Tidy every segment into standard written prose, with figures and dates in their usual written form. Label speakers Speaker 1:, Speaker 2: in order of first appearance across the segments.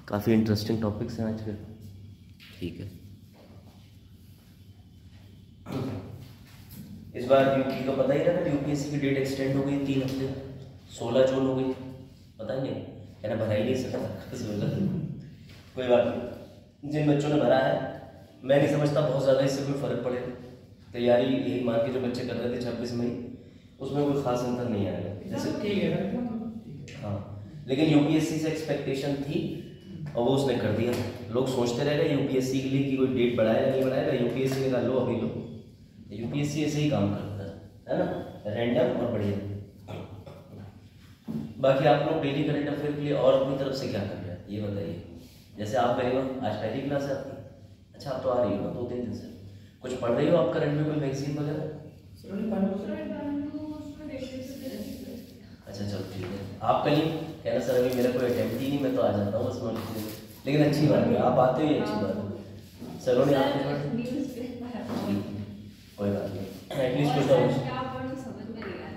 Speaker 1: काफ़ी interesting topics हैं आज के। ठीक है, इस बार यूपी को पता ही रहा, यूपीएससी की डेट एक्सटेंड हो गई 3 हफ्ते, 16 जून हो गई। पता ही नहीं, मैंने भरा ही नहीं सकता। कोई बात नहीं, जिन बच्चों ने भरा है मैं नहीं समझता बहुत ज़्यादा इससे कोई फ़र्क पड़े। तैयारी यही मान के जो बच्चे कर रहे थे 26 मई, उसमें कोई खास अंतर नहीं आएगा जैसे। ठीक है, हाँ, लेकिन यूपीएससी से एक्सपेक्टेशन थी और वो उसने कर दिया। लोग सोचते रह गए यूपीएससी के लिए कि कोई डेट बढ़ाएगा नहीं बढ़ाएगा, यूपीएससी ने कहा लो अभी लो। यूपीएससी ऐसे ही काम करता है ना, रैंडम और बढ़िया। बाकी आप लोग डेली करंट अफेयर के लिए और अपनी तरफ से क्या कर रहे हैं ये बताइए। जैसे आप गए हो, आज पहली क्लास है आपकी, अच्छा आप तो आ रही हो ना 2-3 दिन से, कुछ पढ़ रही हो आप करंट में, कोई मैगजीन वगैरह? अच्छा चलो ठीक है, आप कल ही कहना सर अभी मेरा कोई अटेम्प्ट ही नहीं, मैं तो आ जाता हूँ बस। लेकिन अच्छी बात है आप आते हो, ये अच्छी बात है। सरों ने आपको कोई बात नहीं, एटलीस्ट कुछ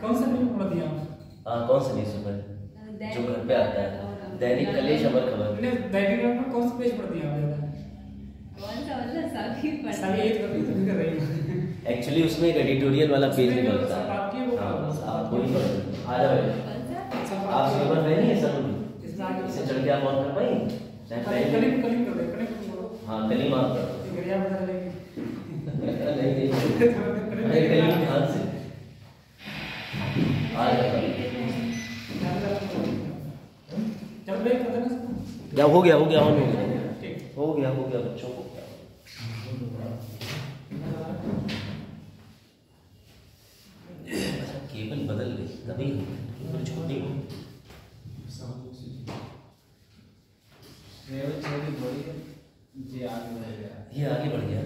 Speaker 2: कौन सा न्यूज़ पढ़ दिया?
Speaker 1: हाँ, कौन सा न्यूज़पेपर जो घर पे आता है? दैनिक कलेश, अमर खबर।
Speaker 2: दैनिक में कौन सा पेज पढ़ दिया आपने?
Speaker 3: कौन सा वाला? सभी पढ़
Speaker 2: सभी एक कभी कर रही हूं।
Speaker 1: एक्चुअली उसमें एक एडिटोरियल वाला पेज निकलता है। आप कोई आ जाओ, आप पेपर में नहीं है सर, इसे चढ़ के आप ऑन कर पाएंगे?
Speaker 2: कलिंग कर दे, कनेक्ट।
Speaker 1: हाँ कलिंग आप कर दो,
Speaker 2: गरिया बता लेंगे।
Speaker 1: नहीं कलिंग ध्यान से आ जाएगा।
Speaker 2: जब ब्रेक कर देना
Speaker 1: क्या हो गया ऑन हो गया बच्चों को। अच्छा केबल बदल गई तभी केबल छोटी हो। ये आगे बढ़ गया।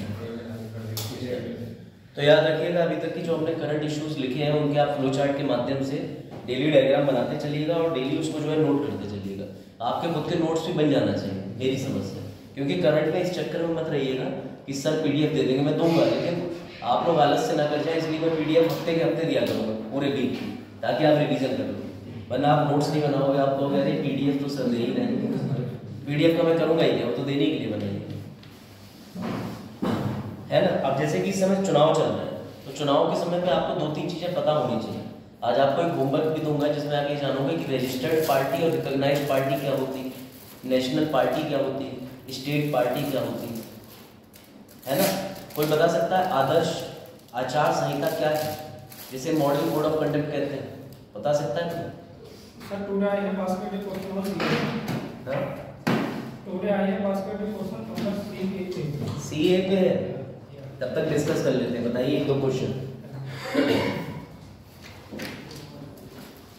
Speaker 1: तो याद रखिएगा अभी तक की जो हमने करंट इश्यूज लिखे हैं उनके आप फ्लो चार्ट के माध्यम से डेली डायग्राम बनाते चलिएगा और डेली उसको जो है नोट करते चलिएगा। आपके खुद के नोट्स भी बन जाना चाहिए मेरी समझ से, क्योंकि करंट में इस चक्कर में मत रहिएगा कि सर पीडीएफ दे देंगे, मैं दूंगा लेकिन आप लोग आलस से ना कर जाए, इसलिए मैं पीडीएफ हफ्ते के हफ्ते दिया करूँगा पूरे वीक की, ताकि आप रिवीजन कर लो। वरना आप नोट्स नहीं बनाओगे, आप कहोगे अरे पीडीएफ तो सर दे ही रहे, पीडीएफ का मैं करूँगा ही क्या, वो तो देने के लिए बनाइए, है ना। अब जैसे कि इस समय चुनाव चल रहा है, तो चुनाव के समय पे आपको 2-3 चीज़ें पता होनी चाहिए। आज आपको एक होमवर्क भी दूंगा जिसमें आप ये जानोगे कि रजिस्टर्ड पार्टी और रिकॉग्नाइज्ड पार्टी क्या होती है, नेशनल पार्टी क्या होती है, स्टेट पार्टी क्या होती है ना। कोई बता सकता है आदर्श आचार संहिता क्या है, जिसे मॉडल कोड ऑफ कंडक्ट कहते हैं, बता सकता है?
Speaker 2: Sir today I have asked a question on हां, today I have asked a question from
Speaker 1: CA पे, तब तक डिस्कस कर लेते हैं। बताइए 1-2 क्वेश्चन।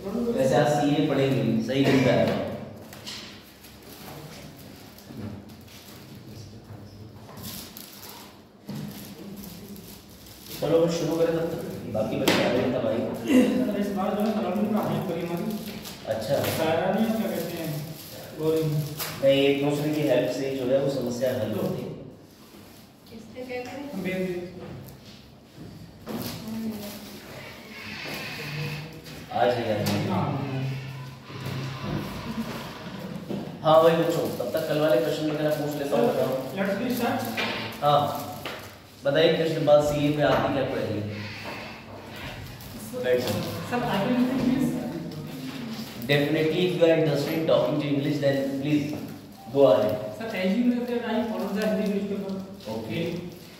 Speaker 1: वैसे आज सीए पढ़ेंगे, सही दिन पे आएगा। चलो शुरू करें तब तक, बाकी बच्चे आ रहे हैं तब आएंगे।
Speaker 2: इस बार जो है सलामी का हेल्प करी हमारी।
Speaker 1: अच्छा,
Speaker 2: सारा नहीं क्या कहते हैं बोरिंग
Speaker 1: नहीं, एक दूसरे की हेल्प से जो है वो समस्या हल होती है।
Speaker 3: इससे क्या करें?
Speaker 2: हम भेज दे
Speaker 1: आज ही यार
Speaker 2: हां
Speaker 1: हाँ वही बच्चों, तब तक कल वाले क्वेश्चन वगैरह पूछ लेता हूँ, बताओ।
Speaker 2: Let's be start.
Speaker 1: हाँ बताइए क्वेश्चन बाद सीए पे आप ही क्या पढ़ेंगे?
Speaker 2: Sir I will please
Speaker 1: definitely if you are interested in talking to English then please go ahead.
Speaker 2: Sir as you know that I follow the Hindi newspaper.
Speaker 1: Okay,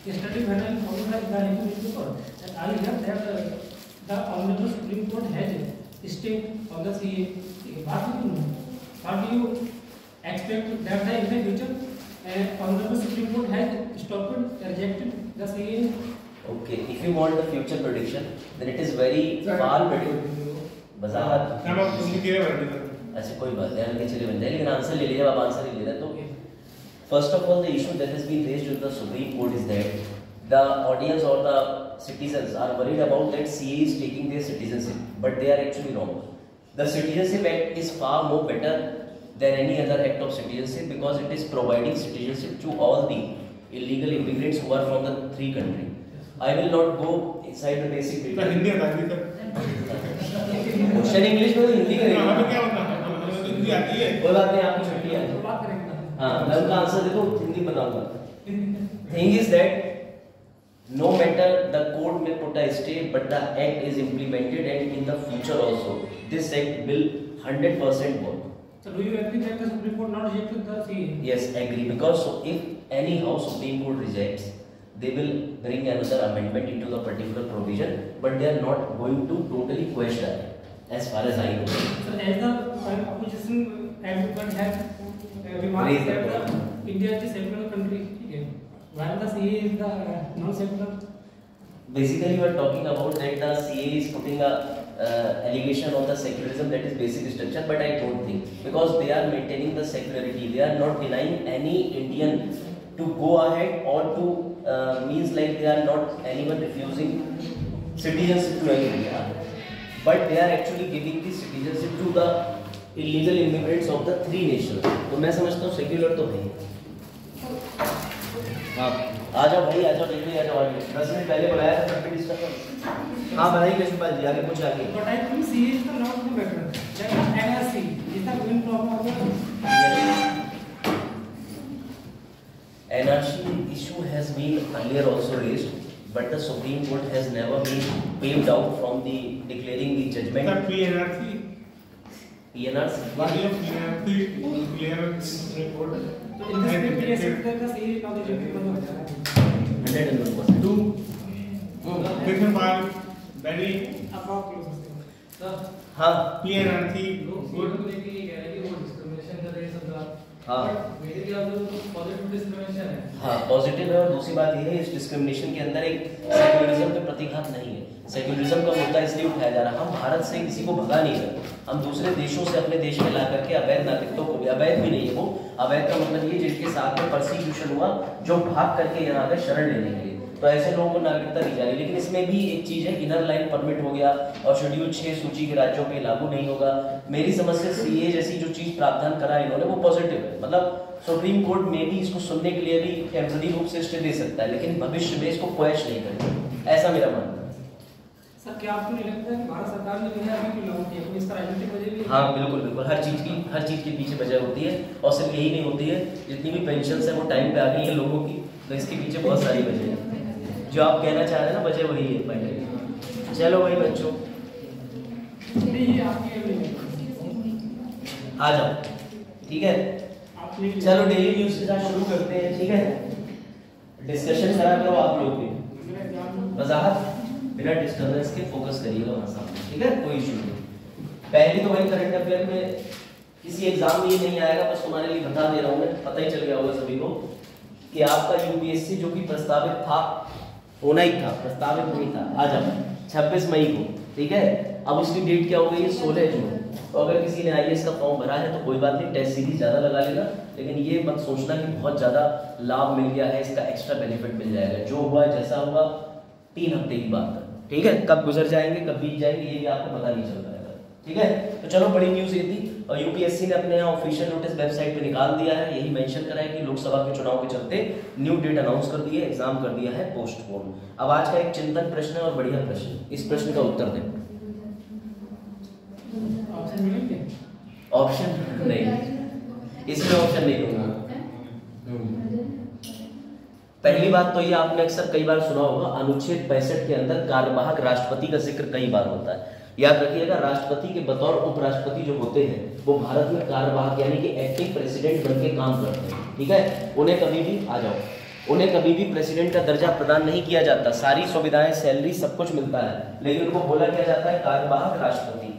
Speaker 2: yesterday when I followed the Hindu newspaper and I heard that the Honorable Supreme Court has stated on the CA. What do you expect that in the future Honorable Supreme Court has stopped rejected the CA?
Speaker 1: okay, if you want the future prediction then it is very far prediction वजाहत।
Speaker 2: हम आप उसकी क्या बात
Speaker 1: ऐसे कोई बात नहीं, आगे चले बन जाए, लेकिन आंसर ले लीजिए। आप आंसर ही ले रहे तो first of all the issue that has been raised with the Supreme Court is that the audience or the citizens are worried about that CA is taking their citizenship, but they are actually wrong. The Citizenship Act is far more better than any other act of citizenship because it is providing citizenship to all the illegal immigrants who are from the 3 countries. I will not go inside the basic detail.
Speaker 2: Hindi आता है
Speaker 1: question English में तो हिंदी करेंगे,
Speaker 2: क्या होता है हिंदी आती है
Speaker 1: कोई बात नहीं, आपकी छुट्टी है।
Speaker 2: बात करेंगे
Speaker 1: हाँ मैं उनका आंसर दे दूं, हिंदी बनाऊंगा। Thing is that no matter the court may put a stay, but the act is implemented, and in the future also this act will 100% work.
Speaker 2: So do you agree that the Supreme Court not rejected the CA?
Speaker 1: Yes, agree, because so if anyhow Supreme Court rejects, they will bring another amendment into the particular provision, but they are not going to totally quash that, as far as I know.
Speaker 2: So as the opposition advocate have remarked that the India is a secular country, while the CA is the non-secular.
Speaker 1: Basically, we are talking about that the CA is putting a allegation on the secularism, that is basic structure, but I don't think, because they are maintaining the secularity, they are not denying any Indian to go ahead or to means like they are not anyone refusing citizenship to any India, but they are actually giving the citizenship to the illegal immigrants of the 3 nations. तो मैं समझता हूँ secular तो है। हाँ आ जाओ भाई, आ जाओ, जल्दी आ जाओ, आगे 10 मिनट पहले बुलाया था, तब भी डिस्टर्ब कर। हाँ बताइए कृष्णपाल जी, आगे कुछ आगे।
Speaker 2: But I think CA is the not the better. That the NRC is the main problem of the
Speaker 1: NRC issue has been earlier also raised, but the Supreme Court has never been paved out from the declaring the judgment.
Speaker 4: The PNRC.
Speaker 1: PNRC.
Speaker 4: What is PNRC clearance report?
Speaker 2: So in this case, we accept that the CA is not rejected by the
Speaker 1: 100%.
Speaker 4: To Krishnapal, very
Speaker 1: हाँ
Speaker 4: PNRC good.
Speaker 1: हाँ हाँ positive है, और दूसरी बात यह है इस डिस्क्रिमिनेशन के अंदर एक सेक्युलरिज्म पे प्रतिघात नहीं है। सेक्युलरिज्म का मुद्दा इसलिए उठाया जा रहा है, हम भारत से किसी को भगा नहीं रहे, हम दूसरे देशों से अपने देश में ला करके अवैध नागरिकता को भी, अवैध भी नहीं है वो, अवैध का मतलब ये जिनके साथ में परसिक्यूशन हुआ, जो भाग करके यहाँ आकर शरण लेने के लिए, तो ऐसे लोगों को नागरिकता दी जा रही है। लेकिन इसमें भी एक चीज है, इनर लाइन परमिट हो गया और शेड्यूल 6 सूची के राज्यों पे लागू नहीं होगा। मेरी समझ से सीए जैसी जो चीज प्रावधान करा इन्होंने वो पॉजिटिव है, मतलब सुप्रीम कोर्ट में भी इसको सुनने के लिए भी टेम्पररी रूप से स्टे दे सकता है, लेकिन भविष्य में इसको क्वैश नहीं करेगा, ऐसा मेरा मानना है।
Speaker 2: सर क्या आपको नहीं लगता है कि भारत सरकार ने जो है अभी क्यों लागू किया, इसका राजनीतिक वजह भी?
Speaker 1: हाँ बिल्कुल बिल्कुल, हर चीज के पीछे वजह होती है, और सिर्फ यही नहीं होती है, जितनी भी पेंशन है वो टाइम पे आ गई है लोगों की, तो इसके पीछे बहुत सारी वजह है। जो आप कहना चाह रहे हैं ना, वजह वही है पहले। चलो भाई बच्चों आ जाओ, ठीक है, चलो डेली न्यूज के साथ शुरू करते हैं, ठीक है। डिस्कशन करा करो आप लोग भी, वजाहत बिना डिस्टर्बेंस के फोकस करिएगा वहां सामने, ठीक है, कोई इशू नहीं। पहली तो भाई करंट अफेयर में किसी एग्जाम में ये नहीं आएगा, बस तुम्हारे लिए बता दे रहा हूँ मैं, पता ही चल गया होगा सभी को कि आपका यूपीएससी जो कि प्रस्तावित था, होना ही था, प्रस्तावित नहीं था, आ जाओ 26 मई को, ठीक है। अब उसकी डेट क्या हो गई है, 16 जून। तो अगर किसी ने आईएएस का फॉर्म भरा है तो कोई बात नहीं, टेस्ट सीरीज ज़्यादा लगा लेना, लेकिन ये मत सोचना कि बहुत ज़्यादा लाभ मिल गया है, इसका एक्स्ट्रा बेनिफिट मिल जाएगा। जो हुआ जैसा हुआ 3 हफ्ते की बात है, ठीक है, कब गुजर जाएंगे कब बीत जाएंगे ये भी आपको पता नहीं चल पाएगा, ठीक है। तो चलो बड़ी न्यूज़ ये थी, और यूपीएससी ने अपने यहाँ ऑफिशियल नोटिस वेबसाइट पे निकाल दिया है, यही मेंशन करा है कि लोकसभा के चुनाव के चलते न्यू डेट अनाउंस कर दी है, एग्जाम कर दिया है पोस्टपोन। अब आज का एक चिंतन प्रश्न है और बढ़िया प्रश्न, इस प्रश्न का उत्तर दें। ऑप्शन नहीं, इसमें ऑप्शन नहीं दूंगा। पहली बात तो ये आपने अक्सर कई बार सुना होगा, अनुच्छेद 65 के अंदर कार्यवाहक राष्ट्रपति का जिक्र कई बार होता है। याद रखिएगा, राष्ट्रपति के बतौर उपराष्ट्रपति जो होते हैं वो भारत में कार्यवाहक यानी कि एक्टिंग प्रेसिडेंट बन के काम करते हैं, ठीक है। उन्हें कभी भी आ जाओ, उन्हें कभी भी प्रेसिडेंट का दर्जा प्रदान नहीं किया जाता, सारी सुविधाएं, सैलरी सब कुछ मिलता है, लेकिन उनको बोला क्या जाता है कार्यवाहक राष्ट्रपति।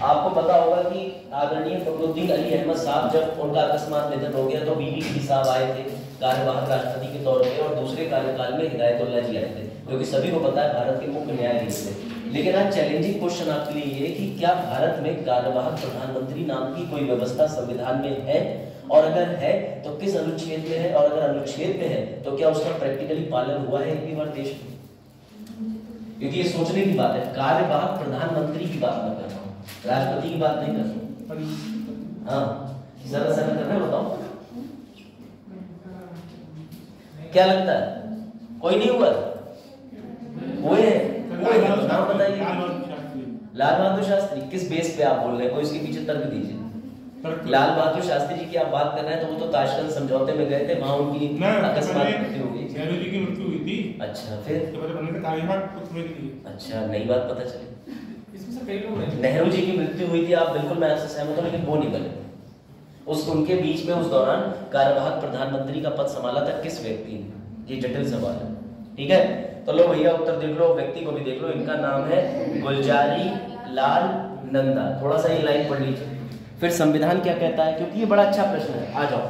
Speaker 1: आपको पता होगा कि आदरणीय फखरुद्दीन अली अहमद साहब जब उनका अकस्मात निधन हो गया तो बीबी साहब आए थे कार्यवाहक राष्ट्रपति के तौर पे, और दूसरे कार्यकाल में हिदायतुल्ला जी आए थे, क्योंकि सभी को पता है भारत के मुख्य न्यायाधीश थे। लेकिन आज चैलेंजिंग क्वेश्चन आपके लिए ये कि क्या भारत में कार्यवाहक प्रधानमंत्री नाम की कोई व्यवस्था संविधान में है, और अगर है तो किस अनुच्छेद में है, और अगर अनुच्छेद में है तो क्या उसका प्रैक्टिकली पालन हुआ है एक बार देश में? क्योंकि ये सोचने की बात है, कार्यवाहक प्रधानमंत्री की बात मैं कर रहा हूँ, राष्ट्रपति की बात नहीं कर रहा हूँ। हाँ जरा जरा कर रहे हो, बताओ क्या लगता है, कोई नहीं हुआ? हुए हैं, नाम बताइए। लाल बहादुर शास्त्री। किस बेस पे आप बोल रहे हैं, कोई इसके पीछे तर्क दीजिए। लाल बहादुर शास्त्री जी की आप बात कर रहे हैं तो वो तो ताशकंद समझौते में गए थे, वहाँ उनकी अकस्मात मृत्यु हो गई।
Speaker 4: नेहरू जी की मृत्यु हुई थी।
Speaker 1: अच्छा, फिर
Speaker 4: तो मैंने बनने का तारीख कुछ में दी।
Speaker 1: अच्छा, नई बात पता चली।
Speaker 2: इसमें से कई लोग हैं।
Speaker 1: नेहरू जी की मृत्यु हुई थी, आप बिल्कुल मैं आपसे सहमत हूँ, लेकिन वो नहीं बने। उनके बीच में उस दौरान कार्यवाहक प्रधानमंत्री का पद संभाला था किस व्यक्ति ने? ये जटिल सवाल है, ठीक है। तो लो भैया उत्तर देख लो, व्यक्ति को भी देख लो। इनका नाम है गुलजारी लाल नंदा। थोड़ा सा ये लाइन पढ़ लीजिए। फिर संविधान क्या कहता है, क्योंकि ये बड़ा अच्छा प्रश्न है। आ जाओ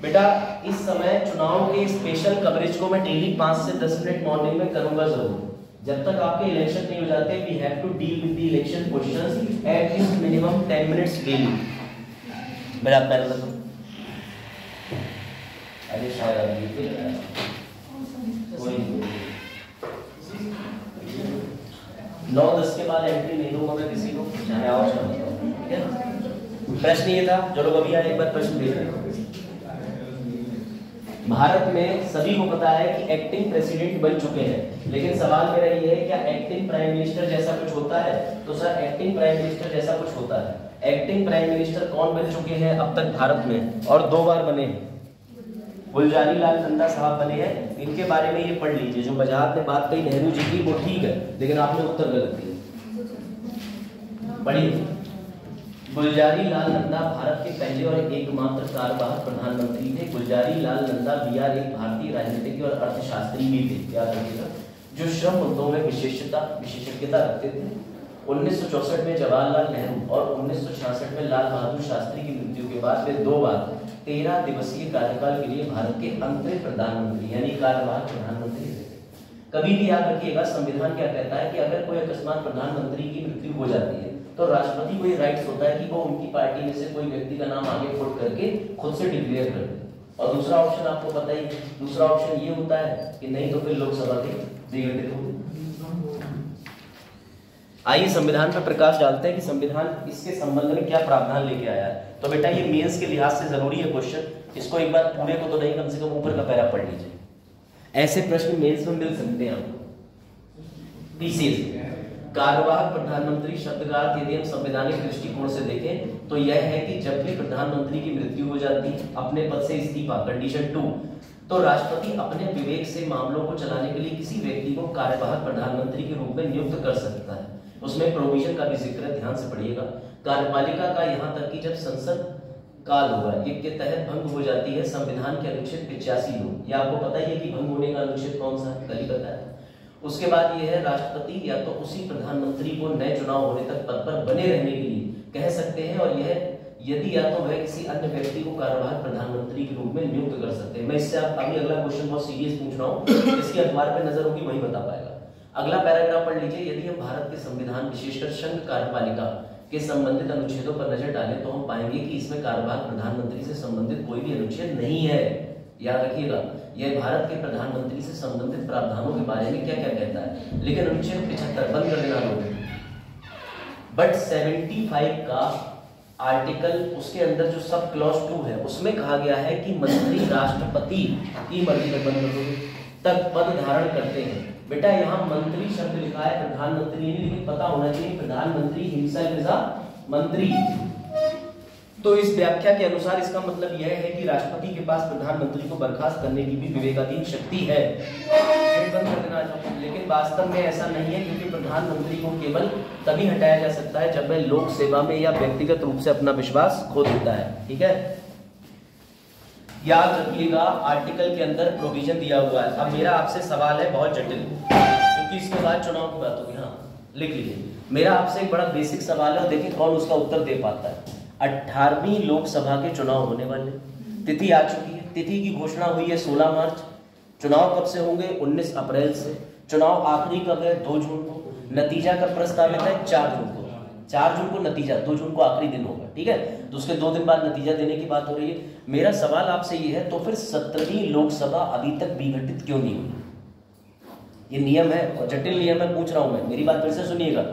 Speaker 1: बेटा, इस समय चुनाव के स्पेशल कवरेज को मैं डेली 5 से 10 मिनट मॉर्निंग में करूंगा जरूर। जब तक आपके इलेक्शन नहीं हो जाते, we have to deal with the election questions at least minimum 10 minutes daily. मेरा पैनल रखो। अरे शायद अभी कोई 9-10 के बाद एंट्री नहीं दूंगा मैं किसी को, चाहे आओ चाहे बताओ, ठीक है। प्रश्न ये था, जो लोग अभी आए एक बार प्रश्न देख रहे हैं। भारत में सभी को पता है कि एक्टिंग प्रेसिडेंट बन चुके हैं, लेकिन सवाल मेरा ये है, क्या एक्टिंग प्राइम मिनिस्टर जैसा कुछ होता है? तो सर एक्टिंग प्राइम मिनिस्टर जैसा कुछ होता है। एक्टिंग प्राइम मिनिस्टर कौन बन चुके हैं अब तक भारत में, और 2 बार बने हैं? गुलजारी लाल नंदा साहब बने हैं। इनके बारे में ये पढ़ लीजिए। जो वजाहत ने बात कही नेहरू जी की, वो ठीक है, लेकिन आपने उत्तर गलत दिया। पढ़िए। गुलजारी लाल नंदा भारत के पहले और एकमात्र कार्यवाहक प्रधानमंत्री थे। गुलजारी लाल नंदा बिहार एक भारतीय राजनीतिज्ञ और अर्थशास्त्री भी थे, याद रखिएगा, जो श्रम मुद्दों में विशेषज्ञता रखते थे। 1964 में जवाहरलाल नेहरू और 1966 में लाल बहादुर शास्त्री की मृत्यु के बाद वे 2 बार 13 दिवसीय कार्यकाल के लिए भारत के अंतरिम प्रधानमंत्री यानी कार्यवाहक प्रधानमंत्री थे। कभी भी याद रखिएगा, संविधान क्या कहता है कि अगर कोई अकस्मात प्रधानमंत्री की मृत्यु हो जाती है तो राष्ट्रपति को ये राइट्स होता है कि वो उनकी पार्टी में से कोई व्यक्ति का नाम आगे पुट करके खुद से डिक्लेयर कर दे। और दूसरा ऑप्शन आपको पता ही, दूसरा ऑप्शन ये होता है कि नहीं तो फिर लोकसभा के विघटित हो। आइए संविधान पर प्रकाश डालते हैं कि संविधान इसके संबंध में क्या प्रावधान लेके आया है। तो बेटा ये मेंस के लिहाज से जरूरी है क्वेश्चन, इसको एक बार पूरे को तो नहीं, कम से कम ऊपर का पैरा पढ़ लीजिए। ऐसे प्रश्न मेंस में मिल सकते हैं आपको। पीसीएस कार्यवाहक प्रधानमंत्री शब्द का अर्थ यदि हम संवैधानिक दृष्टिकोण से देखें तो यह है कि जब भी प्रधानमंत्री की मृत्यु हो जाती है, अपने पद से इस्तीफा, कंडीशन 2, तो राष्ट्रपति अपने विवेक से मामलों को चलाने के लिए किसी व्यक्ति को कार्यवाहक प्रधानमंत्री के रूप में नियुक्त कर सकता है। उसमें प्रोविजन का भी जिक्र है, ध्यान से पढ़िएगा। कार्यपालिका का यहाँ तक कि जब संसद काल होगा के तहत भंग हो जाती है संविधान के अनुच्छेद 85 लोग, ये आपको पता ही है कि भंग होने का अनुच्छेद कौन सा है, कल ही बताया था। उसके बाद ये है राष्ट्रपति या तो उसी प्रधानमंत्री को नए चुनाव होने तक पद पर बने रहने के लिए कह सकते हैं, और यह यदि या तो वह किसी अन्य व्यक्ति को कार्यवाहक प्रधानमंत्री के रूप में नियुक्त कर सकते हैं। मैं इससे अभी अगला क्वेश्चन बहुत सीरियस पूछ रहा हूँ, इसकी अखबार पे नजर होगी वही बता पाएगा। अगला पैराग्राफ पढ़ लीजिए। यदि हम भारत के संविधान विशेषकर संघ कार्यपालिका के संबंधित अनुच्छेदों पर नजर डालें तो हम पाएंगे कि इसमें कार्यवाहक प्रधानमंत्री से संबंधित कोई भी अनुच्छेद नहीं है। याद रखिएगा, यह भारत के प्रधानमंत्री से संबंधित प्रावधानों के बारे में क्या क्या कहता है, लेकिन अनुच्छेद 75 बंद कर देना लोग। बट 75 का आर्टिकल, उसके अंदर जो सब क्लॉज 2 है उसमें कहा गया है कि मंत्री राष्ट्रपति की मर्जी तक पद धारण करते हैं। बेटा यहाँ मंत्री शब्द लिखा है, प्रधानमंत्री नहीं, लेकिन पता होना चाहिए प्रधानमंत्री हिमसेल्फ इज अ मंत्री। तो इस व्याख्या के अनुसार इसका मतलब यह है कि राष्ट्रपति के पास प्रधानमंत्री को बर्खास्त करने की भी विवेकाधीन शक्ति है। बंद कर देना चाहूँ, लेकिन वास्तव में ऐसा नहीं है, क्योंकि प्रधानमंत्री को केवल तभी हटाया जा सकता है जब वह लोक सेवा में या व्यक्तिगत रूप से अपना विश्वास खो देता है। ठीक है, याद रखिएगा आर्टिकल के अंदर प्रोविजन दिया हुआ है। अब मेरा आपसे सवाल है बहुत जटिल, क्योंकि इसके बाद चुनाव की बात होगी। हाँ लिख लीजिए, मेरा आपसे एक बड़ा बेसिक सवाल है, देखिए कौन उसका उत्तर दे पाता है। 18वीं लोकसभा के चुनाव होने वाले, तिथि आ चुकी है, तिथि की घोषणा हुई है 16 मार्च। चुनाव कब से होंगे? 19 अप्रैल से। चुनाव आखिरी कब है? 2 जून को। नतीजा कब प्रस्तावित है? 4 जून को। 4 जून को नतीजा, 2 जून को आखिरी दिन होगा। ठीक है, तो उसके 2 दिन बाद नतीजा देने की बात हो रही है। मेरा सवाल आपसे ये है, तो फिर 17वीं लोकसभा अभी तक विघटित क्यों नहीं हुई? ये नियम है और जटिल नियम है, पूछ रहा हूं मैं, मेरी बात फिर से सुनिएगा।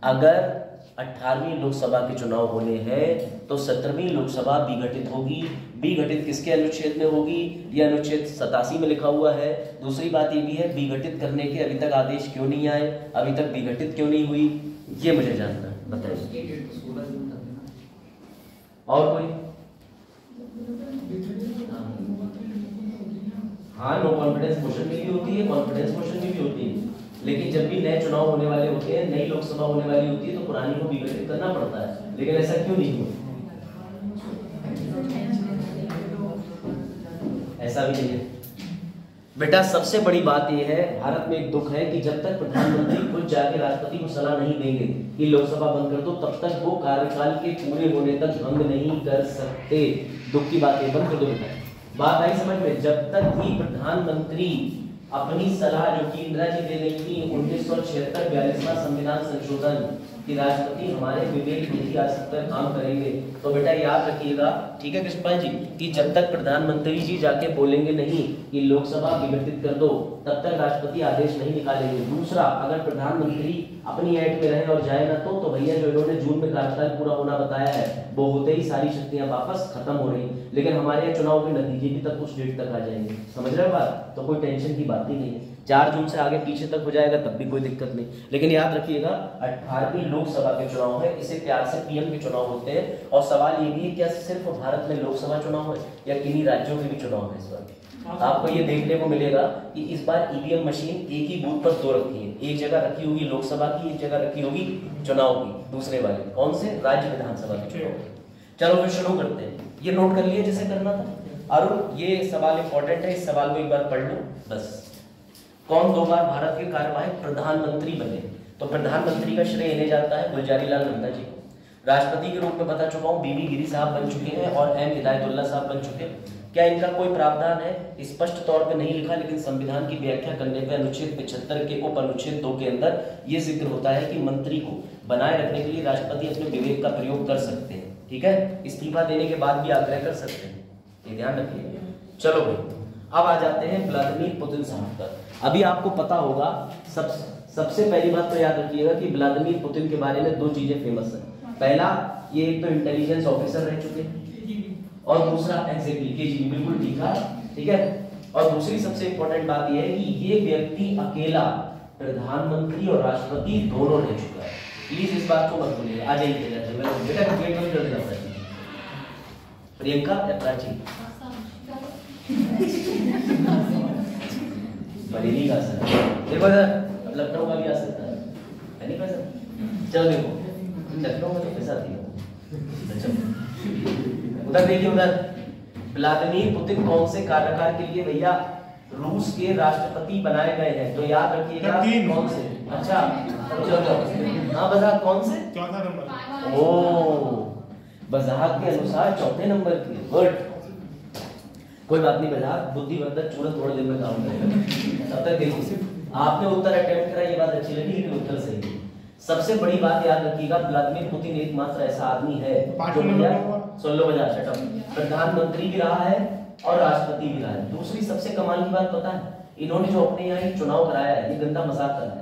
Speaker 1: अगर 18वीं लोकसभा के चुनाव होने हैं तो 17वीं लोकसभा विघटित होगी। विघटित किसके अनुच्छेद में होगी? ये अनुच्छेद 87 में लिखा हुआ है। दूसरी बात ये भी है, विघटित करने के अभी तक आदेश क्यों नहीं आए, अभी तक विघटित क्यों नहीं हुई, ये मुझे जानना है, बताइए। और कोई? हाँ, नो कॉन्फिडेंस मोशन में भी होती है, कॉन्फिडेंस मोशन में भी होती है, लेकिन जब भी नए चुनाव होने वाले होते हैं, नई लोकसभा होने वाली होती है, तो पुरानी को विघटित करना पड़ता है। लेकिन ऐसा क्यों नहीं हुआ? ऐसा भी नहीं है बेटा। सबसे बड़ी बात यह है, भारत में एक दुख है कि जब तक प्रधानमंत्री खुद जाके राष्ट्रपति को सलाह नहीं देंगे कि लोकसभा बंद कर दो, तब तक वो कार्यकाल के पूरे होने तक भंग नहीं कर सकते। दुख की बात है, बंद कर दो बेटा। बात आई समझ में? जब तक भी प्रधानमंत्री अपनी सलाह जो कि इंदिरा जी दे रही थी 1976 42वां संविधान संशोधन कि राष्ट्रपति हमारे विवेक बुद्धि आसक्त पर काम करेंगे, तो बेटा याद रखिएगा, ठीक है कृष्णपाल जी, कि जब तक प्रधानमंत्री जी जाके बोलेंगे नहीं कि लोकसभा विघटित कर दो, तब तक राष्ट्रपति आदेश नहीं निकालेंगे। दूसरा, अगर प्रधानमंत्री अपनी ऐट में रहे और जाए ना तो भैया जो इन्होंने जून में कार्यकाल पूरा होना बताया है, वो होते ही सारी शक्तियां वापस खत्म हो रही। लेकिन हमारे यहाँ चुनाव के नतीजे भी तक उस डेट तक आ जाएंगे, समझ रहे हो बात? तो कोई टेंशन की बात ही नहीं है। 4 जून से आगे पीछे तक हो जाएगा तब भी कोई दिक्कत नहीं। लेकिन याद रखिएगा, 18वीं लोकसभा के चुनाव है, इसे प्यार से पीएम के चुनाव होते हैं। और सवाल ये भी है, क्या सिर्फ भारत में लोकसभा चुनाव है या किन्हीं राज्यों के भी चुनाव है? इस बार आपको ये देखने को मिलेगा कि इस बार ईवीएम मशीन एक ही बूथ पर 2 रखी है। एक जगह रखी होगी लोकसभा की, एक जगह रखी होगी चुनाव की। दूसरे वाले कौन से? राज्य विधानसभा के चुनाव। चलो फिर शुरू करते हैं। ये नोट कर लिए जैसे करना था। अरुण, ये सवाल इंपॉर्टेंट है, इस सवाल को एक बार पढ़ लो बस। कौन 2 बार भारत के कार्यवाहक प्रधानमंत्री बने? तो प्रधानमंत्री का श्रेय इन्हें जाता है, गुलजारी लाल नंदा जी को। राष्ट्रपति के रूप में बता चुका हूं, बीबी गिरी साहब बन चुके हैं और एम हिदायतुल्लाह साहब बन चुके हैं। क्या इनका कोई प्रावधान है? स्पष्ट तौर पे नहीं लिखा, लेकिन संविधान की व्याख्या करने पे अनुच्छेद 75 के उपअनुच्छेद 2 के अंदर ये जिक्र होता है कि मंत्री को बनाए रखने के लिए राष्ट्रपति अपने विवेक का प्रयोग कर सकते हैं। ठीक है, इस्तीफा देने के बाद भी आग्रह कर सकते हैं, ये ध्यान रखिए। चलो भाई, अब आ जाते हैं व्लादिमीर पुतिन साहब पर। अभी आपको पता होगा, सबसे पहली बात तो याद रखिएगा कि व्लादिमीर पुतिन के बारे में 2 चीजें फेमस है। पहला, ये एक तो इंटेलिजेंस ऑफिसर रह चुके हैं, और दूसरा एग्जैक्टली केजीबी, बिल्कुल ठीक है। और दूसरी सबसे इंपॉर्टेंट बात यह है कि ये व्यक्ति अकेला प्रधानमंत्री और राष्ट्रपति दोनों रह चुका है। प्लीज इस बात को मत भूलिएगा। आ जाइए बेटा, वेट मत कर देना। प्रियंका या प्राची? बरेली का असर देखो, लखनऊ का भी आ सकता है नहीं पैसा? चलो देखो, लखनऊ में तो पैसा थी। उधर देखिए, उधर व्लादिमीर पुतिन कौन से कार्यकाल के लिए भैया रूस के राष्ट्रपति बनाए गए हैं? तो याद रखिएगा कौन से। अच्छा चलो, हाँ बजाक कौन से?
Speaker 4: 4था नंबर।
Speaker 1: ओ, बजाक के अनुसार 4थे नंबर की। गुड, कोई बात नहीं बजाक, बुद्धिवर्धक चूरन थोड़े दिन में काम करेगा। तब तक देखिए, आपने उत्तर अटेम्प्ट करा, ये बात अच्छी लगी, लेकिन उत्तर सही है। सबसे बड़ी बात याद रखिएगा, व्लादिमीर पुतिन एकमात्र ऐसा आदमी है जो सुन लो बजा, शट अप, प्रधानमंत्री भी रहा है और राष्ट्रपति भी रहा है। दूसरी सबसे कमाल की बात पता है, इन्होंने जो अपने यहाँ चुनाव कराया है, ये गंदा मजाक कराया है।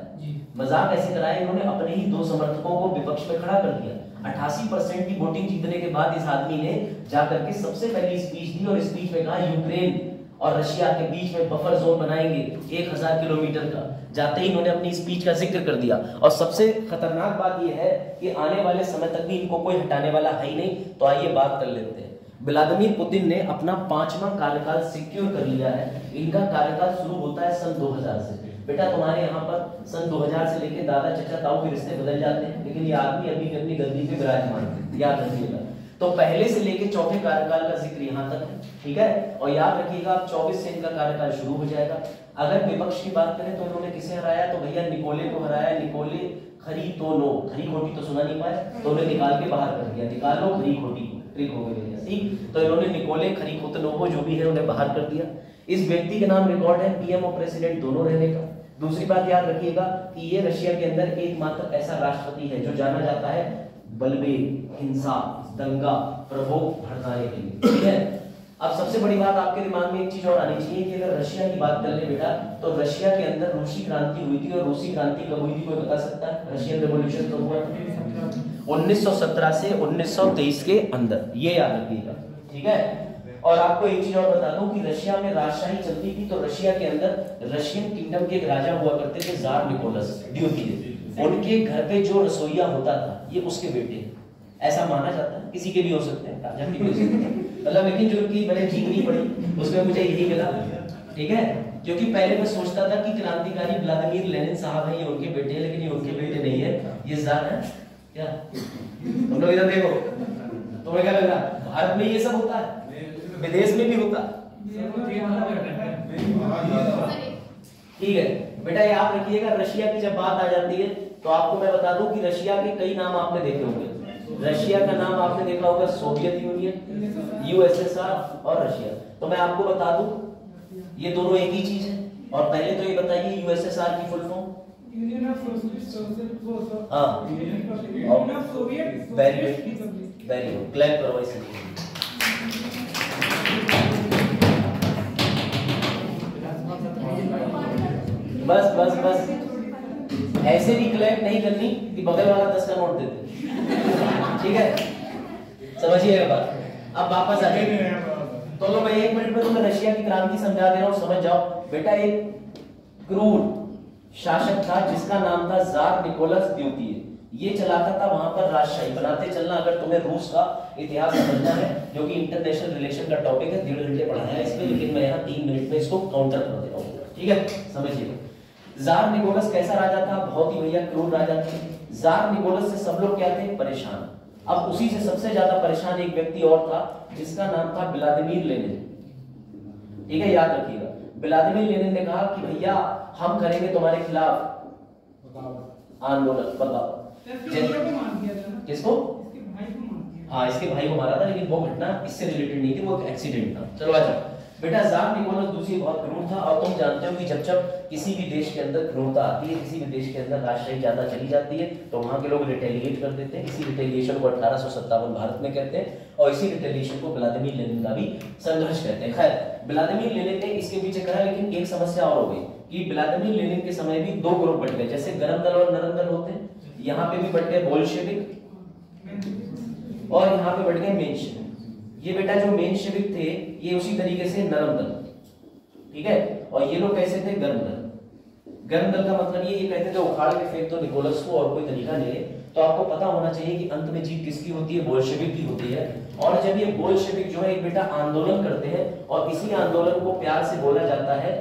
Speaker 1: मजाक ऐसे कराया, इन्होंने अपने ही 2 समर्थकों को विपक्ष में खड़ा कर दिया। 88% की वोटिंग जीतने के बाद इस आदमी ने जाकर के सबसे पहली स्पीच दी, और स्पीच में कहा यूक्रेन और रशिया के बीच में बफर जोन बनाएंगे 1000 किलोमीटर का। जाते ही इन्होंने अपनी स्पीच का जिक्र कर दिया। और सबसे खतरनाक बात यह है कि आने वाले समय तक भी इनको कोई हटाने वाला है ही नहीं। तो आइए बात कर लेते हैं। व्लादिमीर पुतिन ने अपना 5वां कार्यकाल सिक्योर कर लिया है। इनका कार्यकाल शुरू होता है सन 2000 से। बेटा तुम्हारे यहाँ पर सन 2000 से लेके दादा चचा ताऊ के रिश्ते बदल जाते हैं, लेकिन ये आदमी अभी भी अपनी गद्दी पे विराजमान है, याद रखिएगा। तो पहले से लेके 4थे कार्यकाल का जिक्र यहाँ तक है, ठीक है। और याद रखिएगा, 24 से इनका कार्यकाल शुरू हो जाएगा। अगर विपक्ष की बात करें तो इन्होंने किसे हराया? तो भैया निकोले को हराया। निकोले खरी-खोटी तो सुना नहीं पाए, तो उन्हें निकाल के बाहर कर दिया। निकालो खरी-खोटी, ट्रिक हो गई भैया, ठीक। तो इन्होंने निकोले खरी-खोतनोवो जो भी है उन्हें बाहर कर दिया। इस व्यक्ति के नाम रिकॉर्ड है पीएम और प्रेसिडेंट दोनों रहने का। दूसरी बात याद रखिएगा कि ये रशिया के अंदर एकमात्र ऐसा राष्ट्रपति है जो जाना जाता है बलवेग, हिंसा, दंगा, प्रभोग भड़काने के लिए, ठीक है। अब सबसे बड़ी बात आपके दिमाग में एक चीज और आनी चाहिए कि अगर रशिया की बात कर ले बेटा, तो रशिया के अंदर रूसी क्रांति हुई थी। और रूसी क्रांति कब हुई थी कोई बता सकता है? रशियन रेवोल्यूशन कब हुआ था? 1917 से 1923 के अंदर, ये याद रखिएगा, ठीक है। और आपको एक चीज और बता दूं कि रशिया में राजशाही चलती थी। तो रशिया के अंदर रशियन किंगडम के एक राजा हुआ करते थे, जार निकोलस द्वितीय। उनके घर पे जो रसोईया होता था, ये उसके बेटे, ऐसा माना जाता है, किसी के भी हो सकते हैं, राजा के भी हो सकते हैं, मतलब लेकिन जो उनकी मैंने जीतनी पड़ी उसमें मुझे यही मिला, ठीक है। क्योंकि पहले मैं सोचता था कि क्रांतिकारी व्लादिमीर लेनिन साहब हैं, ये उनके बेटे हैं, लेकिन ये उनके बेटे नहीं है, ये जार है। क्या तुम लोग इधर देखो, तुम्हें क्या लग रहा है भारत में ये सब होता है, विदेश में भी होता है? ठीक है बेटा, याद रखिएगा रशिया की जब बात आ जाती है तो आपको मैं बता दूं कि रशिया के कई नाम आपने देखे होंगे। रशिया का नाम आपने देखा होगा सोवियत यूनियन, यूएसएसआर और रशिया। तो मैं आपको बता दूं ये दोनों एक ही चीज है। और पहले तो ये बताइए यूएसएसआर की full form? Union of socialist. हाँ, वेरी गुड, क्लैप करो इसे। बस बस बस, ऐसे भी क्लैप नहीं करनी कि बगल वाला 10 का नोट देते, ठीक है, समझिएगा बात। अब वापस आ जाइए तो लो, मैं 1 मिनट में तुम्हें रशिया की क्रांति समझा दे रहा हूं, समझ जाओ बेटा। एक क्रूर शासक था जिसका नाम था जार निकोलस द्वितीय, ये चलाता था वहां पर राजशाही। बनाते चलना, अगर तुम्हें रूस का इतिहास समझना है जो कि इंटरनेशनल रिलेशन का टॉपिक है, 1.5 घंटे पढ़ाया है इसमें, लेकिन मैं यहाँ 3 मिनट में इसको काउंटर कर दे रहा हूँ, ठीक है, समझिए। जार निकोलस कैसा राजा था? बहुत ही भैया क्रूर राजा थे। जार निकोलस से सब लोग क्या थे? परेशान। अब उसी से सबसे ज्यादा परेशान एक व्यक्ति और था जिसका नाम था व्लादिमीर लेनिन, ठीक है, याद रखिएगा। व्लादिमीर लेनिन ने कहा कि भैया हम करेंगे तुम्हारे खिलाफ आंदोलन। बताओ किसको? हाँ, इसके भाई को मारा था, लेकिन वो घटना इससे रिलेटेड नहीं थी, वो एक एक्सीडेंट था। चलो आ जाओ बेटा। जार निकोलस दूसरी बहुत क्रूर था, और तुम जानते हो कि जब जब किसी भी देश के अंदर क्रूरता आती है, किसी भी देश के अंदर राजशाही ज्यादा चली जाती है, तो वहां के लोग रिटेलिएट कर देते हैं। इसी रिटेलिएशन को 1857 भारत में कहते हैं, और इसी रिटेलिएशन को व्लादिमीर लेनिन का भी संघर्ष कहते हैं। खैर, व्लादिमीर लेनिन ने इसके पीछे करा, लेकिन एक समस्या और हो गई कि व्लादिमीर लेनिन के समय भी 2 ग्रुप बट गए। जैसे गर्म दल और नरम दल होते हैं, यहाँ पे भी बट गए बोल्शेविक, और यहाँ पे बट गए मेंशेविक। ये बेटा जो मेंशेविक थे ये उसी तरीके से नरम दल, ठीक है, और ये लोग कैसे थे? गर्म दल। गर्म दल का मतलब ये कहते थे उखाड़ के फेंक दो निकोलस को, और कोई तरीका नहीं है। तो आपको पता होना चाहिए कि अंत में जीत किसकी होती है? बोल्शेविक की होती है। और जब ये बोल्शेविक जो है एक बेटा आंदोलन करते हैं, और इसी आंदोलन को प्यार से बोला जाता है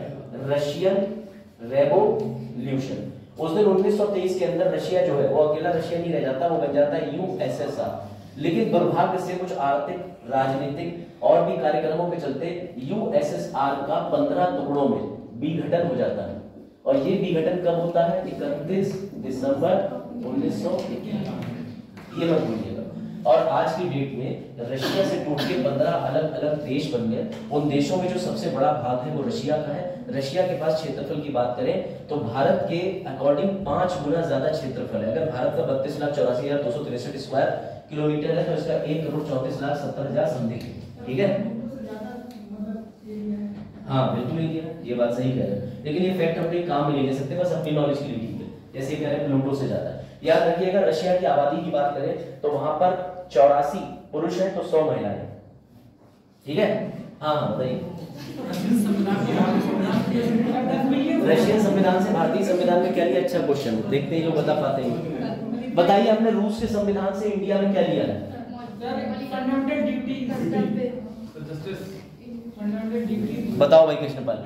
Speaker 1: रशियन रेवोल्यूशन। उस दिन 1923 के अंदर रशिया जो है वो अकेला रशिया नहीं रह जाता, वो बन जाता है यूएसएसआर। लेकिन दुर्भाग्य से कुछ आर्थिक, राजनीतिक और भी कार्यक्रमों के चलते यूएसएसआर का 15 टुकड़ों में विघटन हो जाता है। और ये विघटन कब होता है? 31 दिसंबर 1991। ये मत भूलिएगा। और आज की डेट में रशिया से टूट के 15 अलग अलग देश बन गए। उन देशों में जो सबसे बड़ा भाग है वो रशिया का है। रशिया के पास क्षेत्रफल की बात करें तो भारत के अकॉर्डिंग 5 गुना ज्यादा क्षेत्रफल है। अगर भारत का 32,84,263 स्क्वायर किलोमीटर है तो इसका 1,34,70,70,000 समथिंग, ठीक है। हाँ बिल्कुल इंडिया, ये बात सही कह रहे हैं, लेकिन ये फैक्ट अपने काम में नहीं ले सकते, बस अपनी नॉलेज के लिए ठीक है। जैसे कह रहे हैं प्लूटो से ज्यादा है। याद रखिएगा, रशिया की आबादी की बात करें तो वहां पर 84 पुरुष है तो 100 महिलाएं, ठीक है। हाँ हाँ बताइए। रशियन संविधान से भारतीय संविधान में क्या लिया? अच्छा क्वेश्चन, देखते हैं लोग बता पाते हैं। बताइए आपने रूस के संविधान से इंडिया में क्या लिया है? बताओ भाई कृष्णपाल।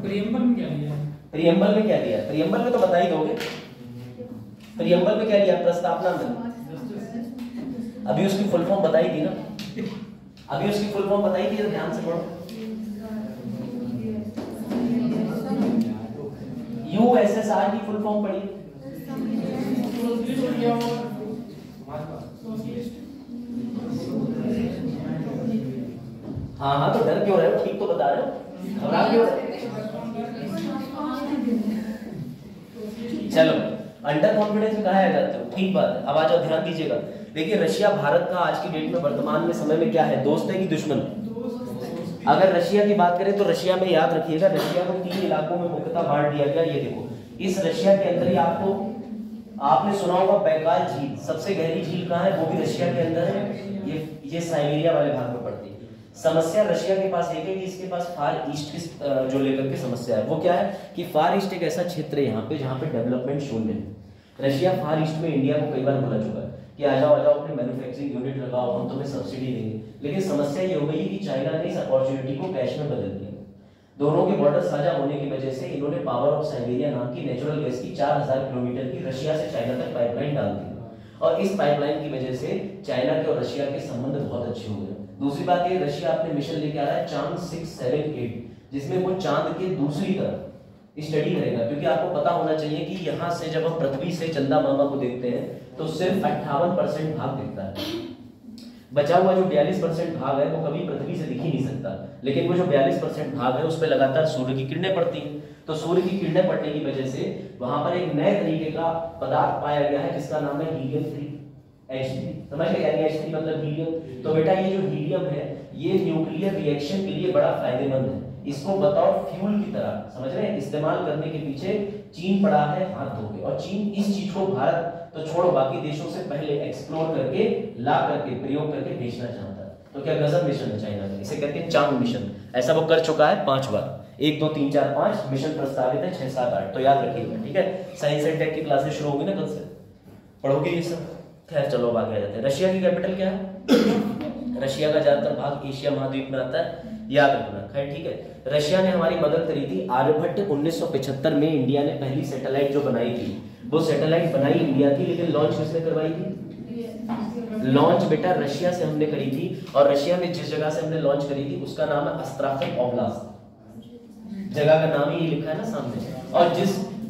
Speaker 2: प्रियम्बल में क्या लिया है?
Speaker 1: प्रियम्बल में क्या लिया? प्रियम्बल में तो बता ही दोगे। प्रियम्बल में क्या लिया? प्रस्तावना में। अभी उसकी फुल फॉर्म बताई थी ना, अभी उसकी फुल फॉर्म बताई थी, तो ध्यान से पढ़ो। यूएसएसआर की फुल फॉर्म पढ़ी। हाँ हाँ, तो डर क्यों रहे हो? ठीक तो बता रहे हो, घबरा क्यों? चलो, अंडर कॉन्फिडेंस में कहा जाते हो, ठीक बात है। अब आ जाओ, ध्यान दीजिएगा। देखिए रशिया भारत का आज की डेट में वर्तमान में समय में क्या है? दोस्त है कि दुश्मन? अगर रशिया की बात करें तो रशिया में याद रखिएगा, रशिया को 3 इलाकों में मुख्यतः बांट दिया गया। ये देखो, इस रशिया के अंदर ही आपने सुना होगा बैकाल झील, सबसे गहरी झील कहाँ है? वो भी रशिया के अंदर है। ये साइबेरिया वाले भाग में पड़ती है। समस्या रशिया के पास एक है कि इसके पास फार ईस्ट की जो लेकर के समस्या है वो क्या है कि फार ईस्ट एक ऐसा क्षेत्र है यहाँ पे जहाँ पे डेवलपमेंट शून्य है। रशिया फार ईस्ट में इंडिया को कई बार बोला चुका है कि आ जाओ अपने मैन्युफैक्चरिंग यूनिट लगाओ, हम तुम्हें सब्सिडी देंगे। लेकिन समस्या ये हो गई कि चाइना ने इस अपॉर्चुनिटी को कैश में बदल दिया। दोनों के बॉर्डर साझा होने की वजह से इन्होंने पावर ऑफ साइबेरिया नाम की नेचुरल गैस की 4000 किलोमीटर की रशिया से चाइना तक पाइपलाइन डाल दी, और इस पाइपलाइन की वजह से चाइना के और रशिया के संबंध बहुत अच्छे हो गए। दूसरी बात ये, रशिया अपने मिशन लेके आ रहा है चांद 6, 7, 8, जिसमें वो चांद के दूसरी तरफ स्टडी करेगा। क्योंकि आपको पता होना चाहिए कि यहाँ से जब हम पृथ्वी से चंदा मामा को देखते हैं तो सिर्फ 58% भाग दिखता है। बचा हुआ जो 42% भाग है वो कभी पृथ्वी से दिख ही नहीं सकता, लेकिन वो जो 42% भाग है उस पर लगातार सूर्य की किरणें पड़ती हैं। तो सूर्य की किरणें पड़ने की वजह से वहां पर एक नए तरीके का पदार्थ पाया गया है जिसका नाम है हीलियम 3 H3। समझ गए, यानी H3 मतलब हीलियम। तो बेटा ये जो हीलियम है ये न्यूक्लियर रिएक्शन के लिए बड़ा फायदेमंद है। इसको बताओ फ्यूल की तरह, समझ रहे हैं, इस्तेमाल करने के पीछे चीन पड़ा है हाथ धो के। और चीन इस चीज को भारत तो छोड़ो बाकी देशों से पहले एक्सप्लोर करके ला करके प्रयोग करके भेजना चाहता है। तो क्या गजब मिशन है चाइना का, इसे कहते हैं चांद मिशन। ऐसा वो कर चुका है 5 बार, 1 2 3 4 5 मिशन प्रस्तावित है, 6 7 8। तो याद रखिएगा, ठीक है। साइंस एंड टेक की क्लासेस शुरू होगी ना कल से, पढ़ोगे ये सब। खैर चलो आगे आ जाते हैं। रशिया की कैपिटल क्या है? रशिया का ज्यादातर भाग एशिया महाद्वीप में आता है, याद रखना। खैर ठीक है, रशिया ने हमारी मदद करी थी। आर्यभट्ट 1975 में इंडिया ने पहली सैटेलाइट जो बनाई थी, वो सैटेलाइट बनाई इंडिया थी, लेकिन लॉन्च किसने करवाई थी? लॉन्च बेटा रशिया से हमने करी थी। और रशिया में जिस जगह से हमने लॉन्च करी थी उसका नाम है अस्त्राखन ओब्लास्ट। जगह का नाम ही लिखा है ना सामने। और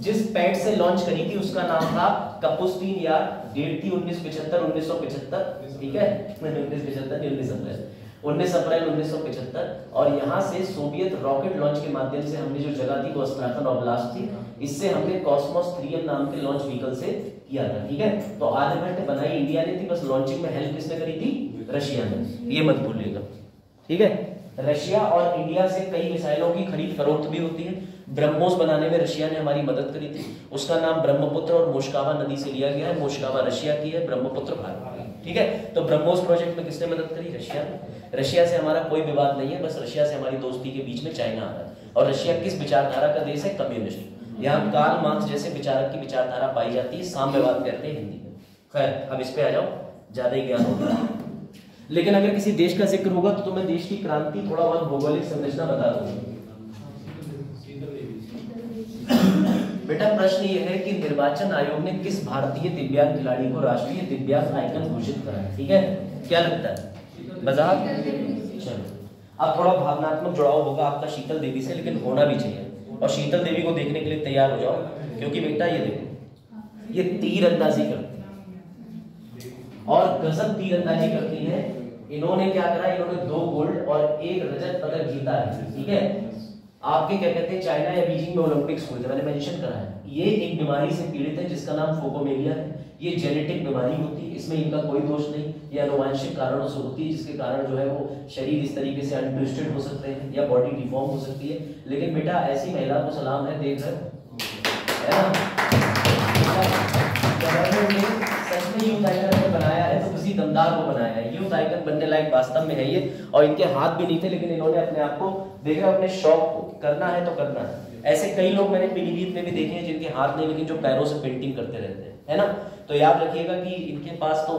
Speaker 1: जिस पैड से लॉन्च करी थी उसका नाम था कपुस्तीन यार। डेट थी 1975, ठीक है, 19 अप्रैल 1975। और यहाँ से सोवियत रॉकेट लॉन्च के माध्यम से हमने जो जगह थी वो अस्त्राखन ओब्लास्ट थी। इससे हमने कॉस्मोस 3M नाम के लॉन्च व्हीकल से किया था, ठीक है। तो आर्यभट्ट बनाई इंडिया ने थी, बस लॉन्चिंग में हेल्प किसने करी थी? रशिया ने, ये मत भूलिएगा, ठीक है। रशिया और इंडिया से कई मिसाइलों की खरीद फरोख्त भी होती है। ब्रह्मोस बनाने में रशिया ने हमारी मदद करी थी, उसका नाम ब्रह्मपुत्र और मोशकावा नदी से लिया गया है। मोशकावा रशिया की है, ब्रह्मपुत्र भारत की, ठीक है। तो ब्रह्मोस प्रोजेक्ट में किसने मदद करी? रशिया ने। रशिया से हमारा कोई विवाद नहीं है, बस रशिया से हमारी दोस्ती के बीच में चाइना आ रहा है। और रशिया किस विचारधारा का देश है? कम्युनिस्ट। यहाँ कार्ल मार्क्स जैसे विचारक की विचारधारा पाई जाती है, साम्यवाद कहते हैं हिंदी में। खैर अब इस पे आ जाओ, ज्यादा ही ज्ञान होगा। लेकिन अगर किसी देश का जिक्र होगा तो मैं देश की क्रांति थोड़ा बहुत भौगोलिक संरचना बता दूंगा। बेटा प्रश्न ये है कि निर्वाचन आयोग ने किस भारतीय दिव्यांग खिलाड़ी को राष्ट्रीय दिव्यांग आइकन घोषित करा है? ठीक है, क्या लगता है? बजाज। चलो अब थोड़ा भावनात्मक जुड़ाव होगा आपका शीतल देवी से, लेकिन होना भी चाहिए। और शीतल देवी को देखने के लिए तैयार हो जाओ, क्योंकि बेटा ये देखो, ये तीरंदाजी करती है और गजब तीरंदाजी करती है। इन्होंने क्या करा? इन्होंने 2 गोल्ड और 1 रजत पदक जीता है, ठीक है। आपके क्या कहते हैं, चाइना या बीजिंग में ओलंपिक्स हुए थे, मैंने मेंशन करा है। ये एक बीमारी से पीड़ित है जिसका नाम फोकोमेलिया है। ये जेनेटिक बीमारी होती है, इसमें इनका कोई दोष नहीं। ये अनुवांशिक कारणों से होती है, जिसके कारण जो है वो शरीर इस तरीके से अनट्विस्टेड हो सकते हैं या बॉडी डिफॉर्म हो सकती है। लेकिन बेटा ऐसी महिला को सलाम है, देख रहे हो, है ना। गवर्नमेंट ने सच में यूथ आइकन बनाया है तो किसी दमदार को बनाया है। यूथ आइकन बनने लायक वास्तव में है ये। और इनके हाथ भी नहीं थे, लेकिन इन्होंने अपने आप को, देख रहे हो, अपने शौक को करना है तो करना है। ऐसे कई लोग मैंने पीलीभीत में भी देखे हैं जिनके हाथ नहीं, लेकिन जो पैरों से पेंटिंग करते रहते हैं, है ना। तो याद रखिएगा कि इनके पास तो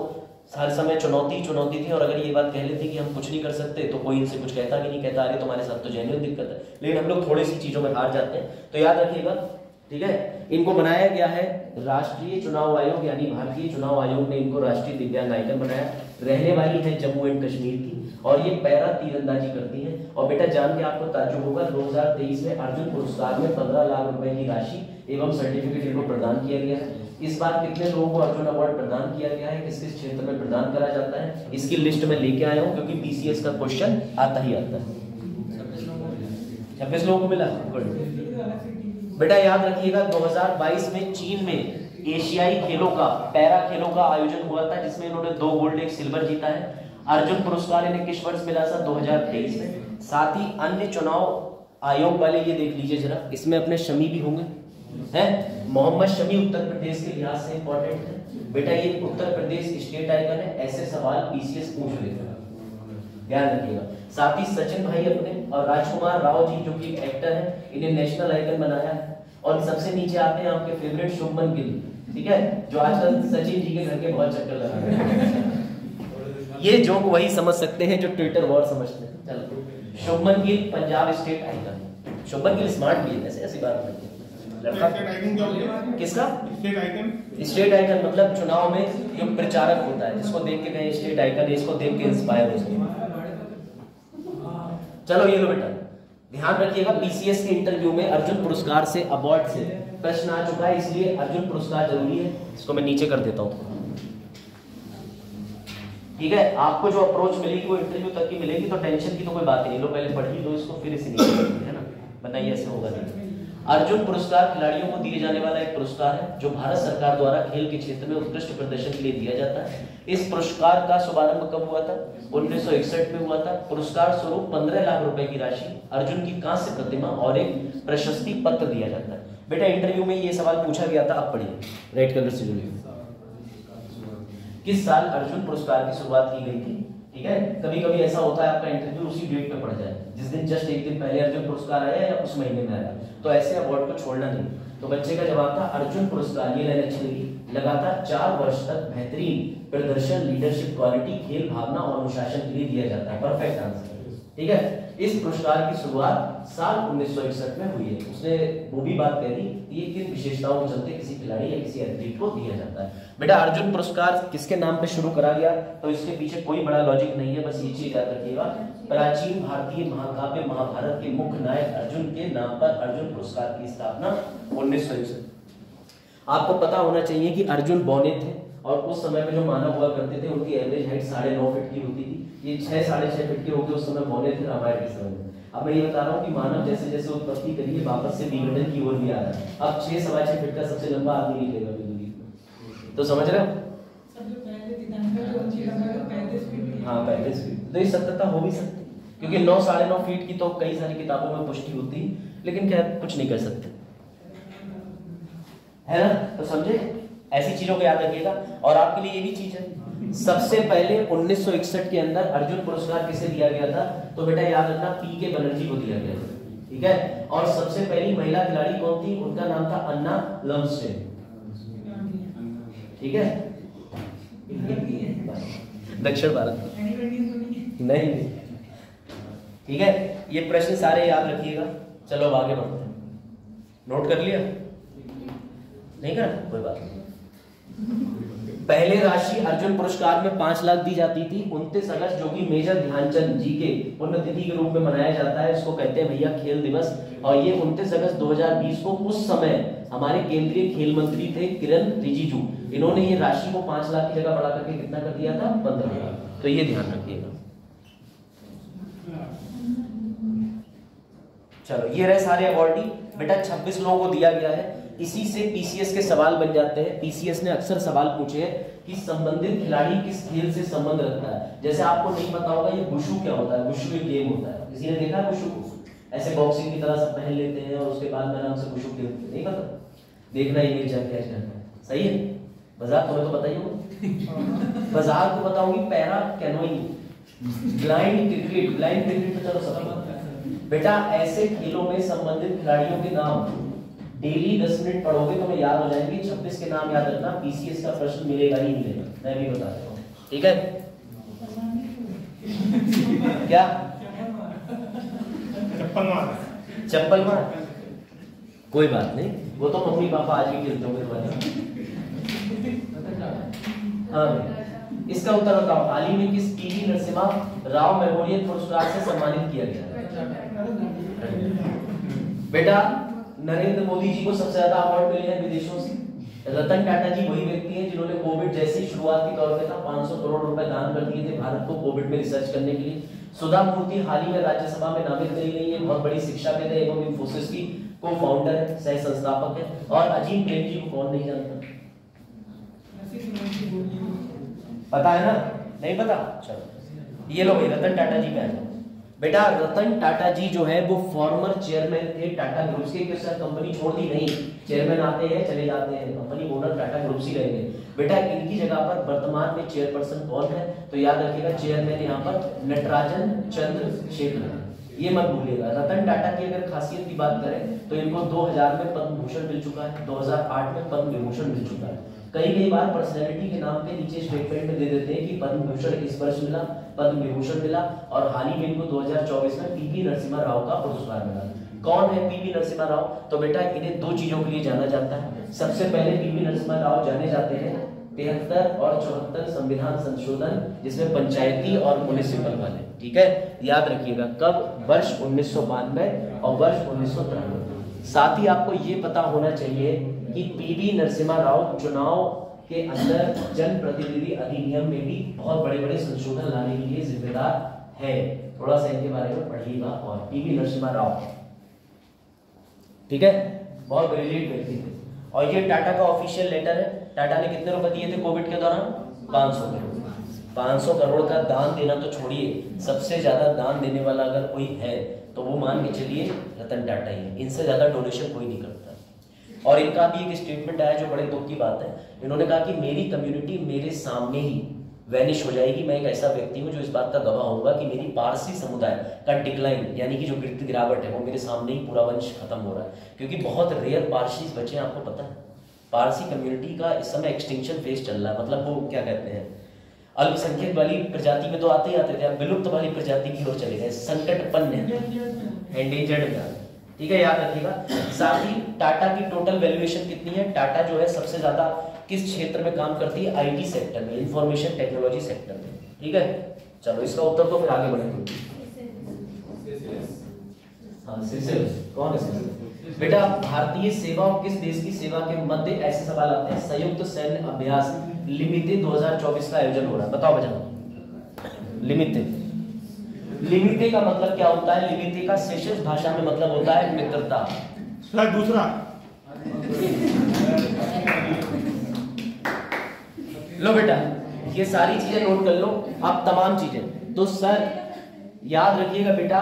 Speaker 1: हर समय चुनौती थी। और अगर ये बात कह लेती कि हम कुछ नहीं कर सकते तो कोई इनसे कुछ कहता भी नहीं, कहता अरे तुम्हारे साथ तो जेन्युइन दिक्कत है। लेकिन हम लोग थोड़ी सी चीजों में हार जाते हैं। तो याद रखिएगा, ठीक है। इनको बनाया गया है राष्ट्रीय चुनाव आयोग, यानी भारतीय चुनाव आयोग ने इनको राष्ट्रीय दिव्यांग आइकन बनाया। रहने वाली है जम्मू एंड कश्मीर की और ये पैरा तीरंदाजी करती है। और बेटा जान के आपको ताज्जुब होगा, 2023 में अर्जुन पुरस्कार में 15 लाख रुपए की राशि एवं सर्टिफिकेट इनको प्रदान किया गया है। इस बार कितने लोगों को अर्जुन अवार्ड प्रदान किया गया है, किस किस क्षेत्र में प्रदान करा जाता है, इसकी लिस्ट में लेके आया हूँ, क्योंकि पीसीएस का क्वेश्चन आता ही आता है। 26 लोगों को मिला, गुड। बेटा याद रखिएगा 2022 में चीन में एशियाई खेलों का, पैरा खेलों का आयोजन हुआ था, जिसमें इन्होंने 2 गोल्ड 1 सिल्वर जीता है। अर्जुन पुरस्कार इन्हें किस वर्ष मिला था? 2023 में। साथ ही अन्य चुनाव आयोग वाले ये देख लीजिए जरा, इसमें अपने शमी भी होंगे, हैं। मोहम्मद शमी उत्तर प्रदेश के लिहाज से इंपॉर्टेंट है। बेटा ये उत्तर प्रदेश स्टेट आइकन है, ऐसे सवाल पीसीएस पूछ लेते हैं, ध्यान रखिएगा। साथ ही सचिन भाई अपने और राजकुमार राव जी जो कि एक्टर हैं, इन्हें नेशनल आइकन बनाया है। और सबसे नीचे आते हैं आपके फेवरेट शुभमन गिल, ठीक है, जो आजकल सचिन जी के घर के बहुत चक्कर लगा रहे हैं। ये जोक वही समझ सकते हैं जो ट्विटर वॉर समझते हैं। चलो, Shubman Gill Punjab state icon. Shubman Gill smart भी है, ऐसी बात नहीं है। लड़का
Speaker 4: स्टेट आइकन क्या होता है?
Speaker 1: किसका
Speaker 4: स्टेट आइकन?
Speaker 1: स्टेट आइकन मतलब चुनाव में जो प्रचारक होता है, जिसको देख के कहें स्टेट आइकन है, इसको देख के इंस्पायर हो सके। चलो ये लो बेटा, ध्यान रखिएगा, पीसीएस के इंटरव्यू में अर्जुन पुरस्कार से, अवार्ड से प्रश्न आ चुका है, इसलिए अर्जुन पुरस्कार जरूरी है। इसको मैं नीचे कर देता हूँ, ठीक है। आपको जो अप्रोच मिलेगी वो इंटरव्यू तक की मिलेगी, तो टेंशन की तो कोई बात ही नहीं। लो पहले पढ़ ही लो इसको, फिर इसे नीचे, है ना, वरना ये ऐसे होगा नहीं। अर्जुन पुरस्कार खिलाड़ियों को दिए जाने वाला एक पुरस्कार है जो भारत सरकार द्वारा खेल के क्षेत्र में उत्कृष्ट प्रदर्शन के लिए दिया जाता है। इस पुरस्कार का शुभारंभ कब हुआ था? 1961 में हुआ था। पुरस्कार स्वरूप 15 लाख रुपए की राशि, अर्जुन की कांस्य प्रतिमा और एक प्रशस्ति पत्र दिया जाता है। बेटा इंटरव्यू में ये सवाल पूछा गया था, अब पढ़िए, रेड कलर से जुड़िए। किस साल अर्जुन पुरस्कार की शुरुआत की गई थी? ठीक है, कभी कभी ऐसा होता है आपका इंटरव्यू उसी डेट पे पड़ जाए, जिस दिन जस्ट एक दिन पहले अर्जुन पुरस्कार आया या उस महीने में आया, तो ऐसे अवार्ड को छोड़ना नहीं। तो बच्चे का जवाब था अर्जुन पुरस्कार, ये लाइन अच्छी लगी, लगातार 4 वर्ष तक बेहतरीन प्रदर्शन, लीडरशिप क्वालिटी, खेल भावना और अनुशासन के लिए दिया जाता है। परफेक्ट आंसर, ठीक है। इस पुरस्कार की शुरुआत साल 1961 में हुई है। उसने वो भी बात कह दी, ये किन विशेषताओं के चलते किसी खिलाड़ी या किसी एथलीट को दिया जाता है। बेटा अर्जुन पुरस्कार किसके नाम पे शुरू करा गया? तो इसके पीछे कोई बड़ा लॉजिक नहीं है, बस ये चीज याद रखिएगा, प्राचीन भारतीय महाकाव्य महाभारत के मुख्य नायक अर्जुन के नाम पर अर्जुन पुरस्कार की स्थापना 1961। आपको पता होना चाहिए कि अर्जुन बौने थे और उस समय में जो मानव हुआ करते थे उनकी एवरेज हाइट 9.5 फीट की होती थी। ये 6-6.5 फीट के होकर उस समय बौने थे रामायण के समय में। अब मैं ये बता रहा हूँ कि मानव जैसे जैसे उत्पत्ति करी है वापस से विघटन की ओर भी आ रहा है। अब 6-6.5 फीट का सबसे लंबा आदमी निकलेगा दूरी, तो समझ रहे हो? हाँ 35 फीट, तो ये सत्यता हो भी सकती, क्योंकि 9-9.5 फीट की तो कई सारी किताबों में पुष्टि होती, लेकिन क्या कुछ नहीं कर सकते, है ना। तो समझे, ऐसी चीजों को याद रखिएगा। और आपके लिए ये भी चीज है, सबसे पहले 1961 के अंदर अर्जुन पुरस्कार किसे दिया गया था? तो बेटा याद रखना, पीके बनर्जी को दिया गया था, ठीक है। और सबसे पहली महिला खिलाड़ी कौन थी? उनका नाम था अन्ना लम्सडेन, ठीक है। दक्षिण भारत नहीं, ठीक है। ये प्रश्न सारे याद रखिएगा। चलो अब आगे बढ़ते हैं। नोट कर लिया? नहीं कर, कोई बात नहीं। पहले राशि अर्जुन पुरस्कार में 5 लाख दी जाती थी। 29 अगस्त जो कि मेजर ध्यानचंद जी के पुण्यतिथि के रूप में मनाया जाता है, इसको कहते हैं भैया खेल दिवस। और ये 29 अगस्त 2020 को उस समय हमारे केंद्रीय खेल मंत्री थे किरण रिजिजू, इन्होंने ये राशि को 5 लाख की जगह बढ़ा करके कितना कर दिया था? 15 लाख। तो ये ध्यान रखिएगा। चलो ये रहे सारे अवार्डी। बेटा 26 लोगों को दिया गया है। इसी से पीसीएस के सवाल बन जाते हैं। पीसीएस ने अक्सर सवाल पूछे हैं कि संबंधित खिलाड़ी किस खेल से संबंध रखता है। जैसे आपको नहीं पता होगा ये वुशु क्या होता है। वुशु एक गेम होता है, किसी ने देखा है वुशु को? ऐसे बॉक्सिंग की तरह सब पहन लेते हैं और उसके बाद में आराम से वुशु खेलते हैं, नहीं पता? देखना ही नहीं जाके करना है, सही है। बाजार तुम्हें तो पता ही होगा। बाजार को बताऊंगी para canoeing, blind cricket. Blind cricket तो चलो सब बेटा ऐसे खेलों में संबंधित खिलाड़ियों के नाम डेली 10 मिनट पढ़ोगे तो मैं याद हो जाएंगे। 26 के नाम याद रखना, पीसीएस का प्रश्न मिलेगा ही मिलेगा, मैं भी बता रहा हूँ, ठीक है। क्या चप्पल मार? कोई बात नहीं, वो तो मम्मी पापा आज भी खेलते होंगे। हाँ इसका उत्तर बताओ, हाल ही में किस पीवी नरसिम्हा राव मेमोरियल पुरस्कार से सम्मानित किया गया? बेटा नरेंद्र मोदी जी को सबसे ज्यादा अवार्ड मिले हैं विदेशों से। रतन टाटा जी वही व्यक्ति हैं जिन्होंने कोविड जैसी शुरुआत के दौर में था 500 करोड़ रुपए दान कर दिए थे भारत को कोविड में रिसर्च करने के लिए। सुधा मूर्ति हाल ही में राज्यसभा में नामित करी गई है, बहुत बड़ी शिक्षाविद है एवं इंफोसिस की को फाउंडर है, सह संस्थापक है। और अजीम प्रेम जी को कौन नहीं जानता? पता है ना? नहीं पता? चलो ये लो भाई, रतन टाटा जी का है। बेटा रतन टाटा जी जो है वो फॉर्मर चेयरमैन थे टाटा ग्रुप्स के। सर कंपनी छोड़ दी नहीं, चेयरमैन आते हैं चले जाते हैं, कंपनी ओनर टाटा ग्रुप्स ही रहेंगे। बेटा इनकी जगह पर वर्तमान में चेयरपर्सन कौन है? तो याद रखिएगा चेयरमैन यहाँ पर नटराजन चंद्रशेखर, ये मत भूलिएगा। रतन टाटा की अगर खासियत की बात करें तो इनको 2000 में पद्म भूषण मिल चुका है, 2008 में पद्म विभूषण मिल चुका है। कई बार पर्सनैलिटी के नाम पे नीचे स्टेटमेंट में दे देते हैं कि पद्म भूषण इस वर्ष मिला, पद्म विभूषण मिला, और हाल ही में इनको 2024 में पीवी नरसिम्हा राव का पुरस्कार मिला। कौन है पीवी नरसिम्हा राव? तो बेटा इन्हें दो चीजों के लिए जाना जाता है। सबसे पहले पीवी नरसिम्हा राव जाने जाते हैं 73 और 74 संविधान संशोधन, जिसमें पंचायती और म्युनिसिपल वाले, ठीक है, याद रखिएगा। कब? वर्ष 1992 और वर्ष 1993। साथ ही आपको ये पता होना चाहिए कि पीवी नरसिम्हा राव चुनाव के अंदर जनप्रतिनिधि अधिनियम में भी बहुत बड़े बड़े संशोधन लाने के लिए जिम्मेदार है। थोड़ा सा इनके बारे में पढ़िएगा। और पीवी नरसिम्हा राव, ठीक है, बहुत ब्रिलियंट व्यक्ति थे। और ये टाटा का ऑफिशियल लेटर है। टाटा ने कितने रुपए दिए थे कोविड के दौरान? 500 करोड़। 500 करोड़ का दान देना तो छोड़िए, सबसे ज्यादा दान देने वाला अगर कोई है तो वो मान के चलिए रतन टाटा ही है। इनसे ज्यादा डोनेशन कोई नहीं करता। और इनका भी एक स्टेटमेंट आया जो बड़े दुख की बात है। इन्होंने कहा कि मेरी कम्युनिटी मेरे सामने ही वैनिश हो जाएगी। मैं एक ऐसा व्यक्ति हूं जो इस बात का गवाह होगा कि मेरी पारसी समुदाय का डिक्लाइन, यानी कि जो गिरावट है, वो मेरे सामने ही पूरा वंश खत्म हो रहा है। क्योंकि बहुत रेयर पारसी बचे हैं, आपको पता है। पारसी कम्युनिटी का इस समय एक्सटिंक्शन फेज चल रहा है। मतलब वो क्या कहते हैं, अल्पसंख्यक वाली प्रजाति में तो आते ही आते थे, अब विलुप्त वाली प्रजाति की ओर चले गए, संकटपन्न एंडेंजर्ड में। ठीक है, याद रखिएगा। साथ ही टाटा की टोटल वैल्यूएशन कितनी है? टाटा जो है सबसे ज्यादा किस क्षेत्र में काम करती है? आईटी सेक्टर में, इंफॉर्मेशन टेक्नोलॉजी सेक्टर में। ठीक है, चलो इसका उत्तर तो फिर आगे बढ़ेंगे। हाँ, सिसिलियस। कौन है सिसिलियस? बेटा भारतीय सेवा और किस देश की सेवा के मध्य ऐसे सवाल आते हैं। संयुक्त सैन्य अभ्यास लिमिटे 2024 का आयोजन हो रहा है, बताओ बजा। लिमिटे, लिमिटे का मतलब क्या होता है? लिमिटे का सेशल्स भाषा में मतलब होता है मित्रता।
Speaker 4: सर दूसरा
Speaker 1: लो बेटा, ये सारी चीजें नोट कर लो, आप तमाम चीजें। तो सर याद रखिएगा बेटा,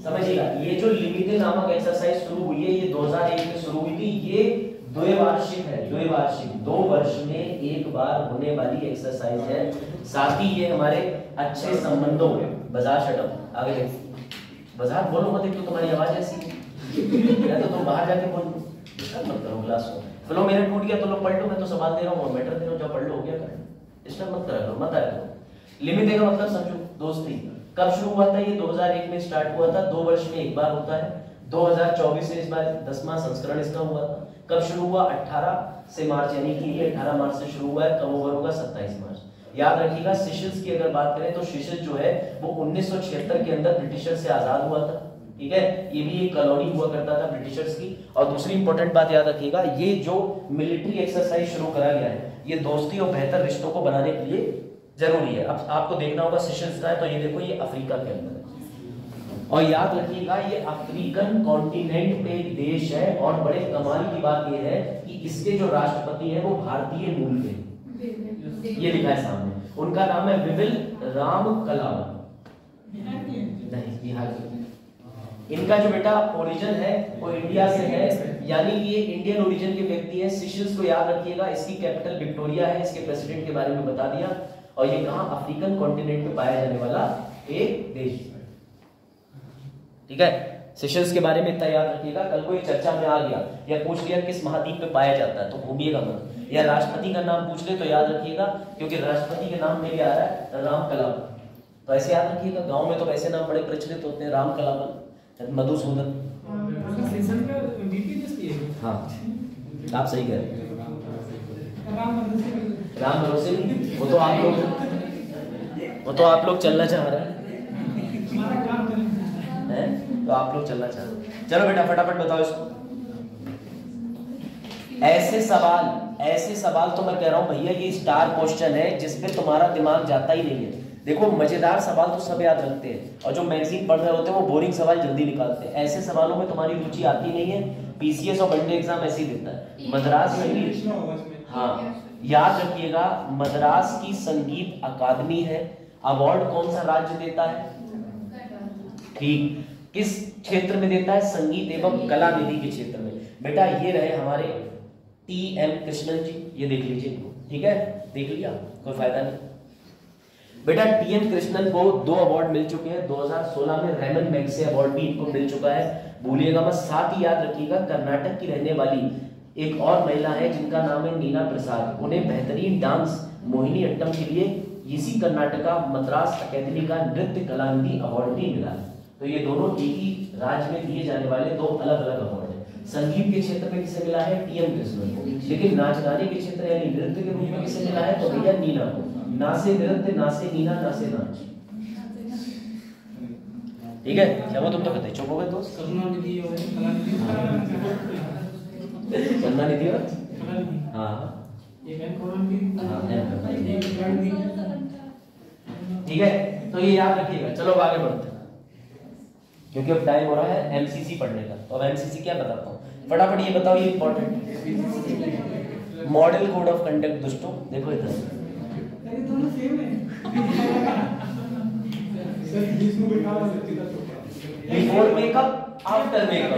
Speaker 1: समझिएगा, ये जो लिमिटे नामक एक्सरसाइज शुरू हुई है, ये 2001 में शुरू हुई थी। ये द्वैवार्षिक है, द्वैवार्षिक, 2 वर्ष में एक बार होने वाली एक्सरसाइज है। साथ ही ये हमारे अच्छे संबंधों, बाजार शटअप, आगे देखो, बाजार बोलो मत, क्यों तुम्हारी आवाज ऐसी है, तो तुम बाहर जाके बोल मत करो क्लास को। फ्लो मेरा टूट गया तो लोग पढ़ लो, मैं तो सवाल दे रहा हूँ, मैटर दे रहा हूँ, जब पढ़ लो हो गया कर, इसमें मत करा करो, मत आया करो। लिमिट का मतलब समझो, दोस्ती। कब शुरू हुआ था? ये 2001 में स्टार्ट हुआ था, 2 वर्ष में एक बार होता है। 2024 में इस बार 10वां संस्करण इसका हुआ था। कब शुरू हुआ? 18 से मार्च, यानी कि ये 18 मार्च से शुरू हुआ है। कब ओवर होगा? 27 मार्च। याद रखिएगा, सेशल्स की अगर बात करें तो सेशल्स जो है वो 1976 के अंदर ब्रिटिशर से आजाद हुआ था। ठीक है, ये भी एक कॉलोनी हुआ करता था ब्रिटिशर्स की। और दूसरी इंपॉर्टेंट बात याद रखिएगा, ये जो मिलिट्री एक्सरसाइज शुरू करा गया है, ये दोस्ती और बेहतर रिश्तों को बनाने के लिए जरूरी है। अब आपको देखना होगा सेशल्स का है, तो ये देखो, ये अफ्रीका के अंदर है। और याद रखिएगा, ये अफ्रीकन कॉन्टिनेंट पे एक देश है। और बड़े कमाल की बात ये है कि इसके जो राष्ट्रपति हैं वो भारतीय मूल के, ये लिखा है सामने, उनका नाम है विपिन राम कलावन। नहीं, बिहार के। इनका जो बेटा ओरिजिन है वो इंडिया से है, यानी कि ये इंडियन ओरिजिन के व्यक्ति हैं। सेशल्स को याद रखिएगा, इसकी कैपिटल विक्टोरिया है। इसके प्रेसिडेंट के बारे में बता दिया। और ये कहां? अफ्रीकन कॉन्टिनेंट में पाया जाने वाला एक देश। ठीक है, सेशल्स के बारे में इतना याद रखिएगा। कल को ये चर्चा में आ गया या पूछ लिया किस महाद्वीप पे पाया जाता है, तो घूमिएगा मत, या राष्ट्रपति का नाम पूछ ले तो याद रखिएगा, क्योंकि राष्ट्रपति के नाम में भी आ रहा है राम कलावन। तो ऐसे याद रखिएगा। गांव में तो वैसे नाम बड़े प्रचलित होते हैं, राम कलावन, मधुसूदन। हाँ, आप सही कह रहे हैं। राम भरोसे नहीं, वो तो आप लोग चलना चाह रहे हैं, तो आप लोग चलना चाह रहे हैं। चलो बेटा फटाफट बताओ इसको। ऐसे सवाल तो मैं कह रहा हूं भैया, ये स्टार क्वेश्चन है जिसपे तुम्हारा दिमाग जाता ही नहीं है। देखो, मजेदार सवाल तो सब याद रखते हैं, और जो मैगजीन पढ़ रहे होते हैं वो बोरिंग सवाल जल्दी निकालते हैं। ऐसे सवालों में तुम्हारी रुचि आती नहीं है। पीसीएस और वनडे एग्जाम ऐसे ही देता है। मद्रास संगीत, हाँ याद रखिएगा, मद्रास की संगीत अकादमी है। अवार्ड कौन सा राज्य देता है? ठीक, किस क्षेत्र में देता है? संगीत एवं कला निधि के क्षेत्र में। बेटा ये रहे हमारे टीएम कृष्णन जी, ये देख लीजिए इनको। ठीक है, देख लिया, कोई फायदा नहीं। बेटा टीएम कृष्णन को 2 अवार्ड मिल चुके हैं। 2016 में रेमन मैग्सेसे अवार्ड भी इनको मिल चुका है, भूलिएगा मत। साथ ही याद रखिएगा कर्नाटक की रहने वाली एक और महिला है जिनका नाम है नीना प्रसाद, उन्हें बेहतरीन डांस मोहिनी अट्टम के लिए इसी कर्नाटका मद्रास अकेडमी का नृत्य कलानिधि अवार्ड भी मिला है। तो ये दोनों एक ही राज्य में दिए जाने वाले 2 अलग अलग अवार्ड हैं। संगीत के क्षेत्र में किसे मिला है? टीएम कृष्णन को। लेकिन नाच गाने के क्षेत्र यानी नृत्य के रूप में किसे मिला है? तो भैया नीना को। ना से नृत्य, ना से नीना, ना से नाच। ठीक है, क्या वो तुम तो कहते चुप हो गए दोस्त?
Speaker 2: करुणानिधि और कलानिधि,
Speaker 1: करुणानिधि और हाँ
Speaker 2: एक है करुणानिधि,
Speaker 1: हाँ
Speaker 2: एक करुणानिधि।
Speaker 1: ठीक है, तो ये याद रखिएगा। चलो अब आगे बढ़ते हैं क्योंकि अब टाइम हो रहा है एमसीसी पढ़ने का। तो अब एमसीसी क्या बताता हूँ, फटाफट ये बताओ, ये important model code of conduct. दोस्तों देखो इधर,
Speaker 2: अरे दोनों सेम है।
Speaker 4: सर बीच में बैठा हुआ Ritika Chopra.
Speaker 1: Before makeup, after makeup.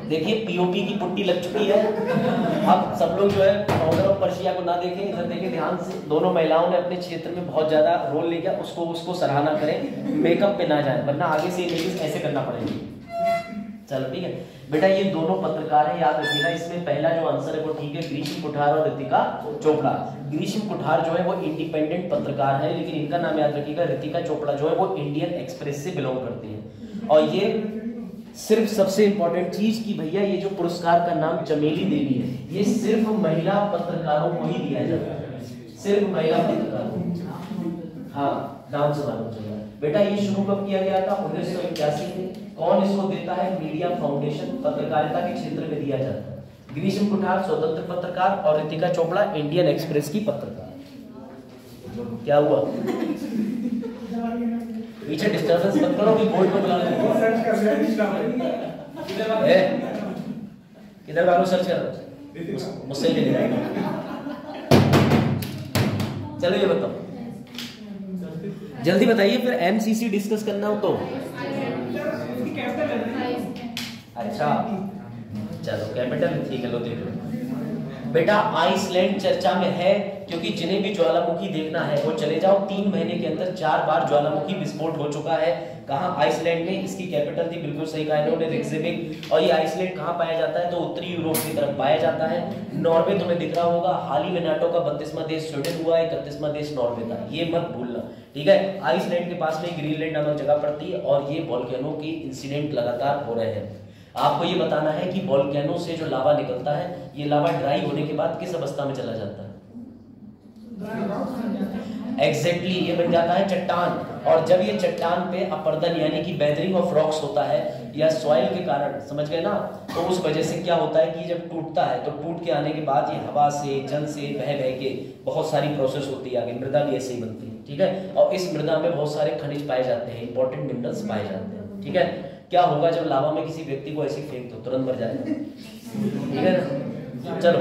Speaker 1: देखिए पीओपी की पुट्टी लग चुकी है। अब सब लोग जो है पाउडर और पर्शिया को ना देखें, इधर देखें ध्यान से। दोनों महिलाओं ने अपने क्षेत्र में बहुत ज्यादा रोल लिया, उसको सराहना करें, मेकअप पे ना जाए वरना आगे से इमेजेस ऐसे करना पड़ेगी। चलो ठीक है बेटा, ये दोनों पत्रकार है, याद रखिएगा। इसमें पहला जो आंसर है वो ठीक है, ग्रीष्म कुठार और ऋतिका चोपड़ा। ग्रीष्म कुठार जो है वो इंडिपेंडेंट पत्रकार है, लेकिन इनका नाम याद रखिएगा। ऋतिका चोपड़ा जो है वो इंडियन एक्सप्रेस से बिलोंग करती है। और ये सिर्फ सबसे इंपॉर्टेंट चीज की भैया, ये जो पुरस्कार का नाम चमेली देवी है, ये सिर्फ महिला पत्रकारों को ही दिया जाता है, सिर्फ महिला पत्रकारों। हाँ, नाम से मालूम चल रहा है बेटा। ये शुरू कब किया गया था? 1981 में। कौन इसको देता है? मीडिया फाउंडेशन, पत्रकारिता के क्षेत्र में दिया जाता है। ग्रीष्म कुठार स्वतंत्र पत्रकार और ऋतिका चोपड़ा इंडियन एक्सप्रेस की पत्रकार। क्या हुआ? पीछे डिस्टर्बेंस मत करो, भी बोर्ड पे बुला किधर वालों सर्च कर, मुझसे ले लेना। चलो ये बताओ, जल्दी बताइए, फिर एमसीसी डिस्कस करना हो तो। अच्छा चलो कैपिटल ठीक है, लो देख लो बेटा। आइसलैंड चर्चा में है क्योंकि जिन्हें भी ज्वालामुखी देखना है वो चले जाओ। 3 महीने के अंदर 4 बार ज्वालामुखी विस्फोट हो चुका है। कहाँ? आइसलैंड में। इसकी कैपिटल थी, बिल्कुल सही कहा इन्होंने, रिक्सेविक। और ये आइसलैंड कहाँ पाया जाता है? तो उत्तरी यूरोप की तरफ पाया जाता है। नॉर्वे तुम्हें दिख रहा होगा। हाल ही में नाटो का 32वां देश स्वीडन हुआ, 31वां देश नॉर्वे था, ये मत भूलना। ठीक है, आइसलैंड के पास में ग्रीनलैंड नामक जगह पड़ती है और ये वोल्केनो की इंसिडेंट लगातार हो रहे हैं। आपको ये बताना है कि वोल्केनो से जो लावा निकलता है, ये लावा ड्राई होने के बाद किस अवस्था में चला जाता है? एग्जैक्टली ये बन जाता है चट्टान। और जब ये चट्टान पे अपर्दन यानी कि वेदरिंग ऑफ रॉक्स होता है या सॉइल के कारण, समझ गए ना, तो उस वजह से क्या होता है कि जब टूटता है तो टूट के आने के बाद ये हवा से, जल से बह के बहुत सारी प्रोसेस होती है आगे। मृदा भी ऐसे ही बनती है। ठीक है, और इस मृदा में बहुत सारे खनिज पाए जाते हैं, इंपॉर्टेंट मिनरल्स पाए जाते हैं। ठीक है, क्या होगा जब लावा में किसी व्यक्ति को ऐसे फेंक दो, तुरंत मर जाएगा। ठीक है ना। चलो,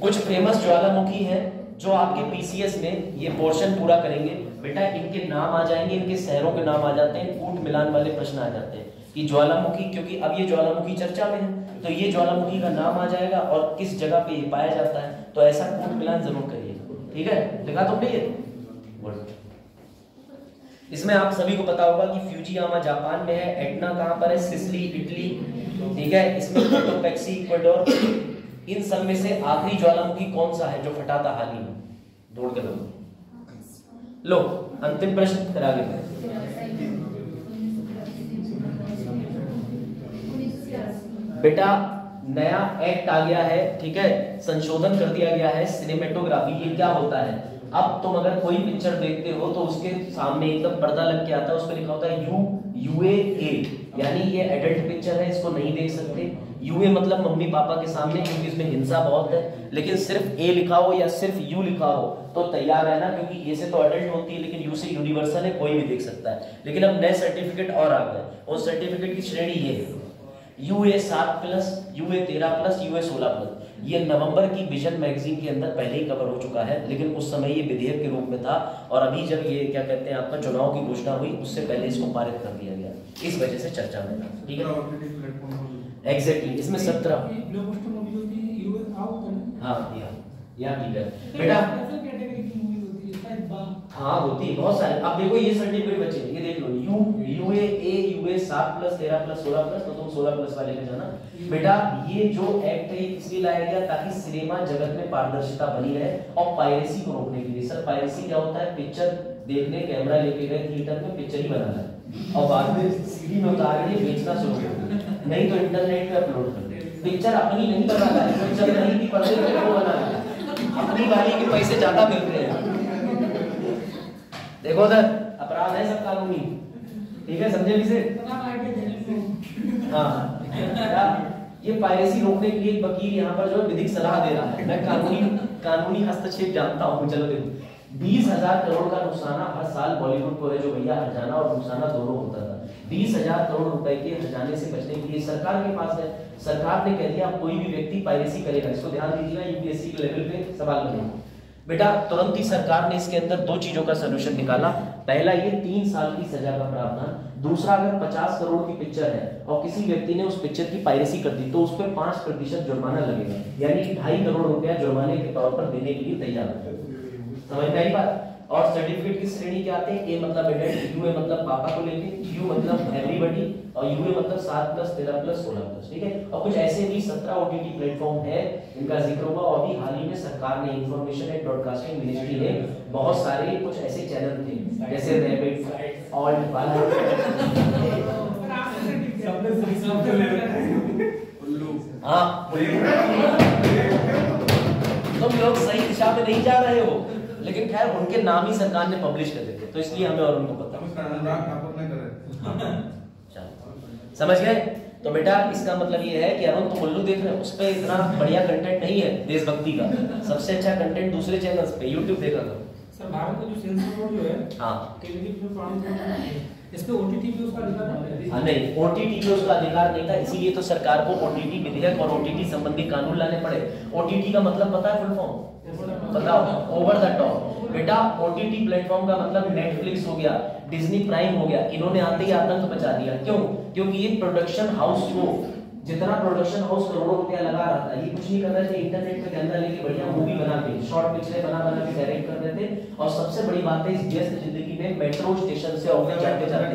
Speaker 1: कुछ फेमस ज्वालामुखी हैं जो आपके पीसीएस में ये पोर्शन पूरा करेंगे बेटा। इनके नाम आ जाएंगे, इनके शहरों के नाम आ जाते हैं, कूट मिलान वाले प्रश्न आ जाते हैं कि ज्वालामुखी, क्योंकि अब ये ज्वालामुखी चर्चा में है तो ये ज्वालामुखी का नाम आ जाएगा और किस जगह पे ये पाया जाता है। तो ऐसा कूट मिलान जरूर करिए। ठीक है, लिखा तुमने ये? इसमें आप सभी को पता होगा कि फ्यूजियामा जापान में है, एटना कहाँ पर है? Sicily Italy. ठीक है, इसमें कोटोपेक्सी इक्वाडोर। इन सब में से आखिरी ज्वालामुखी कौन सा है जो फटा था हाल ही में? दौड़ के लो अंतिम प्रश्न फिर आगे। बेटा नया एक्ट आ गया है, ठीक है, संशोधन कर दिया गया है सिनेमेटोग्राफी। ये क्या होता है? अब तुम अगर कोई पिक्चर देखते हो तो उसके सामने एकदम पर्दा लग के आता है, उस पर लिखा होता है UAA, यानी ये एडल्ट पिक्चर है, इसको नहीं देख सकते। UA मतलब मम्मी पापा के सामने, क्योंकि इसमें हिंसा बहुत है। लेकिन सिर्फ A लिखा हो या सिर्फ U लिखा हो तो तैयार रहना, क्योंकि A से तो एडल्ट होती है लेकिन U से यूनिवर्सल है, कोई भी देख सकता है। लेकिन अब नए सर्टिफिकेट और आ गए, उस सर्टिफिकेट की श्रेणी ये है UA 7+, UA 13+, UA 16+। ये नवंबर की विजन मैगजीन के अंदर पहले ही कवर हो चुका है, लेकिन उस समय ये विधेयक के रूप में था और अभी जब ये क्या कहते हैं आपका चुनाव की घोषणा हुई उससे पहले इसको पारित कर दिया गया, इस वजह से चर्चा में था। ठीक है, एग्जैक्टली इसमें 17। हाँ ठीक है बेटा, हाँ होती है बहुत सारे। अब देखो ये सर्टिफिकेट बच्चे ये देख लो यूए 7 प्लस 13 प्लस 16 प्लस, तो तुम 16 प्लस वाले में जाना बेटा। ये जो एक्ट है इसलिए लाया गया ताकि सिनेमा जगत में पारदर्शिता बनी रहे और पायरेसी को रोकने के लिए। सर पायरेसी क्या होता है? पिक्चर देखने कैमरा लेके गए थिएटर में, पिक्चर ही बनाना है और बाद में सीडी में उतार के बेचना शुरू कर दिया, नहीं तो इंटरनेट पे अपलोड कर दे। पिक्चर अपनी नहीं बनाना है, पिक्चर नहीं थी पर्दे पे वो बनाना है, अपनी वाली के पैसे ज्यादा मिल रहे हैं। देखो सर अपराध है सब कानूनी, ठीक है समझे इसे? हाँ ये पायरेसी रोकने के लिए एक वकील यहाँ पर जो है विधिक सलाह दे रहा है। मैं कानूनी हस्तक्षेप जानता हूँ। चलो देखो 20,000 करोड़ का नुकसाना हर साल बॉलीवुड को है जो भैया हर्जाना और नुकसाना दोनों होता था। 20,000 करोड़ रुपए के हर्जाने से बचने के लिए सरकार के पास है। सरकार ने कह दिया अब कोई भी व्यक्ति पायरेसी करेगा, इसको ध्यान दीजिएगा, यूपीएससी के लेवल पे सवाल बनेगा बेटा। तुरंत ही सरकार ने इसके अंदर दो चीजों का सोल्यूशन निकाला। पहला ये 3 साल की सजा का प्रावधान, दूसरा अगर 50 करोड़ की पिक्चर है और किसी व्यक्ति ने उस पिक्चर की पायरेसी कर दी तो उस पर 5% जुर्माना लगेगा, यानी 2.5 करोड़ रुपया जुर्माने के तौर पर देने के लिए तैयार है। समझ में आई बात? और सर्टिफिकेट की श्रेणी क्या आते हैं? ए मतलब एडल्ट, यू ए मतलब पापा को लेके, यू मतलब एवरीबॉडी और यू ए मतलब 7 प्लस 13 प्लस 16 प्लस, ठीक है। और कुछ ऐसे भी 17 ओटीटी प्लेटफॉर्म है इनका जिक्र होगा। और भी हाल ही में सरकार ने इंफॉर्मेशन एंड ब्रॉडकास्टिंग मिनिस्ट्री ने बहुत सारे कुछ ऐसे चैनल थे जैसे रैबिट ऑल्ट वाला हाँ तुम लोग सही दिशा में नहीं जा रहे हो, लेकिन खैर उनके नाम ही सरकार ने पब्लिश कर देते तो इसलिए हमें और उनको पता। समझ गए? तो बेटा इसका मतलब ये है कि अरुण तुम उल्लू देख रहे हो, उस पे इतना बढ़िया कंटेंट नहीं है देशभक्ति का। सबसे अच्छा कंटेंट दूसरे चैनल्स पे YouTube देखा करो।
Speaker 2: सर भारत का जो सेंसर बोर्ड जो है
Speaker 1: हाँ
Speaker 2: इस पे ओटीटी पे उसका अधिकार नहीं है।
Speaker 1: नहीं ओटीटी पे उसका अधिकार नहीं था, इसीलिए तो सरकार को ओटीटी विधेयक और ओटीटी संबंधी कानून लाने पड़े। ओटीटी का मतलब पता है फुल फॉर्म? बताओ। Over the top. बेटा ओटीटी प्लेटफॉर्म का मतलब नेटफ्लिक्स हो गया, डिज्नी प्राइम हो गया, इन्होंने आते ही आतंक मचा दिया। क्यों? क्योंकि ये प्रोडक्शन हाउस को जितना प्रोडक्शन हाउस करोड़ों रुपया लगा रहा था, ये कुछ नहीं कर रहे थे, इंटरनेट पे कैमरा लेके बढ़िया मूवी बना के शॉर्ट पिक्चरें बना के डायरेक्ट कर रहे थे। और सबसे बड़ी बात है इस व्यस्त जिंदगी में मेट्रो स्टेशन से ऑफिस जाते जाते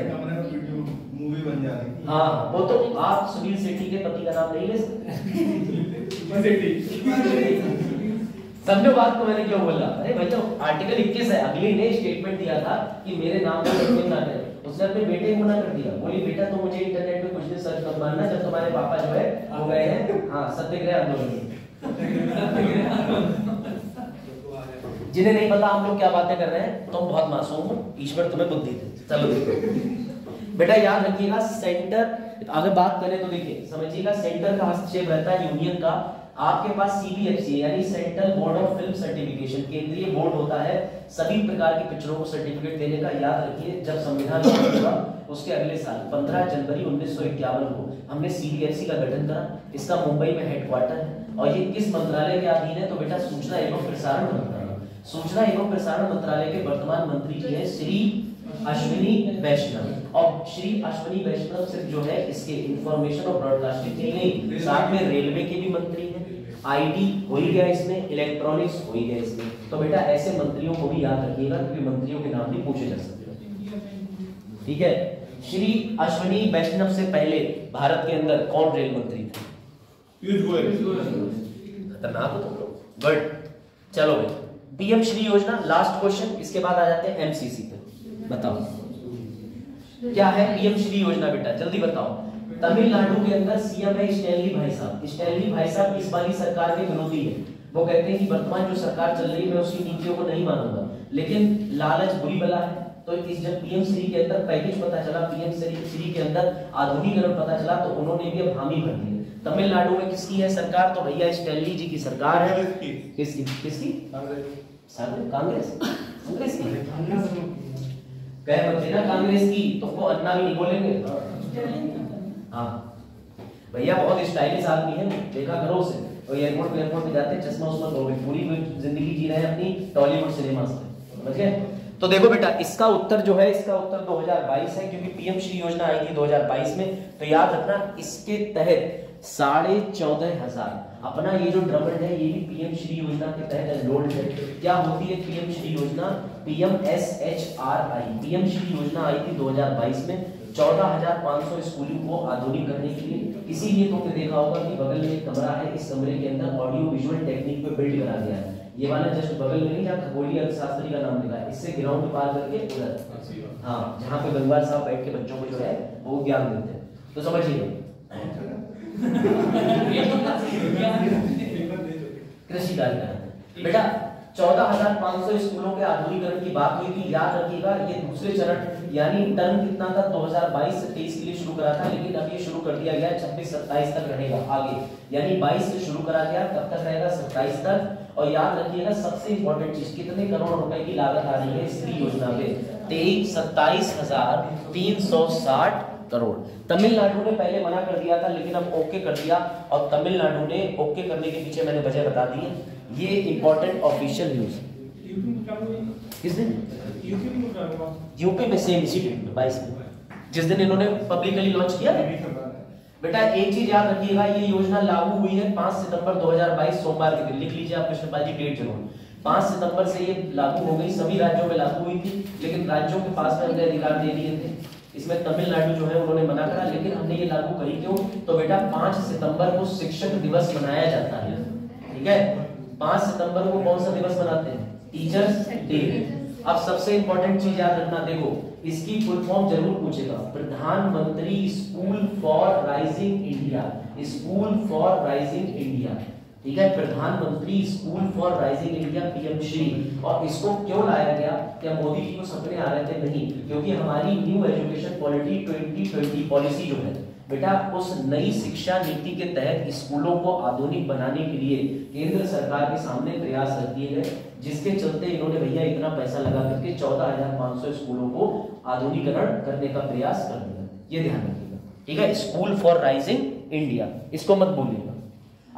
Speaker 5: मूवी बन जा रही।
Speaker 1: हाँ वो तो आप सुनील शेट्टी के पति का नाम नहीं ले सकते। समझो बात को मैंने क्यों बोला? अरे भैया आर्टिकल 21 है, अगले ने स्टेटमेंट दिया था कि मेरे नाम का डॉक्यूमेंट ना करें, उसने अपने बेटे को मना कर दिया। बोली बेटा तुम मुझे इंटरनेट पे कुछ दिन सर्च मत मारना, जब तुम्हारे पापा जो है वो गए हैं हाँ सत्याग्रह आंदोलन में। जिन्हें नहीं पता हम लोग क्या बातें कर रहे हैं, तुम बहुत मासूम हो, ईश्वर तुम्हें बुद्धि दे। चलो देखो बेटा याद रखिएगा सेंटर अगर बात करें तो देखिए समझिएगा सेंटर का हस्तक्षेप रहता है यूनियन का। आपके पास सीबीएफसी यानी central board of film certification केंद्रीय बोर्ड होता है सभी प्रकार की पिक्चरों को सर्टिफिकेट देने का। याद रखिए जब संविधान हुआ उसके अगले साल 15 जनवरी 1951 को हमने सीबीएफसी का गठन करा। इसका मुंबई में हेडक्वार्टर है और ये किस मंत्रालय के अधीन है? तो बेटा सूचना एवं प्रसारण मंत्रालय। सूचना एवं प्रसारण मंत्रालय के वर्तमान मंत्री जी है श्री अश्विनी वैष्णव। और श्री अश्विनी वैष्णव सिर्फ जो है इसके इंफॉर्मेशन और ब्रॉडकास्टिंग के नहीं, साथ में रेलवे के भी मंत्री हैं, आईटी हो ही गया इसमें, इलेक्ट्रॉनिक्स हो ही गया इसमें। तो बेटा ऐसे मंत्रियों को भी याद रखिएगा क्योंकि मंत्रियों के नाम भी पूछे जा सकते हैं। ठीक है, श्री अश्विनी वैष्णव से पहले भारत के अंदर कौन रेल मंत्री थे? खतरनाक हो तुम लोग। गुड, चलो भाई पीएम श्री योजना लास्ट क्वेश्चन, इसके बाद आ जाते हैं एमसीसी पे। बताओ क्या है पीएम श्री योजना बेटा, जल्दी बताओ। तमिलनाडु के अंदर सीएम है स्टैनली भाई साहब। स्टैनली भाई साहब इस वाली सरकार के विरोधी है। वो कहते हैं कि वर्तमान जो सरकार चल रही है मैं उसकी नीतियों को नहीं मानूंगा, लेकिन लालच बुरी बला है। तो इस जब पीएम श्री के अंदर पैकेज पता चला, पीएम श्री के अंदर आधुनिकीकरण पता चला, तो उन्होंने भी अब हामी भर दी। तमिलनाडु में किसकी है सरकार? तो भैया स्टैनली जी की सरकार है। किसकी? कांग्रेस की कह बच्चे ना कांग्रेस की, तुमको अन्ना भी नहीं बोलेंगे। हाँ भैया बहुत स्टाइलिश आदमी है, देखा करो उसे। तो एयरपोर्ट पे जाते हैं चश्मा उस्मा धो के पूरी जिंदगी जी रहे हैं अपनी टॉलीवुड सिनेमा से, समझ गए? तो देखो बेटा इसका उत्तर जो है, इसका उत्तर 2022 है क्योंकि पीएम श्री योजना आई थी 2022 में। तो याद रखना इसके तहत 14,500 अपना ये जो ड्रमंड है ये भी पीएम श्री योजना के तहत एनरोल्ड है। क्या होती है पीएम श्री योजना? PMSHRI पीएम श्री योजना आई थी 2022 में 14,500 स्कूलों को आधुनिक करने के लिए। इसीलिए तुमने देखा होगा कि बगल में एक कमरा है, इस कमरे के अंदर ऑडियो विजुअल टेक्निक पे बिल्ड करा गया है। ये वाला जस्ट बगल में नहीं, जहाँ खगोलीय अर्थशास्त्री का नाम लिखा है, इससे ग्राउंड पार करके उधर, हाँ, जहाँ पे गंगवार साहब बैठ के बच्चों को जो है वो ज्ञान देते हैं। तो समझिए कृषि कार्य कराते बेटा। 14,500 स्कूलों के आधुनिकीकरण की बात हुई थी। याद रखिएगा ये दूसरे चरण यानी टर्म कितना था 2022 से 23 के लिए शुरू करा था, लेकिन अब ये शुरू कर दिया गया 26-27 तक रहेगा आगे, यानी 22 से शुरू करा गया, कब तक रहेगा 27 तक। और याद रखिएगा सबसे इंपॉर्टेंट चीज, कितने करोड़ रुपए की लागत आ रही है इस योजना पे? 27,360 करोड़। तमिलनाडु ने पहले मना कर दिया था, लेकिन अब ओके कर दिया, और तमिलनाडु ने ओके करने के पीछे मैंने वजह बता दी है। ये इंपॉर्टेंट ऑफिशियल न्यूज किस दिन? यूपी में सेम इसी डेट में 22 में, जिस दिन इन्होंने पब्लिकली लॉन्च किया। बेटा एक चीज याद रखिएगा, ये योजना लागू हुई है 5 सितंबर 2022 सोमवार के दिन। लिख लीजिए आप कृष्णपाल जी डेट जरूर। 5 सितंबर से ये लागू हो गई, सभी राज्यों में लागू हुई थी, लेकिन राज्यों के पास में हमने अधिकार दे दिए थे। इसमें तमिलनाडु जो है उन्होंने मना करा, लेकिन हमने ये लागू करी क्यों? तो बेटा 5 सितंबर को शिक्षक दिवस मनाया जाता है, ठीक है। 5 सितंबर को कौन सा दिवस मनाते हैं? Teachers day. अब सबसे इंपॉर्टेंट चीज याद रखना, देखो इसकी फुल फॉर्म जरूर पूछेगा, प्रधानमंत्री school for rising India, school for rising India, ठीक है। प्रधानमंत्री school for rising India PM Shri. और इसको क्यों लाया गया? क्या मोदी जी को सपने आ रहे थे? नहीं, क्योंकि हमारी न्यू एजुकेशन पॉलिसी 2020 पॉलिसी जो है बेटा, उस नई शिक्षा नीति के तहत स्कूलों को आधुनिक बनाने के लिए केंद्र सरकार के सामने प्रयास रख दिए गए, जिसके चलते इन्होंने भैया इतना पैसा लगा करके 14,500 स्कूलों को आधुनिकीकरण करने का प्रयास कर दिया। ये ध्यान रखिएगा, ठीक है। स्कूल फॉर राइजिंग इंडिया, इसको मत भूलिएगा।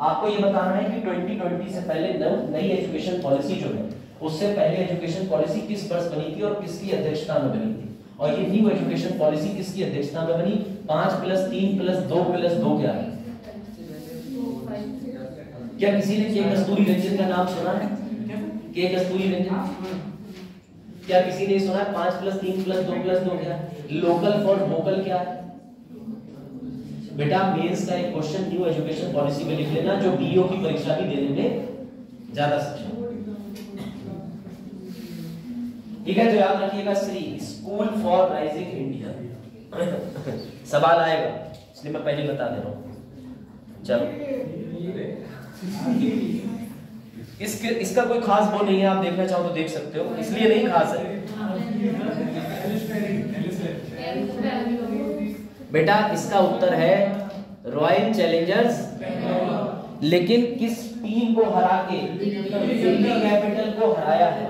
Speaker 1: आपको ये बताना है कि 2020 से पहले नई एजुकेशन पॉलिसी जो है, उससे पहले एजुकेशन पॉलिसी किस वर्ष बनी थी और किसकी अध्यक्षता में बनी थी, और ये न्यू एजुकेशन पॉलिसी किसकी अध्यक्षता में बनी? 5+3+2+2 क्या है? क्या किसी ने के कस्तूरी रंजन का नाम सुना है? के कस्तूरी रंजन, क्या किसी ने सुना है? 5+3+2+2 क्या है? लोकल फॉर वोकल क्या है? बेटा मेंस का एक क्वेश्चन न्यू एजुकेशन पॉलिसी में लिख लेना, जो बीईओ की परीक्षा भी देने में ज्यादा सक्षम, ठीक है। तो याद रखिएगा Shri, school for rising India. सवाल आएगा, इसलिए मैं पहले बता दे रहा हूं। चलो इसका कोई खास वो नहीं है, आप देखना चाहो तो देख सकते हो, इसलिए नहीं खास है बेटा। इसका उत्तर है रॉयल चैलेंजर्स, लेकिन किस टीम को हरा के? दिल्ली कैपिटल को हराया है।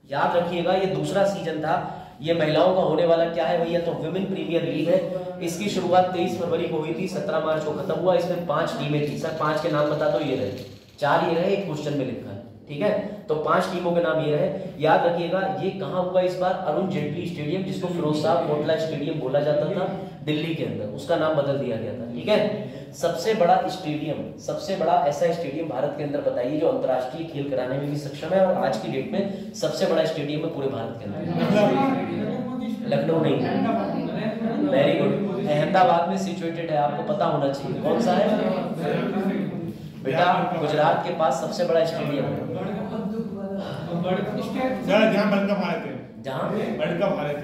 Speaker 1: याद रखिएगा ये दूसरा सीजन था, ये महिलाओं का होने वाला क्या है भैया? तो विमेन प्रीमियर लीग है। इसकी शुरुआत 23 फरवरी को हुई थी, 17 मार्च को खत्म हुआ। इसमें 5 टीमें थी। सर 5 के नाम बता दो। ये रहे 4, ये रहे, एक क्वेश्चन में लिखा है, ठीक है। तो 5 टीमों के नाम ये रहे। याद रखिएगा ये कहां हुआ इस बार? अरुण जेटली स्टेडियम, जिसको फिरोज साहब कोटला स्टेडियम बोला जाता था, दिल्ली के अंदर, उसका नाम बदल दिया गया था, ठीक है। सबसे बड़ा स्टेडियम, सबसे बड़ा ऐसा स्टेडियम भारत के अंदर बताइए जो अंतरराष्ट्रीय खेल कराने में भी सक्षम है, और आज की डेट में सबसे बड़ा स्टेडियम है पूरे भारत के अंदर। लखनऊ नहीं, वेरी गुड, अहमदाबाद में सिचुएटेड है, आपको पता होना चाहिए कौन सा है बेटा। गुजरात के पास सबसे बड़ा स्टेडियम है,
Speaker 4: जहां वर्ल्ड कप हारे थे,
Speaker 1: जहां
Speaker 4: वर्ल्ड कप हारे थे।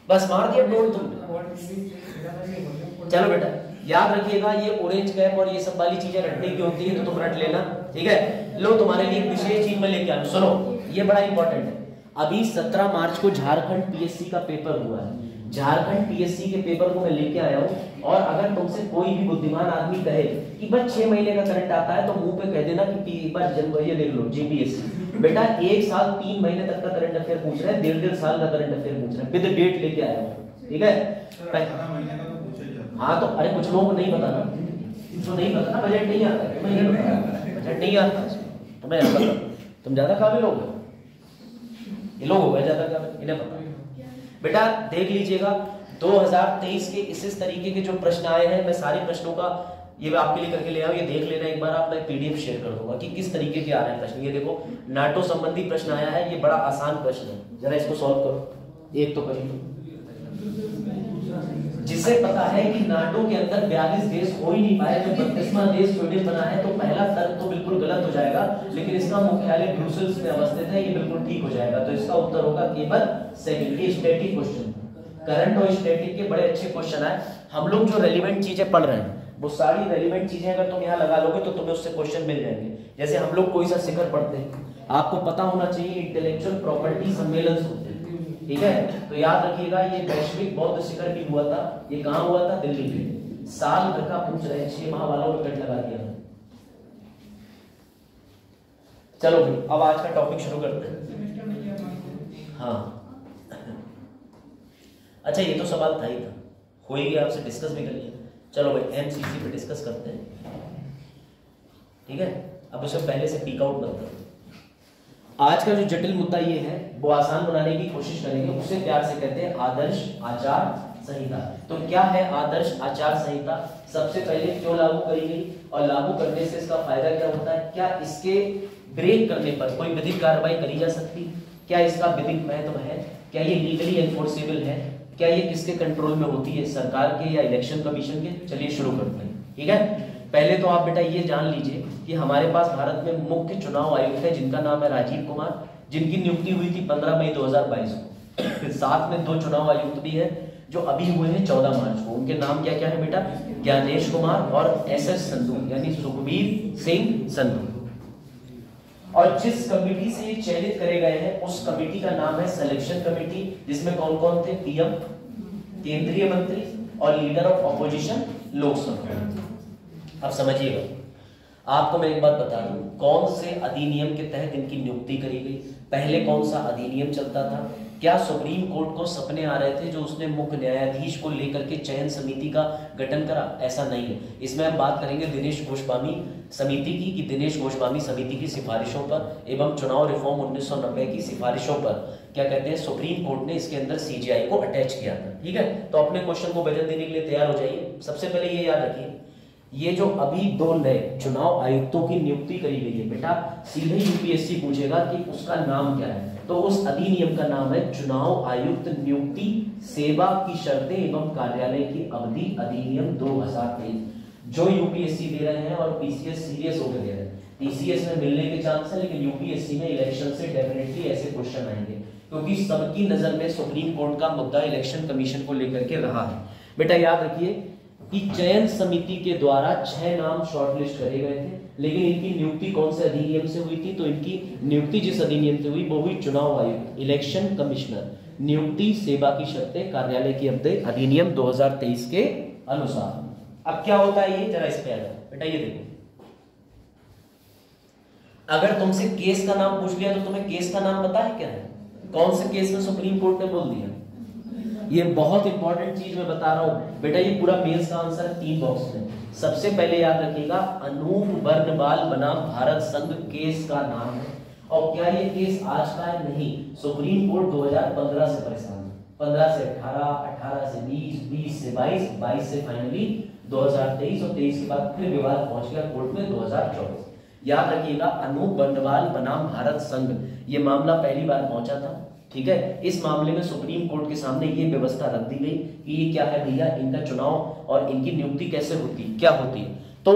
Speaker 1: बस मार दिया टोट तुमने। चलो बेटा याद रखिएगा, ये ऑरेंज कैप और ये सब वाली चीजें रटने की होती है, तो तुम रट लेना, ठीक है। लो तुम्हारे लिए एक विशेष चीज मैं लेके आया हूं, सुनो, ये बड़ा इंपॉर्टेंट है। अभी 17 मार्च को झारखंड पीएससी का पेपर हुआ है। झारखंड पीएससी के पेपर को मैं लेके आया हूं, और अगर तुमसे कोई भी बुद्धिमान आदमी कहे कि बस 6 महीने का करंट आता है, तो मुंह पे कह देना कि एक बार जनवरी देख लो जीपीएससी। बेटा 1 साल 3 महीने तक का करंट अफेयर पूछ रहे हैं, 1.5 साल का करंट अफेयर पूछ रहे हैं, विद डेट लेके आया हूं, ठीक है। हाँ तो अरे कुछ लोगों को नहीं पता ना, तो नहीं पता ना, बजट नहीं आता है, तुम्हें नहीं पता, बजट नहीं आता, तुम्हें नहीं पता, तुम ज्यादा काबिल हो गए, ये लोग हो गए ज्यादा काबिल, इन्हें पता। बेटा देख लीजिएगा 2023 के इस तरीके के जो प्रश्न आए हैं, मैं सारे प्रश्नों का ये मैं आपके लिए करके ले आऊँ, ये देख लेना एक बार आप, मैं पीडीएफ शेयर कर दूंगा कि किस तरीके के आ रहे हैं प्रश्न। ये देखो नाटो संबंधी प्रश्न आया है, ये बड़ा आसान प्रश्न है, जरा इसको सॉल्व करो। एक तो करिए, जिसे पता है कि नाटो के अंदर 42 देश हो ही नहीं पाए, जब 32वां देश स्वीडन बना है, तो पहला तर्क तो बिल्कुल गलत हो जाएगा, लेकिन इसका मुख्यालय ब्रुसेल्स में अवस्थित है, ये बिल्कुल ठीक हो जाएगा। तो इसका उत्तर होगा केवल सेकंड। ये स्टैटिक क्वेश्चन, करंट और स्टैटिक के बड़े अच्छे क्वेश्चन आए। हम लोग जो रेलिवेंट चीजें पढ़ रहे हैं वो सारी रेलिवेंट चीजें अगर तुम यहाँ लगा लोगे तो तुम्हें उससे क्वेश्चन मिल जाएंगे। जैसे हम लोग कोई सा शिखर पढ़ते हैं, आपको पता होना चाहिए इंटेलेक्चुअल प्रॉपर्टी सम्मेलन होते हैं, ठीक है। तो याद रखिएगा ये वैश्विक बौद्ध शिखर भी हुआ था, ये कहाँ हुआ था? दिल्ली में। साल भर का पूछ रहे, 6 माह वालों ने कट लगा दिया। चलो भाई अब आज का टॉपिक शुरू करते हैं। हाँ अच्छा, ये तो सवाल था ही था, हो ही गया, आपसे डिस्कस भी कर लिया। चलो भाई एमसीसी पे डिस्कस करते हैं, ठीक है। अब उसे पहले से पीक आउट मत करो। आज का जो जटिल मुद्दा ये है वो आसान बनाने की कोशिश करेंगे, उसे प्यार से कहते हैं आदर्श आचार संहिता। तो क्या है आदर्श आचार संहिता? सबसे पहले क्यों लागू करी गई और लागू करने से इसका फायदा क्या होता है? क्या इसके ब्रेक करने पर कोई विधिक कार्रवाई करी जा सकती? क्या इसका विधिक महत्व है? क्या ये लीगली एनफोर्सेबल है? क्या ये किसके कंट्रोल में होती है, सरकार के या इलेक्शन कमीशन के? चलिए शुरू करते हैं, ठीक है। पहले तो आप बेटा ये जान लीजिए कि हमारे पास भारत में मुख्य चुनाव आयुक्त है जिनका नाम है राजीव कुमार, जिनकी नियुक्ति हुई थी 15 मई 2022 को। साथ में 2 चुनाव आयुक्त भी हैं जो अभी हुए हैं 14 मार्च को। उनके नाम क्या क्या है बेटा? ज्ञानेश कुमार और SS संधू, यानी सुखबीर सिंह संधू। और जिस कमेटी से ये चयनित करे गए हैं उस कमेटी का नाम है सिलेक्शन कमेटी, जिसमें कौन कौन थे? PM, केंद्रीय मंत्री और लीडर ऑफ ऑपोजिशन लोकसभा। अब समझिएगा, आपको मैं एक बात बता दूं, कौन से अधिनियम के तहत इनकी नियुक्ति करी गई, पहले कौन सा अधिनियम चलता था, क्या सुप्रीम कोर्ट को सपने आ रहे थे जो उसने मुख्य न्यायाधीश को लेकर के चयन समिति का गठन करा? ऐसा नहीं है। इसमें हम बात करेंगे दिनेश गोस्वामी समिति की, कि दिनेश गोस्वामी समिति की सिफारिशों पर एवं चुनाव रिफॉर्म 1990 की सिफारिशों पर क्या कहते हैं, सुप्रीम कोर्ट ने इसके अंदर CJI को अटैच किया था, ठीक है। तो अपने क्वेश्चन को वजन देने के लिए तैयार हो जाइए। सबसे पहले ये याद रखिए, ये जो अभी 2 नए चुनाव आयुक्तों की नियुक्ति करी गई है बेटा, सीधे UPSC पूछेगा कि उसका नाम क्या है, तो उस अधिनियम का नाम है चुनाव आयुक्त नियुक्ति सेवा की शर्तें एवं कार्यालय की अवधि अधिनियम 2023, जो UPSC दे रहे हैं और PCS सीरियस होकर दे रहे हैं। TCS में मिलने के चांस है, लेकिन UPSC में इलेक्शन से डेफिनेटली ऐसे क्वेश्चन आएंगे, क्योंकि सबकी नजर में सुप्रीम कोर्ट का मुद्दा इलेक्शन कमीशन को लेकर के रहा है। बेटा याद रखिए कि चयन समिति के द्वारा 6 नाम शॉर्टलिस्ट करे गए थे, लेकिन इनकी नियुक्ति कौन से अधिनियम से हुई थी? तो इनकी नियुक्ति जिस अधिनियम से हुई वो हुई चुनाव आयुक्त, इलेक्शन कमिश्नर, नियुक्ति सेवा की शर्तें कार्यालय की अवधि अधिनियम 2023 के अनुसार। अब क्या होता है ये, जरा इस पे आ जाओ बेटा। ये देखो, अगर तुमसे केस का नाम पूछ लिया तो तुम्हें केस का नाम पता है क्या है? कौन से केस में सुप्रीम कोर्ट ने बोल दिया? ये बहुत इंपॉर्टेंट चीज मैं बता रहा हूं बेटा, ये पूरा मेंस का आंसर है 3 बॉक्स में। सबसे पहले याद रखिएगा, अनूप बर्नवाल बनाम भारत संघ केस का नाम है। और क्या ये केस आज का है? नहीं, सुप्रीम कोर्ट 2015 से परेशान है, 15 से 18, 18 से 20, 20 से 22, 22 से फाइनली 2023 और 23 के बाद फिर विवाद पहुंच गया कोर्ट में 2024। याद रखिएगा, अनूप बर्नवाल बनाम भारत संघ, ये मामला पहली बार पहुंचा था, ठीक है। इस मामले में सुप्रीम कोर्ट के सामने ये व्यवस्था रख दी गई कि ये क्या है भैया, इनका चुनाव और इनकी नियुक्ति कैसे होती, क्या होती है। तो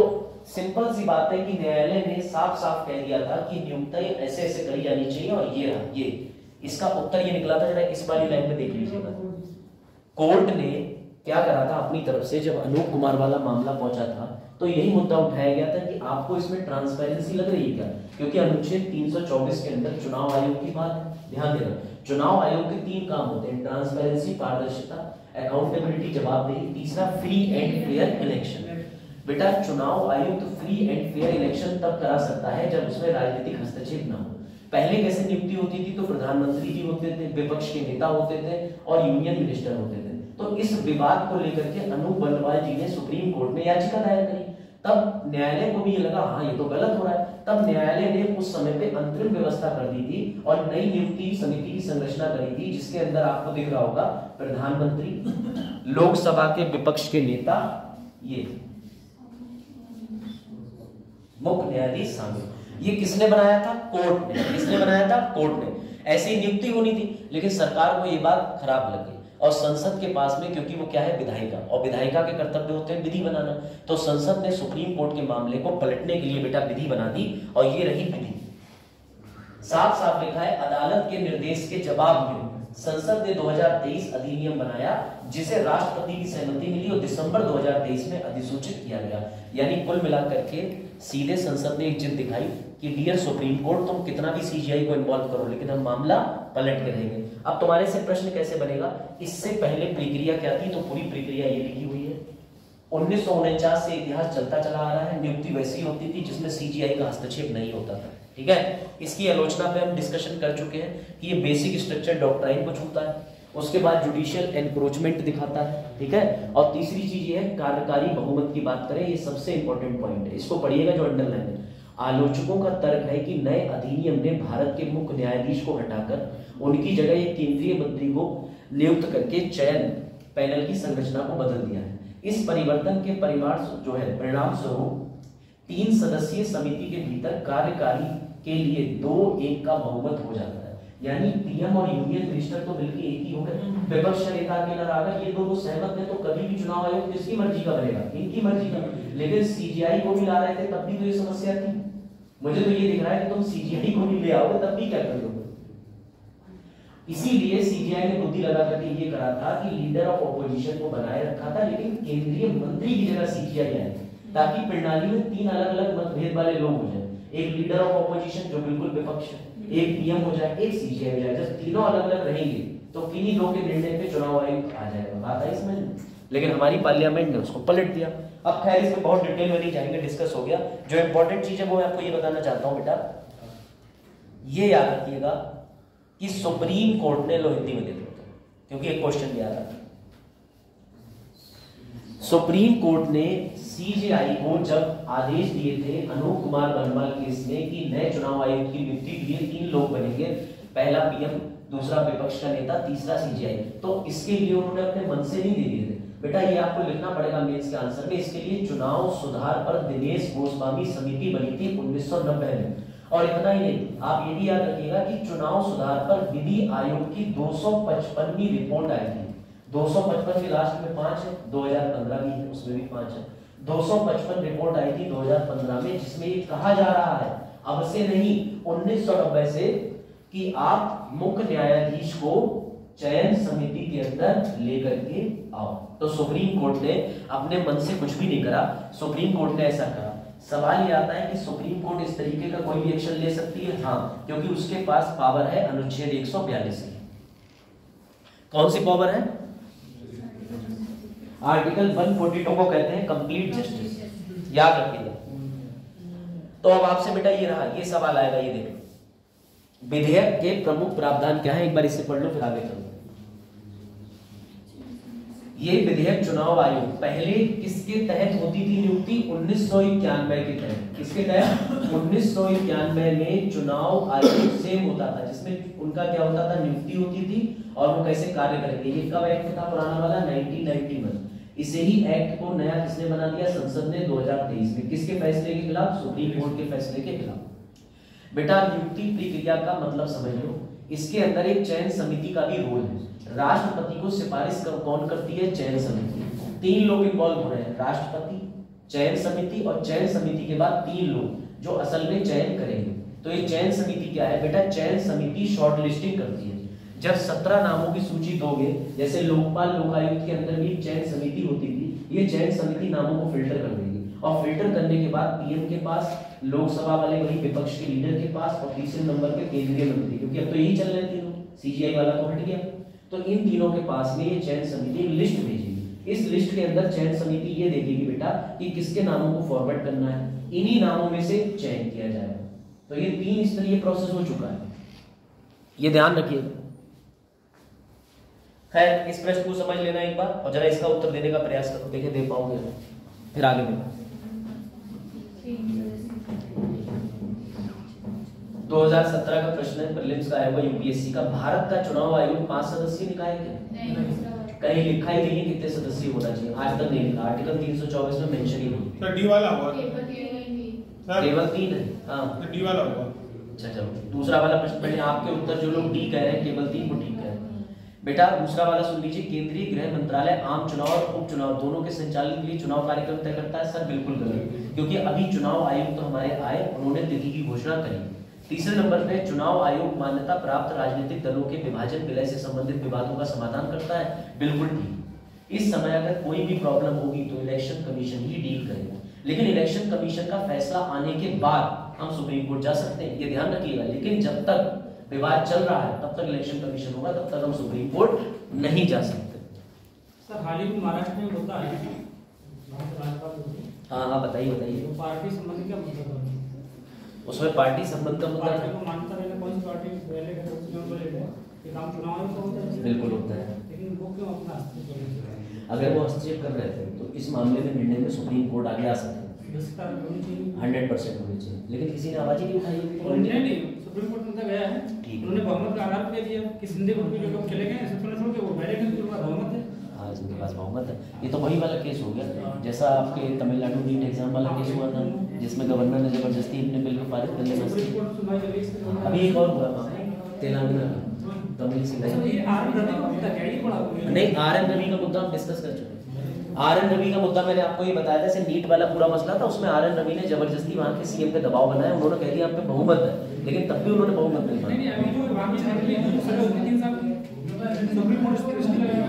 Speaker 1: सिंपल सी बात है कि न्यायालय ने साफ साफ कह दिया था कि नियुक्ति ऐसे ऐसे करी जानी चाहिए, और ये रहा, ये इसका उत्तर ये निकला था। जरा इस वाली लाइन में देख लीजिएगा, कोर्ट ने क्या करा था अपनी तरफ से, जब अनूप कुमार वाला मामला पहुंचा था तो यही मुद्दा उठाया गया था कि आपको इसमें ट्रांसपेरेंसी लग रही है क्या, क्योंकि अनुच्छेद 324 के अंदर चुनाव आयोग की बात है। ध्यान देना, चुनाव आयोग के 3 काम होते हैं, ट्रांसपेरेंसी पारदर्शिता, अकाउंटेबिलिटी जवाबदेही, तीसरा फ्री एंड फेयर इलेक्शन। बेटा चुनाव आयुक्त फ्री एंड फेयर इलेक्शन तब करा सकता है जब उसमें राजनीतिक हस्तक्षेप ना हो। पहले कैसे नियुक्ति होती थी, तो प्रधानमंत्री जी होते थे, विपक्ष के नेता होते थे और यूनियन मिनिस्टर होते थे। तो इस विवाद को लेकर के अनूप बर्नवाल जी ने सुप्रीम कोर्ट में याचिका दायर करी। तब न्यायालय को भी ये लगा हाँ ये तो गलत हो रहा है। तब न्यायालय ने उस समय पे अंतरिम व्यवस्था कर दी थी और नई नियुक्ति समिति की संरचना करी थी, जिसके अंदर आपको दिख रहा होगा प्रधानमंत्री, लोकसभा के विपक्ष के नेता, ये मुख्य न्यायाधीश शामिल। ये किसने बनाया था? कोर्ट ने। किसने बनाया था? कोर्ट ने। ऐसी नियुक्ति होनी थी, लेकिन सरकार को ये बात खराब लग गई और संसद के पास में, क्योंकि वो क्या है, विधायिका, और विधायिका के कर्तव्य होते हैं विधि बनाना, तो संसद ने सुप्रीम कोर्ट के मामले को पलटने के लिए बेटा विधि बना दी और ये रही विधि। साफ साफ लिखा है, अदालत के निर्देश के जवाब में संसद ने 2023 अधिनियम बनाया, जिसे राष्ट्रपति की सहमति मिली और दिसंबर 2023 में अधिसूचित किया गया। यानी कुल मिलाकर के सीधे संसद ने एक जिद दिखाई कि डियर सुप्रीम कोर्ट, तुम कितना भी सीजीआई को इन्वॉल्व करो, लेकिन हम मामला पलट के रहेंगे। अब तुम्हारे से प्रश्न कैसे बनेगा, इससे पहले प्रक्रिया क्या थी? तो पूरी प्रक्रिया ये लिखी हुई है। 1949 से इतिहास चलता चला आ रहा है। नियुक्ति वैसी होती थी जिसमें सीजीआई का हस्तक्षेप नहीं होता था। ठीक है, इसकी आलोचना पे हम डिस्कशन कर चुके हैं कि ये बेसिक स्ट्रक्चर डॉक्ट्राइन को छूता है, उसके बाद जुडिशियल एनक्रोचमेंट दिखाता है। ठीक है, और तीसरी चीज ये है कार्यकारी बहुमत की बात करें, ये सबसे इंपॉर्टेंट पॉइंट है, इसको पढ़िएगा जो अंडरलाइन है। आलोचकों का तर्क है कि नए अधिनियम ने भारत के मुख्य न्यायाधीश को हटाकर उनकी जगह एक केंद्रीय मंत्री को नियुक्त करके चयन पैनल की संरचना को बदल दिया है। इस परिवर्तन के परिणाम स्वरूप 3 सदस्यीय समिति के भीतर कार्यकारी के लिए 2-1 का बहुमत हो जाता है। यानी पीएम और यूनियन मिनिस्टर तो मिलकर एक ही हो गए, विपक्ष नेता अकेला रहा, ये दोनों सहमत है, तो कभी भी चुनाव आयोग किसकी मर्जी का बनेगा? इनकी मर्जी का। लेकिन सीजीआई को भी ला रहे थे, तब भी तो ये समस्या थी। मुझे तो ये दिख रहा है कि तुम सीजीआई को भी ले आओगे, तब भी क्या करोगे? इसीलिए सीजीआई ने बुद्धि लगा करके ये करा था कि लीडर ऑफ ऑपोजिशन को बनाए रखा था, लेकिन केंद्रीय मंत्री की जगह सीजीआई आए, ताकि प्रणाली में 3 अलग-अलग मतभेद वाले लोग हो जाए। एक लीडर ऑफ ऑपोजिशन जो बिल्कुल विपक्ष है, एक पीएम हो जाए, एक सीजीआई हो जाए। जब तीनों अलग-अलग रहेंगे तो किन्हीं दो के निर्णय पे चुनाव आयोग आ जाएगा। बात है इसमें, लेकिन हमारी पार्लियामेंट ने उसको पलट दिया। अब खैर इसमें बहुत डिटेल में नहीं जाएंगे, डिस्कस हो गया। जो इंपॉर्टेंट चीज है वो मैं आपको ये बताना चाहता हूं बेटा, ये याद रखिएगा कि सुप्रीम कोर्ट ने, लो हिंदी में देख लो क्योंकि एक क्वेश्चन भी आ रहा था। सुप्रीम कोर्ट ने सीजीआई को जब आदेश दिए थे अनूप कुमार वर्मा केस में कि नए चुनाव आयोग की नियुक्ति के लिए 3 लोग बनेंगे, पहला पीएम, दूसरा विपक्ष का नेता, तीसरा सीजीआई, तो इसके लिए उन्होंने अपने मन से नहीं दे दिए थे बेटा। ये आपको लिखना पड़ेगा मेंस के आंसर में। इसके लिए चुनाव सुधार पर दिनेश गोस्वामी समिति बनी थी 1990 में। और इतना ही नहीं, आप ये भी याद रखिएगा कि चुनाव सुधार पर विधि आयोग की 255वीं रिपोर्ट आई थी। 255 के लास्ट में 5 है, 2015 भी है, उसमें भी 5 है। 255 रिपोर्ट आई थी 2015 में, जिसमें ये कहा जा रहा है अब से नहीं 1990 से कि आप मुख्य न्यायाधीश को चयन समिति के अंदर लेकर के आओ। तो सुप्रीम कोर्ट ने अपने मन से कुछ भी नहीं करा, सुप्रीम कोर्ट ने ऐसा करा। सवाल ये आता है कि सुप्रीम कोर्ट इस तरीके का कोई भी एक्शन ले सकती है? हाँ, क्योंकि उसके पास पावर है अनुच्छेद 142 की। कौन सी पावर है? आर्टिकल 142 को कहते हैं कंप्लीट जस्टिस, याद रखिएगा। तो अब आपसे बेटा ये रहा, ये सवाल आएगा, ये देखो विधेयक के प्रमुख प्रावधान क्या है, एक बार इसे पढ़ लो फिर आगे चलो। ये विधेयक चुनाव आयोग पहले किसके तहत होती थी नियुक्ति? 1991 के तहत। किसके तहत? 1991 में चुनाव आयोग से होता था, जिसमें उनका क्या होता था, नियुक्ति होती थी और वो कैसे कार्य करेंगे। ये कब एक्ट था पुराना वाला? 1991। इसे ही एक्ट को नया किसने बना दिया? संसद ने 2023 में। किसके फैसले के खिलाफ? सुप्रीम कोर्ट के फैसले के खिलाफ। बेटा नियुक्ति प्रक्रिया का मतलब समझ लो, इसके अंदर एक चयन समिति का भी रोल है। राष्ट्रपति को सिफारिश कौन करती है? चयन समिति। 3 लोग इन्वॉल्व हो रहे हैं, राष्ट्रपति, चयन समिति और चयन समिति के बाद 3 लोग जो असल में चयन करेंगे। तो ये चयन समिति क्या है बेटा? चयन समिति शॉर्ट लिस्टिंग करती है। जब 17 नामों की सूची दोगे, जैसे लोकपाल लोकायुक्त के अंदर भी चयन समिति होती थी, ये चयन समिति नामों को फिल्टर कर देगी और फिल्टर करने के बाद पीएम के पास, लोकसभा वाले वही विपक्ष के लीडर के पास और तीसरे नंबर पे केंद्रीय मंत्री, क्योंकि अब तो यही चल रहे हैं तीनों, सीजीआई वाला तो हट गया। तो इन तीनों के पास में ये चयन समिति एक लिस्ट भेजेगी। इस लिस्ट के अंदर चयन समिति ये देखेगी बेटा कि किसके नामों को फॉरवर्ड करना है, इन्हीं नामों में से चयन किया जाएगा। तो ये 3 स्तरीय प्रोसेस हो चुका है, ये ध्यान रखिएगा। खैर इस प्रश्न को समझ लेना एक बार और जरा इसका उत्तर देने का प्रयास करो, देखे दे पाओगे फिर आगे बढ़ो। 2017 का प्रश्न है, प्रीलिम्स का आएगा यूपीएससी का। भारत का चुनाव आयोग 5 सदस्यीय निकाय है? कहीं लिखा ही नहीं है कितने सदस्य होना चाहिए, आज तक नहीं लिखा। आर्टिकल 324 में मेंशन ही नहीं।
Speaker 4: तो डी वाला हुआ
Speaker 1: केवल 3 है। हाँ
Speaker 4: डी वाला होगा।
Speaker 1: अच्छा चलो दूसरा वाला प्रश्न पढ़िए। आपके उत्तर जो लोग डी कह रहे हैं केवल 3 को ठीक कह रहे हैं। बेटा दूसरा वाला सुन लीजिए। केंद्रीय गृह मंत्रालय आम चुनाव और उपचुनाव दोनों के संचालन के लिए चुनाव कार्यक्रम तय करता है। सर बिल्कुल गलत, क्योंकि अभी चुनाव आयोग तो हमारे आए, उन्होंने तिथि की घोषणा करी। तीसरे नंबर पे चुनाव आयोग मान्यता प्राप्त राजनीतिक दलों के विभाजन विलय से संबंधित विवादों का समाधान करता है। बिल्कुल ठीक। इस समय अगर कोई भी प्रॉब्लम होगी तो इलेक्शन कमीशन ही डील करेगा, लेकिन इलेक्शन कमीशन का फैसला आने के बाद हम सुप्रीम कोर्ट जा सकते हैं, ये ध्यान रखिएगा। लेकिन जब तक विवाद चल रहा है तब तक इलेक्शन कमीशन होगा, तब तक हम सुप्रीम कोर्ट नहीं जा सकते।
Speaker 2: सर हाल ही में महाराष्ट्र में होता है,
Speaker 1: हाँ बताइए बताइए।
Speaker 2: तो पार्टी संबंधी क्या मतलब है?
Speaker 1: उसमें पार्टी संबंध का मुद्दा
Speaker 2: पार्टी को मानता रहना, कौन सी पार्टी पहले के चुनाव को लेकर कि काम चुनाव में तो होता है,
Speaker 1: बिल्कुल होता है,
Speaker 2: लेकिन वो क्यों अपना
Speaker 1: अगर वो हस्तक्षेप कर रहे थे तो इस मामले में निर्णय में सुप्रीम कोर्ट आगे आ सकते हैं। 100% होनी चाहिए, लेकिन किसी ने आवाज ही नहीं उठाई।
Speaker 2: नहीं सुप्रीम कोर्ट में गया है,
Speaker 1: ठीक।
Speaker 2: उन्होंने बहुमत का आधार दे दिया कि सिंधे ग्रुप के जो लोग चले गए सबसे छोड़ के वो बैठे हैं, उनके पास बहुमत है।
Speaker 1: हाँ जिनके पास बहुमत है। ये तो वही वाला केस हो गया जैसा आपके तमिलनाडु नीट एग्जाम वाला केस हुआ था, जिसमें गवर्नर ने जबरदस्ती अपने बिल को पारित करने में
Speaker 2: सुप्रीम कोर्ट सुनवाई कर रही है।
Speaker 1: अभी एक और हुआ तेलंगाना तमिल
Speaker 2: अच्छा,
Speaker 1: सिंह
Speaker 2: ये आर एन रवि का मुद्दा क्या है? ये बड़ा हो गया।
Speaker 1: नहीं, आर एन रवि का मुद्दा हम डिस्कस कर चुके हैं। आर एन रवि का मुद्दा मैंने आपको ये बताया था, जैसे नीट वाला पूरा मसला था, उसमें आर एन रवि ने जबरदस्ती वहां के सीएम पे दबाव बनाया। उन्होंने कह दिया आप पे बहुमत है, लेकिन तब भी उन्होंने बहुमत नहीं
Speaker 2: नहीं
Speaker 1: माना।
Speaker 2: अभी जो बाकी सारे सर 3 साल सुप्रीम कोर्ट इसकी दृष्टि लगाई,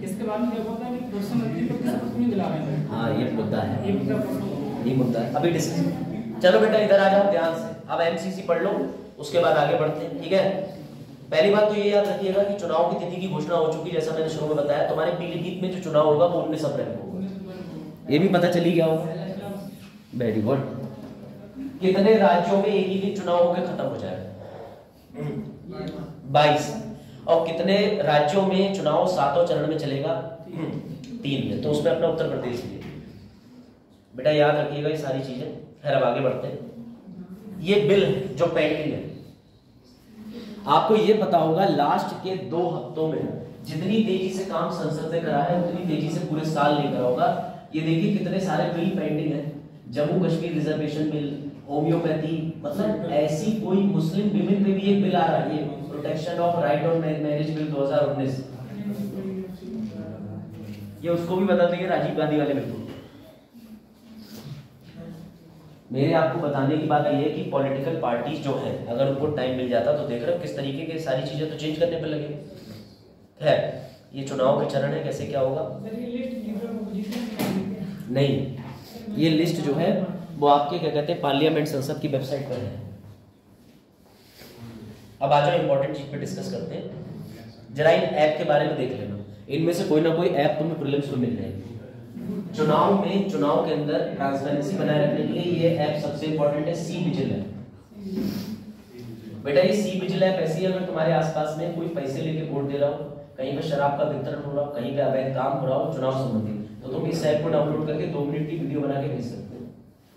Speaker 2: इसके बाद में क्या होता है कि प्रधानमंत्री को किसी को नहीं दिला रहे हैं।
Speaker 1: हाँ ये मुद्दा है,
Speaker 2: ये मुद्दा
Speaker 1: ये मुद्दा है अभी डिस्कस। चलो बेटा इधर आ जाओ ध्यान से, अब एमसीसी पढ़ लो, उसके बाद आगे बढ़ते हैं, ठीक है। पहली बात तो ये याद रखिएगा कि चुनाव की तिथि की घोषणा हो चुकी है, जैसा मैंने शुरू में बताया। तुम्हारे पीलीभीत में जो चुनाव होगा वो 19 अप्रैल को होगा, ये भी पता चली गया होगा। Very good. कितने राज्यों में एक ही दिन चुनाव होकर खत्म हो जाएगा? 22। और कितने राज्यों में चुनाव 7वें चरण में चलेगा? 3 में। तो उसमें अपना उत्तर प्रदेश लिए बेटा याद रखिएगा ये सारी चीजें। खैर अब आगे बढ़ते हैं। ये बिल जो पेंडिंग है, आपको ये पता होगा लास्ट के 2 हफ्तों में जितनी तेजी से काम संसद ने करा है उतनी तेजी से पूरे साल नहीं करा होगा। ये देखिए कितने सारे बिल पेंडिंग है। Jammu Kashmir reservation bill, homeopathy, मतलब ऐसी कोई मुस्लिम विमेन पे भी एक बिल आ रहा है, ये protection of right on marriage bill 2019। ये उसको भी बता देंगे राजीव गांधी वाले बिल को। मेरे आपको बताने की बात यह है कि पॉलिटिकल पार्टीज जो है अगर उनको टाइम मिल जाता तो देख रहे हो किस तरीके की सारी चीजें तो चेंज करने पे लगे। खैर ये चुनाव के चरण है, कैसे क्या होगा नहीं, ये लिस्ट जो है वो आपके क्या कहते हैं पार्लियामेंट संसद की वेबसाइट पर है। अब आ जाओ इंपॉर्टेंट चीज पे डिस्कस करते हैं। जरा इन ऐप के बारे में देख लेना, इनमें से कोई ना कोई ऐप तुम्हें प्रीलिम्स में मिल जाएगी। चुनाव में, चुनाव के अंदर ट्रांसपेरेंसी बनाए रखने के लिए ये ऐप सबसे इंपॉर्टेंट है, सी विजिल ऐप। बेटा ये सी विजिल ऐप ऐसी है, अगर तुम्हारे आसपास में कोई पैसे लेके वोट दे रहा हो, कहीं पे शराब का वितरण हो रहा हो, कहीं पे अवैध काम हो रहा हो चुनाव संबंधी, तो तुम इस ऐप को डाउनलोड करके 2 मिनट की वीडियो बना के भेज सकते हो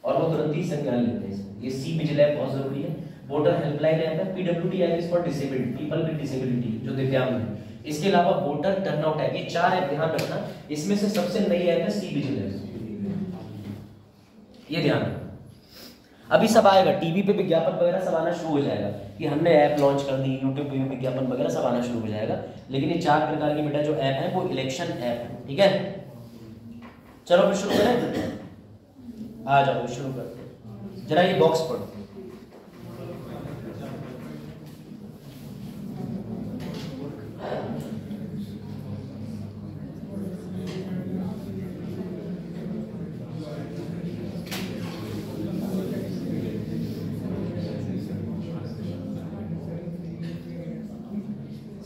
Speaker 1: और वो तुरंत ही संज्ञान लेते हैं। ये सी विजिल ऐप बहुत जरूरी है। वोटर हेल्पलाइन ऐप है, PWD app is for disabled people with disability, जो दिव्यांग है। इसके अलावा वोटर टर्नआउट ऐप, ये 4 ऐप ध्यान रखना। इसमें से सबसे नई ऐप है सी विजिल ऐप, ये ध्यान रखना। अभी सब आएगा, टीवी पे विज्ञापन वगैरह सब आना शुरू हो जाएगा कि हमने ऐप लॉन्च कर दी, यूट्यूब पे भी विज्ञापन वगैरह सब आना शुरू हो जाएगा। लेकिन ये 4 प्रकार की बेटा जो ऐप है वो इलेक्शन ऐप है, ठीक है। चलो फिर शुरू करें, आ जाओ शुरू करते हैं। जरा ये बॉक्स पढ़ो।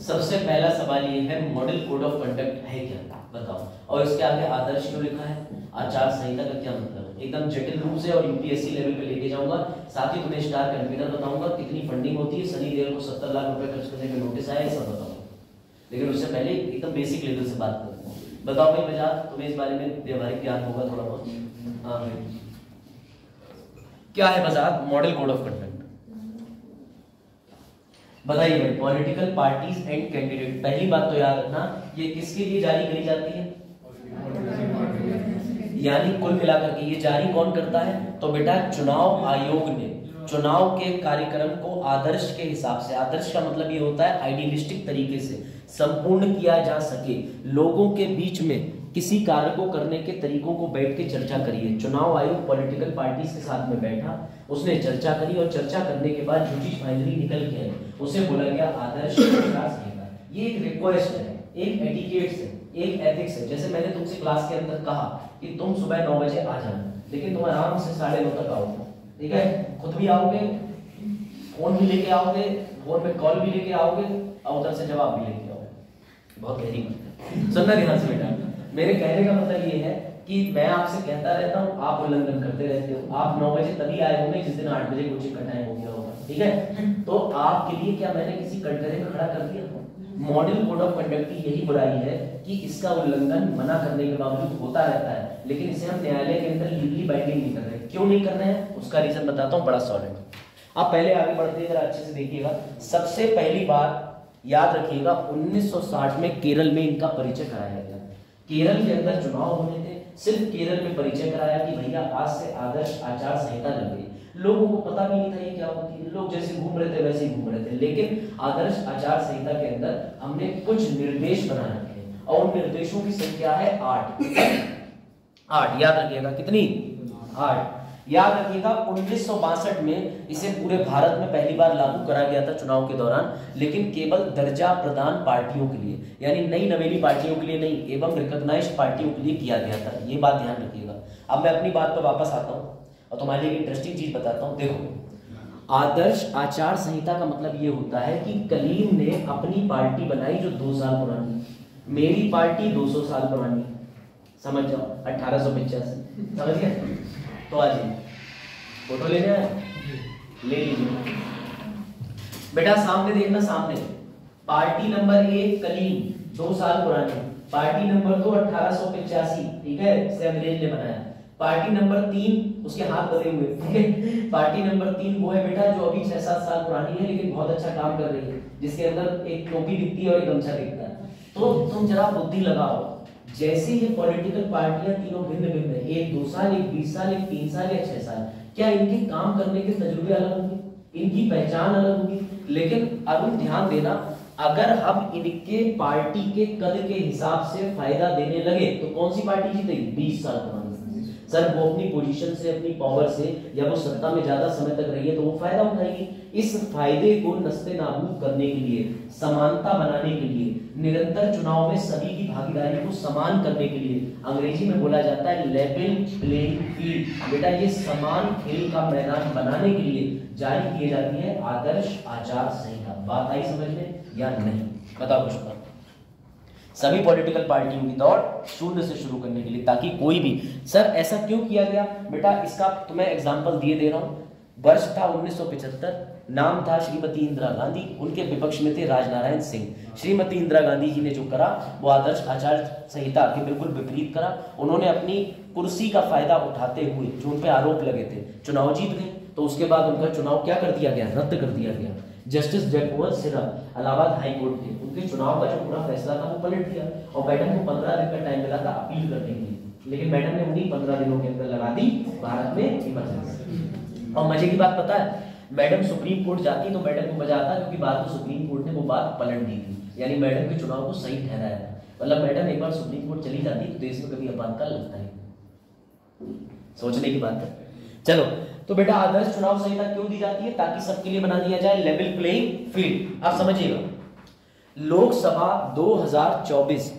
Speaker 1: सबसे पहला सवाल ये है मॉडल कोड ऑफ कंडक्ट है क्या, बताओ। और इसके आगे आदर्श क्यों लिखा है, आचार संहिता का क्या मतलब है। एकदम जटिल रूप से और यूपीएससी लेवल पे लेके जाऊंगा। साथ ही तुम्हें स्टार कन्वीनर बताऊंगा, कितनी फंडिंग होती है, सनी देओल को 70 लाख रुपए खर्च करने का नोटिस आया, ये सब बताऊंगा। लेकिन उससे पहले एकदम बेसिक लेवल से बात करते हैं। बताओ भाई बजाज, तुम्हें इस बारे में व्यवहारिक ज्ञान होगा थोड़ा बहुत। हाँ क्या है Bajaj model code of conduct, बताइए भाई। पॉलिटिकल पार्टीज एंड कैंडिडेट, पहली बात तो याद रखना ये किसके लिए जारी करी जाती है, यानी कुल मिलाकर के ये जारी कौन करता है? तो बेटा चुनाव आयोग ने चुनाव के कार्यक्रम को आदर्श के हिसाब से, आदर्श का मतलब ये होता है आइडियलिस्टिक तरीके से संपूर्ण किया जा सके, लोगों के बीच में किसी कार्य को करने के तरीकों को बैठ के चर्चा करिए। चुनाव आयोग पॉलिटिकल पार्टीज के साथ में बैठा, उसने चर्चा करी और चर्चा करने के बाद जो चीज फाइनली निकल के आई उसे बोला गया आदर्श आचार संहिता। ये एक रिक्वेस्ट है, एक एटिकेट्स है, एक एथिक्स है। जैसे मैंने तुमसे क्लास के अंदर कहा कि तुम सुबह 9 बजे आ जाना, लेकिन तुम आराम से 9:30 तक आओगे, ठीक है? खुद भी आओगे, फोन भी लेके आओगे, फोन में कॉल भी लेके आओगे और उधर से जवाब भी लेके आओगे। बहुत गहरी बात है, सुनना ध्यान से बेटा। मेरे कहने का मतलब ये है कि मैं आपसे कहता रहता हूँ, आप उल्लंघन करते रहते हो। आप 9 बजे तभी आए होंगे जिस दिन 8 बजे कोचिंग का टाइम हो गया होगा, ठीक है? तो आपके लिए क्या मैंने किसी कटघरे में खड़ा कर दिया? मॉडल कोड ऑफ कंडक्ट की यही बुराई है कि इसका उल्लंघन मना करने के बावजूद होता रहता है, लेकिन इसे हम न्यायालय के अंदर लीगली बाइंडिंग नहीं कर रहे। क्यों नहीं कर रहे हैं उसका रीजन बताता हूँ, बड़ा सॉलिड। आप पहले आगे बढ़ते हैं, जरा अच्छे से देखिएगा। सबसे पहली बार याद रखिएगा 1960 में केरल में इनका परिचय कराया गया। केरल के अंदर चुनाव होने थे, सिर्फ केरल में परिचय कराया कि भैया आज से आदर्श आचार संहिता लग गई। लोगों को पता भी नहीं था ये क्या होती है, लोग जैसे घूम रहे थे वैसे ही घूम रहे थे। लेकिन आदर्श आचार संहिता के अंदर हमने कुछ निर्देश बना रखे हैं और उन निर्देशों की संख्या है 8। याद रखिएगा, कितनी? 8। याद रखिएगा 1962 में इसे पूरे भारत में पहली बार लागू करा गया था चुनाव के दौरान, लेकिन केवल दर्जा प्रदान पार्टियों के लिए, यानी नई नवेली पार्टियों के लिए नहीं, एवं रिकॉग्नाइज्ड पार्टियों के लिए किया गया था। ये बात ध्यान रखिएगा। अब मैं अपनी बात पर वापस आता हूँ और तुम्हारे लिए इंटरेस्टिंग चीज बताता हूँ। देखो, आदर्श आचार संहिता का मतलब ये होता है कि कलीम ने अपनी पार्टी बनाई जो 2 साल पुरानी, मेरी पार्टी 200 साल पुरानी, समझ जाओ 1885, समझ गए? तो आज फोटो लेने आए, ले लीजिए बेटा। सामने देखना, सामने पार्टी नंबर 1 कलीम 2 साल पुरानी, पार्टी नंबर 2 1885, ठीक है, इसे अंग्रेज ने बनाया। पार्टी नंबर 3 उसके हाथ बदले हुए, ठीक है? पार्टी नंबर 3 वो है बेटा जो अभी 6-7 साल पुरानी है, लेकिन बहुत अच्छा काम कर रही है, जिसके अंदर एक टोपी दिखती है और एक गमछा दिखता है। तो तुम जरा बुद्धि लगाओ, जैसे ये पॉलिटिकल पार्टियां तीनों भिन्न भिन्न है, एक 2 साल, एक 20 साल, एक 3 साल या 6 साल, क्या इनके काम करने के तजुर्बे अलग होंगे, इनकी पहचान अलग होगी? लेकिन अरुण ध्यान देना, अगर हम इनके पार्टी के कद के हिसाब से फायदा देने लगे तो कौन सी पार्टी जीतेगी? 20 साल पुरानी। सर वो अपनी पोजीशन से, अपनी पावर से, या वो सत्ता में ज्यादा समय तक रही है तो वो फायदा उठाएगी। इस फायदे को नस्ते नाबूद करने के लिए, समानता बनाने के लिए, निरंतर चुनाव में सभी की भागीदारी को समान करने के लिए अंग्रेजी में बोला जाता है लेवल प्लेइंग फील्ड। बेटा ये समान खेल का मैदान बनाने के लिए जारी की जाती है आदर्श आचार संहिता। बात आई समझ में या नहीं? बताओ कुछ। सभी पॉलिटिकल पार्टियों की दौड़ शून्य से शुरू करने के लिए, ताकि कोई भी, सर ऐसा क्यों किया गया बेटा? इसका तुम्हें एग्जांपल दिए दे रहा हूं। वर्ष था 1975, नाम था श्रीमती इंदिरा गांधी, उनके विपक्ष में थे राजनारायण सिंह। श्रीमती इंदिरा गांधी जी ने जो करा वो आदर्श आचार संहिता के बिल्कुल विपरीत करा। उन्होंने अपनी कुर्सी का फायदा उठाते हुए जो उन पे आरोप लगे थे, चुनाव जीत गए, तो उसके बाद उनका चुनाव क्या कर दिया गया? रद्द कर दिया गया। Justice Jagmohan Sinha Allahabad high court के, उनके चुनाव का जो पूरा फैसला था वो पलट दिया और मैडम को 15 दिन का टाइम मिला था अपील करने के लिए, लेकिन मैडम ने उन्हीं 15 दिनों के अंदर लगा दी भारत में इमरजेंसी। और मजे की बात पता है, मैडम सुप्रीम कोर्ट जाती तो मैडम को मजा आता, क्योंकि बाद में सुप्रीम कोर्ट ने वो बात पलट दी थी, यानी मैडम के चुनाव को सही ठहराया था। मतलब मैडम एक बार सुप्रीम कोर्ट चली जाती तो देश में कभी आपातकाल लगता है। सोचने की बात है। चलो, तो बेटा आदर्श चुनाव संहिता क्यों दी जाती है? ताकि सबके लिए बना दिया जाए लेवल प्लेइंग फील्ड। आप समझिएगा, लोकसभा 2024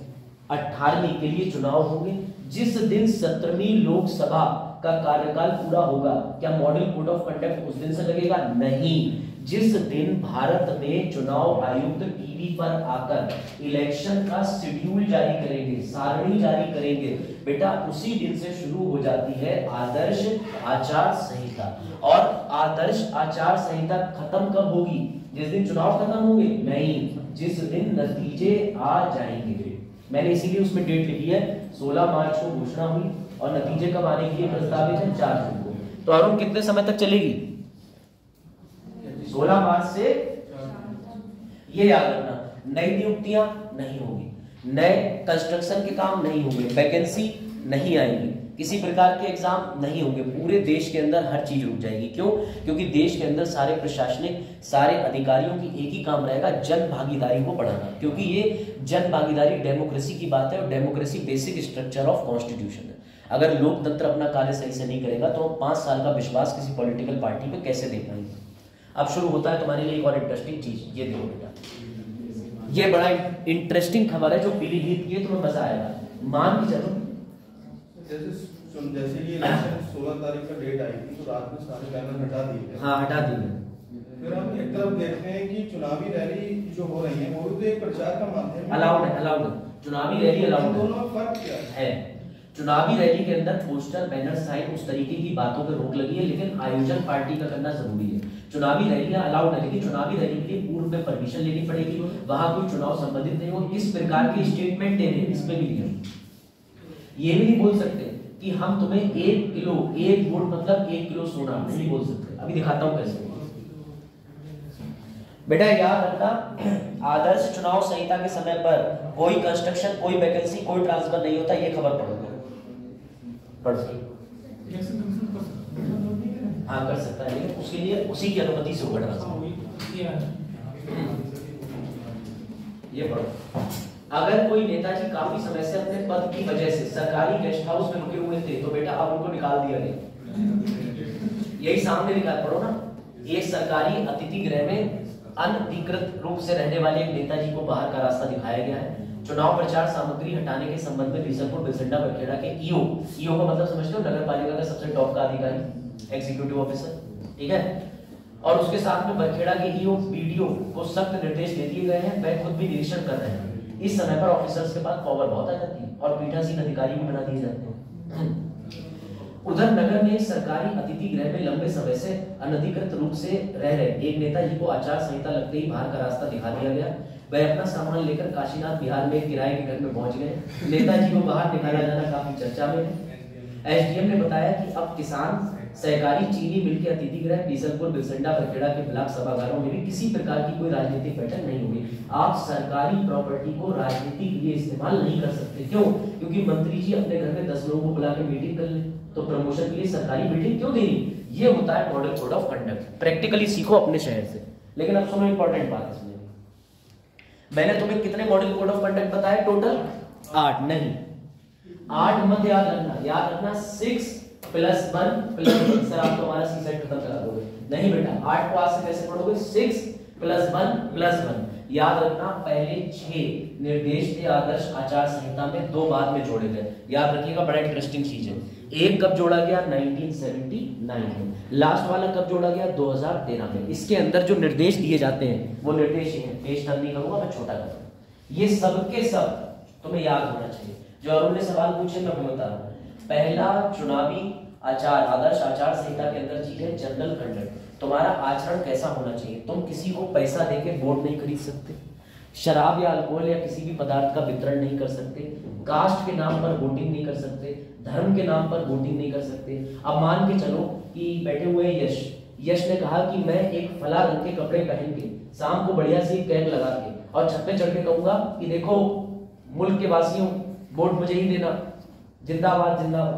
Speaker 1: 18वीं के लिए चुनाव होंगे। जिस दिन 17वीं लोकसभा का कार्यकाल पूरा होगा, क्या मॉडल कोड ऑफ कंडक्ट उस दिन से लगेगा? नहीं। जिस दिन भारत में चुनाव आयुक्त टीवी पर आकर इलेक्शन का शेड्यूल जारी करेंगे, सारणी जारी करेंगे, बेटा उसी दिन से शुरू हो जाती है आदर्श आचार संहिता। और आदर्श आचार संहिता खत्म कब होगी? जिस दिन चुनाव खत्म होंगे? नहीं, जिस दिन नतीजे आ जाएंगे। मैंने इसीलिए उसमें डेट लिखी है 16 मार्च को घोषणा हुई और नतीजे कब आने के लिए प्रस्तावित है? 4 जून को। तो अरुण कितने समय तक चलेगी? 16 मार्च से। ये याद रखना, नई नियुक्तियां नहीं होगी, नए कंस्ट्रक्शन के काम नहीं होंगे, वैकेंसी नहीं आएगी, किसी प्रकार के एग्जाम नहीं होंगे, पूरे देश के अंदर हर चीज रुक जाएगी। क्यों? क्योंकि देश के अंदर सारे प्रशासनिक सारे अधिकारियों की एक ही काम रहेगा, जन भागीदारी को बढ़ाना, क्योंकि ये जन भागीदारी डेमोक्रेसी की बात है और democracy basic structure of constitution है। अगर लोकतंत्र अपना कार्य सही से नहीं करेगा तो हम 5 साल का विश्वास किसी पॉलिटिकल पार्टी पे कैसे दे पाएंगे। अब शुरू होता है तुम्हारे लिए एक और इंटरेस्टिंग चीज, ये देखो बेटा, ये बड़ा इंटरेस्टिंग खबर है जो पीलीभीत की है, तुम्हें मजा आएगा। मान के चलो
Speaker 5: जैसे ये इलेक्शन 16 तारीख का डेट आई थी तो रात में सारे बैनर हटा दिए गए।
Speaker 1: हाँ, हटा दिए।
Speaker 5: फिर हम एक तरफ देखते हैं कि चुनावी रैली जो हो रही है वो भी तो एक प्रचार का माध्यम है।
Speaker 1: अलाउड है। चुनावी रैली अलाउड है।
Speaker 5: दोनों में फर्क क्या है?
Speaker 1: चुनावी रैली के अंदर पोस्टर, बैनर, साइन, उस तरीके की बातों पर रोक लगी है, लेकिन आयोजन पार्टी का करना जरूरी है। चुनावी रैलियां अलाउड है, लेकिन चुनावी रैली के लिए पूर्व में परमिशन लेनी पड़ेगी, वहां कोई चुनाव संबंधित नहीं हो, किस प्रकार के स्टेटमेंट देने इसमें भी नहीं। ये भी नहीं बोल सकते कि हम तुम्हें 1 किलो, 1 वोट मतलब 1 किलो सोना, नहीं बोल सकते। अभी दिखाता हूं कैसे। बेटा याद रखना, आदर्श चुनाव संहिता के समय पर कोई कंस्ट्रक्शन, कोई वैकेंसी, कोई ट्रांसफर नहीं होता। ये खबर पढ़ो। हाँ, कर सकता है, लेकिन उसके लिए उसी की अनुमति से होगा ट्रांसफर। ये पढ़ो। अगर कोई नेताजी काफी समय से अपने पद की वजह से सरकारी गेस्ट हाउस में रुके हुए थे तो बेटा अब उनको निकाल दिया गया। यही सामने लिखा है, पढ़ो ना। एक सरकारी अतिथि गृह में अनधिकृत रूप से रहने वाले एक नेताजी को बाहर का रास्ता दिखाया गया है। चुनाव प्रचार सामग्री हटाने के संबंध में बीसलपुर बिरसंडा बरखेड़ा के ईओ का मतलब समझते हो, नगर पालिका का सबसे टॉप का अधिकारी, एग्जीक्यूटिव ऑफिसर, ठीक है। और उसके साथ में बरखेड़ा के ईओ बीडीओ को सख्त निर्देश दे दिए गए हैं, वह खुद भी निरीक्षण कर रहे हैं। इस समय पर ऑफिसर्स के पास पावर बहुत आ जाती है और पीठासीन अधिकारी भी बना दिए जाते हैं। उधर नगर में सरकारी अतिथि गृह में लंबे समय से अनधिकृत रूप से रह रहे एक नेताजी को आचार संहिता लगते ही बाहर का रास्ता दिखा दिया गया। वह अपना सामान लेकर काशीनाथ बिहार में किराए के घर में पहुंच गए। नेताजी को बाहर निकाला जाना काफी चर्चा में है। एसडीएम ने बताया कि अब किसान सहकारी चीनी मिल के अतिथि गृह बीसलपुर बिरसंडा बरखेड़ा के ब्लॉक सभागारों में भी किसी प्रकार की कोई राजनीतिक बैठक नहीं होगी। आप सरकारी प्रॉपर्टी को राजनीति के लिए इस्तेमाल नहीं कर सकते। क्यों? क्योंकि मंत्री जी अपने घर में 10 लोगों को बुला के मीटिंग कर ले, तो प्रमोशन के लिए सरकारी मीटिंग क्यों देनी? ये होता है model code of conduct. Practically सीखो अपने शहर से। लेकिन अब सुनो इंपॉर्टेंट बात इसमें, मैंने तुम्हें कितने मॉडल कोड ऑफ कंडक्ट बताए? टोटल 8 नहीं, 8 मत याद रखना 6 + 1 सर आप तो हमारा सी सेट खत्म करा दोगे। नहीं बेटा, 8 को आज से कैसे पढ़ोगे? 6 + 1 याद रखना। पहले 6 निर्देश थे आदर्श आचार संहिता में, 2 बाद में जोड़े गए। याद रखिएगा, बड़ा इंटरेस्टिंग चीज है। एक कब जोड़ा गया? 1979 में। लास्ट वाला कब जोड़ा गया? 2013 में। इसके अंदर जो निर्देश दिए जाते हैं वो निर्देश हैं, पेश नहीं करूंगा मैं, छोटा करूंगा। ये सब के सब तुम्हें याद होना चाहिए। जो अरुण ने सवाल पूछे मैं बता रहा हूं। पहला चुनावी आचार, आदर्श आचार संहिता के अंदर चीज है जनरल कंडक्ट। तुम्हारा आचरण कैसा होना चाहिए? तुम किसी को पैसा देके वोट नहीं खरीद सकते, शराब या अल्कोहल या किसी भी पदार्थ का वितरण नहीं कर सकते, कास्ट के नाम पर वोटिंग नहीं कर सकते, धर्म के नाम पर वोटिंग नहीं कर सकते। अब मान के चलो कि बैठे हुए यश ने कहा कि मैं एक फला रंग के कपड़े पहन के शाम को बढ़िया सी कैप लगा के और छत पे चढ़ के कहूंगा कि देखो मुल्क के वासियों वोट मुझे ही देना, जिंदाबाद जिंदाबाद,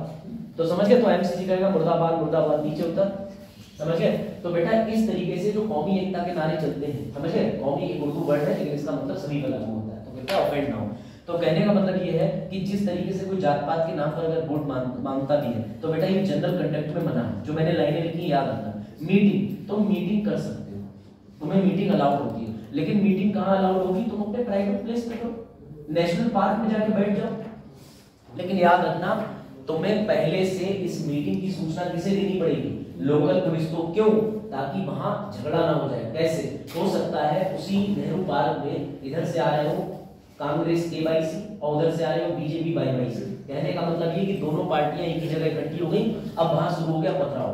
Speaker 1: तो समझ गए? तो एमसीजी कहेगा मुर्दाबाद मुर्दाबाद, नीचे उतर, समझ गए? तो बेटा इस तरीके से जो कौमी एकता के नारे चलते हैं, समझ गए? कौमी एक उर्दू वर्ड है लेकिन इसका मतलब सभी का लागू होता है, तो बेटा ऑफेंड ना हो। तो कहने का मतलब ये है कि जिस तरीके से कोई जात पात के नाम पर अगर वोट मांगता भी है तो बेटा ये जनरल कंडक्ट में मना है। जो मैंने लाइनें लिखी याद रखना। मीटिंग, तुम मीटिंग कर सकते हो, तुम्हें मीटिंग अलाउड होती है, लेकिन मीटिंग कहाँ अलाउड होगी? तुम अपने प्राइवेट प्लेस पे करो, नेशनल पार्क में जाके बैठ जाओ। लेकिन याद रखना तुम्हें पहले से इस मीटिंग की सूचना किसे देनी पड़ेगी? लोकल पुलिस को। क्यों? ताकि वहां झगड़ा ना हो जाए। कैसे हो सकता है? उसी नेहरू पार्क में इधर से आ रहे हो कांग्रेस केवाईसी और उधर से आ रहे हो बीजेपी वाईवाईसी। कहने का मतलब ये कि दोनों पार्टियां एक ही जगह इकट्ठी हो गई, अब वहां शुरू हो गया पथराव।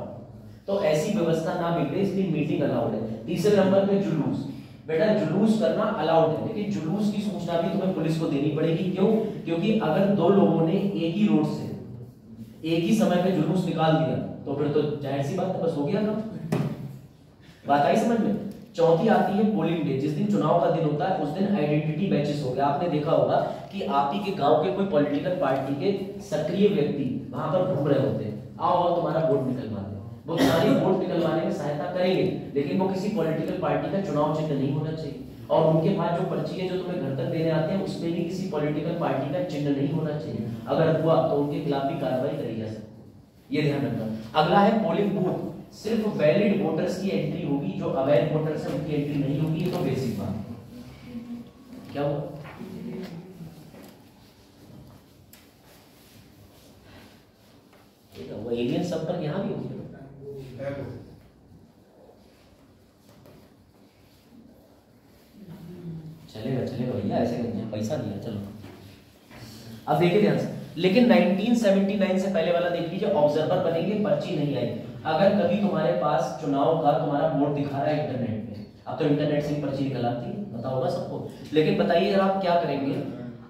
Speaker 1: तो ऐसी व्यवस्था ना बिगड़े, इसलिए मीटिंग अलाउड है। तीसरे नंबर पे जुलूस। बेटा जुलूस करना अलाउड है, लेकिन जुलूस की सूचना भी तुम्हें पुलिस को देनी पड़ेगी। क्यों? क्योंकि अगर 2 लोगों ने एक ही रोड से एक ही समय पे जुलूस निकाल दिया तो फिर तो जाहिर सी बात है, बस हो गया काम। बात आई समझ में? चौथी आती है पोलिंग डे, जिस दिन चुनाव का दिन होता है उस दिन आइडेंटिटी बैचेस हो गया। आपने देखा होगा कि आप ही के गांव के कोई पॉलिटिकल पार्टी के सक्रिय व्यक्ति वहां पर घूम रहे होते हैं, आओ और तुम्हारा वोट निकलवा दे। वो सारी वोट निकलवाने में सहायता करेंगे, लेकिन वो किसी पॉलिटिकल पार्टी का चुनाव चिन्ह नहीं होना चाहिए। और उनके पास जो पर्ची है जो तुम्हें घर तक देने आते हैं उसमें भी किसी पॉलिटिकल पार्टी का चिन्ह नहीं होना चाहिए। अगर हुआ तो उनके खिलाफ भी कार्रवाई करी जा सकती है, ये ध्यान रखना। अगला है पोलिंग बूथ, सिर्फ वैलिड वोटर्स की एंट्री होगी, जो अवैध वोटर्स हैं उनकी एंट्री नहीं होगी। ये तो बेसिक बात क्या हुआ? वो एलियन संपर्क यहाँ भी होगी। चलेगा चलेगा भैया, ऐसे करते पैसा दिया चलो। अब देखिए ध्यान से, लेकिन 1979 से पहले वाला देख लीजिए, ऑब्जर्वर बनेंगे, पर्ची नहीं आई। अगर कभी तुम्हारे पास चुनाव का तुम्हारा वोट दिखा रहा है इंटरनेट पे, अब तो इंटरनेट से ही पर्ची निकल आती है, पता होगा सबको। लेकिन बताइए आप क्या करेंगे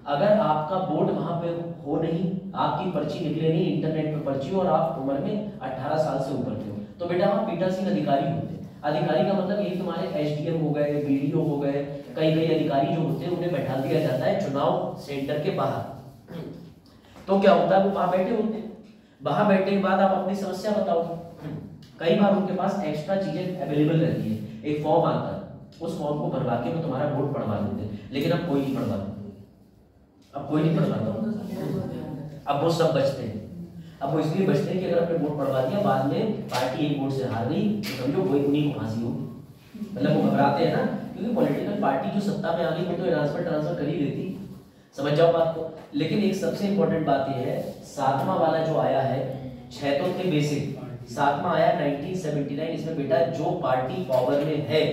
Speaker 1: अगर आपका वोट वहां पे हो नहीं, आपकी पर्ची निकले नहीं, इंटरनेट पे पर्ची हो और आप उम्र में 18 साल से ऊपर के हो, तो बेटा आप पीठासीन अधिकारी होते। अधिकारी का मतलब यही तुम्हारे एसडीएम हो गए, बीडीओ हो गए, कई कई अधिकारी जो होते हैं उन्हें बैठा दिया जाता है चुनाव सेंटर के बाहर। तो क्या होता है, वो वहां बैठे होते हैं, वहां बैठने के बाद आप अपनी समस्या बताओगे। कई बार उनके पास एक्स्ट्रा चीजें अवेलेबल रहती है, एक फॉर्म आता है, उस फॉर्म को भरवा के वो तुम्हारा वोट पढ़वा देते हैं, लेकिन अब कोई नहीं पढ़वाता, अब कोई नहीं पढ़वाता, अब वो सब बचते हैं। अब वो इसलिए बचते हैं कि अगर आपने वोट पढ़वा दिया, बाद में पार्टी एक वोट से हार गई तो समझो वही उन्हीं को फांसी होगी। मतलब वो घबराते हैं ना, क्योंकि पॉलिटिकल पार्टी जो सत्ता में आ गई वो तो ट्रांसफर कर ही देती, समझ जाओ बात को। लेकिन एक सबसे इंपॉर्टेंट बात यह है, सातवां वाला जो आया है, 6 तो थे बेसिक, सातवां आया 1979। इसमें बेटा जो पार्टी पावर में है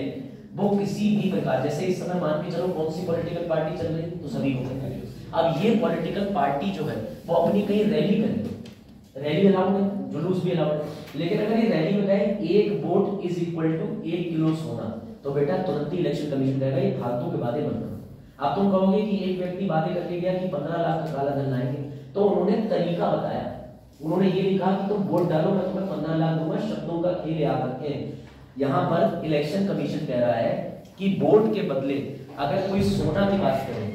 Speaker 1: वो किसी भी प्रकार, जैसे इस समय मान के चलो कौन सी पॉलिटिकल पार्टी चल रही तो सभी को, अब ये पॉलिटिकल पार्टी जो है वो अपनी कहीं रैली करेगी, रैली अलाउड है, जुलूस भी अलाउड है, लेकिन अगर ये रैली में गए 1 vote is equal to 1 kilo सोना, तो बेटा तुरंत ही इलेक्शन कमीशन कहेगा ये फालतू के बातें मत करो। अब तुम कहोगे कि एक व्यक्ति बातें करके गया कि 15 लाख का काला धन लाएंगे, तो उन्होंने तरीका बताया, उन्होंने ये भी कहा कि तुम वोट डालो, मैं तुम्हें 15 लाख दूंगा, शब्दों का खेल याद रखें। यहाँ पर इलेक्शन कमीशन कह रहा है कि वोट के बदले अगर कोई सोना की बात करे,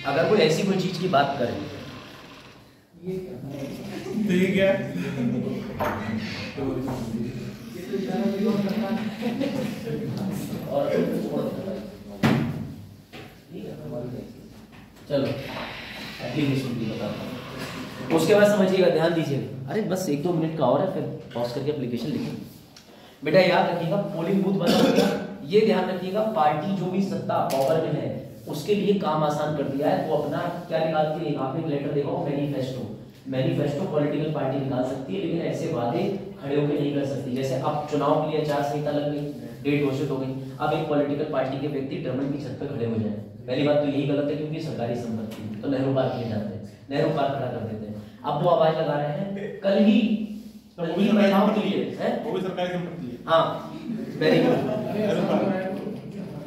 Speaker 1: अगर कोई ऐसी कोई चीज की बात करे,
Speaker 4: ठीक है,
Speaker 1: और चलो एप्लीकेशन भी बताता हूँ, उसके बाद समझिएगा, ध्यान दीजिएगा। अरे बस 1-2 मिनट का और है, फिर पॉज करके एप्लीकेशन लिखें। बेटा याद रखिएगा, पोलिंग बूथ बना होगा, ये ध्यान रखिएगा, पार्टी जो भी सत्ता पावर में है उसके लिए काम आसान कर दिया है। वो अपना क्या निकालती है, आपने एक लेटर देखा हो, मैनिफेस्टो पॉलिटिकल पार्टी निकाल सकती है, लेकिन ऐसे वादे खड़े होकर नहीं कर सकती। जैसे अब चुनाव के लिए आचार संहिता लग गई, डेट घोषित हो गई, अब एक पॉलिटिकल पार्टी के व्यक्ति टर्मिनल की छत पर खड़े हो जाए, पहली बात तो यही गलत है क्योंकि सरकारी संपत्ति, तो नेहरू पार्क ले जाते हैं, नेहरू पार्क खड़ा कर देते हैं। अब वो आवाज लगा रहे हैं कल ही महिलाओं के लिए है,
Speaker 4: वो भी सरकारी संपत्ति है।
Speaker 1: हाँ वेरी गुड।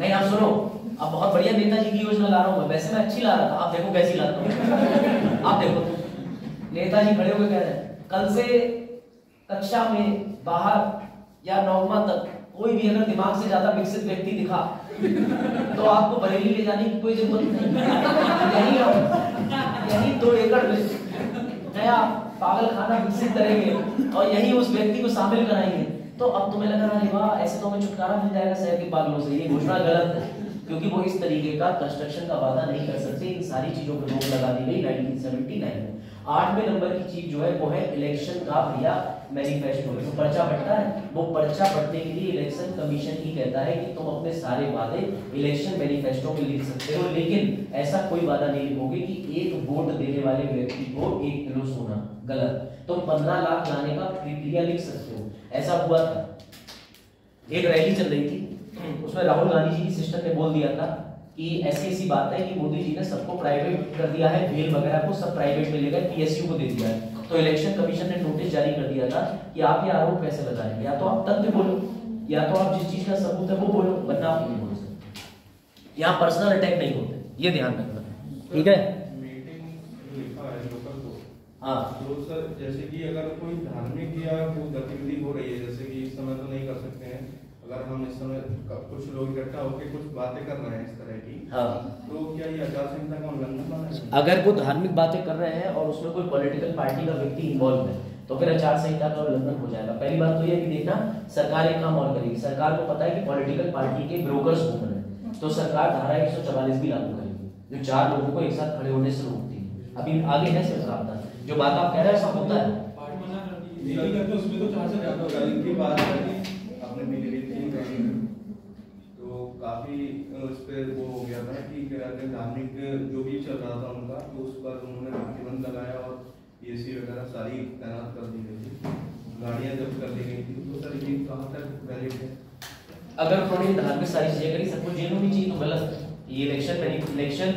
Speaker 1: नहीं आप सुनो, अब बहुत बढ़िया नेताजी की योजना ला रहा हूँ मैं, वैसे मैं अच्छी ला रहा था, आप देखो कैसी लाता हूँ। आप देखो नेताजी खड़े होकर कह रहे हैं कल से कक्षा में बाहर या 9वां तक कोई भी अगर दिमाग से ज्यादा विकसित व्यक्ति दिखा तो आपको बरेली ले जाने की कोई जरूरत नहीं, यही 2 एकड़ में नया पागल खाना विकसित करेंगे और यही उस व्यक्ति को शामिल कराएंगे। तो अब तुम्हें लग रहा है वाह ऐसे तो हमें छुटकारा मिल जाएगा शहर के पागलों से। ये घोषणा गलत है, क्योंकि वो इस तरीके का कंस्ट्रक्शन का वादा नहीं कर सकते। इन सारी चीजों पर रोक लगा दी गई 1979 में। 8वें नंबर की चीज जो है वो है इलेक्शन का भैया मैनिफेस्टो, जो पर्चा बटता है, वो पर्चा बटने के लिए इलेक्शन कमीशन ही कहता है कि तुम अपने सारे वादे इलेक्शन मैनिफेस्टो में लिख सकते हो, लेकिन ऐसा कोई वादा नहीं लिखोगे कि 1 वोट देने वाले व्यक्ति को 1 किलो सोना। गलत। तुम 15 लाख लाने का क्राइटेरिया लिख सकते हो। ऐसा हुआ था, एक रैली चल रही थी, उसमें राहुल गांधी जी की सिस्टर ने बोल दिया था कि ऐसी बात है कि मोदी जी ने सबको प्राइवेट कर दिया है, बेल वगैरह को सब प्राइवेट में ले गए, पीएसयू को दे दिया है। तो इलेक्शन कमीशन ने नोटिस जारी कर दिया था कि आप ये आरोप कैसे लगाएंगे, या तो आप तथ्य बोलो या तो आप जिस चीज का सबूत है वो बोलो, वरना आप नहीं बोल सकते। यहाँ पर्सनल अटैक नहीं होते, ये ध्यान रखना, ठीक है। हाँ
Speaker 5: तो सर जैसे कि अगर कोई धार्मिक या कोई गतिविधि हो रही है, जैसे कि इस समय तो नहीं कर सकते हैं, अगर हम इस समय कुछ लोग इकट्ठा होकर कुछ बातें कर रहे हैं इस तरह की,
Speaker 1: हाँ,
Speaker 5: तो क्या ये आचार संहिता का उल्लंघन माना जाएगा?
Speaker 1: अगर वो धार्मिक बातें कर रहे हैं और उसमें कोई पॉलिटिकल पार्टी का व्यक्ति इन्वॉल्व है तो फिर आचार संहिता का उल्लंघन हो जाएगा। पहली बात तो ये कि देखना, सरकार एक काम और करेगी। सरकार को पता है कि पॉलिटिकल पार्टी के ब्रोकर्स घूम रहे हैं, तो सरकार धारा 144 भी लागू करेगी, जो 4 लोगों को एक साथ खड़े होने से रोकती है। अभी आगे है सिर्फ प्रावधान, जो बात आप कह रहे हैं सब होता है।
Speaker 5: उसमें तो की बात आपने पीलीभीत की, तो काफी उस पर वो हो गया था कि क्या कहते हैं, धार्मिक जो भी चल रहा था उनका, तो उस पर उन्होंने प्रतिबंध लगाया और पीएससी वगैरह सारी तैनात कर दी गई थी, गाड़ियां जब्त कर दी गई थी। तो सर ये कहाँ तक वैलिड है?
Speaker 1: अगर उन्होंने धार्मिक सारी चीजें करी, सबको जेल होनी चाहिए तो गलत है। ये इलेक्शन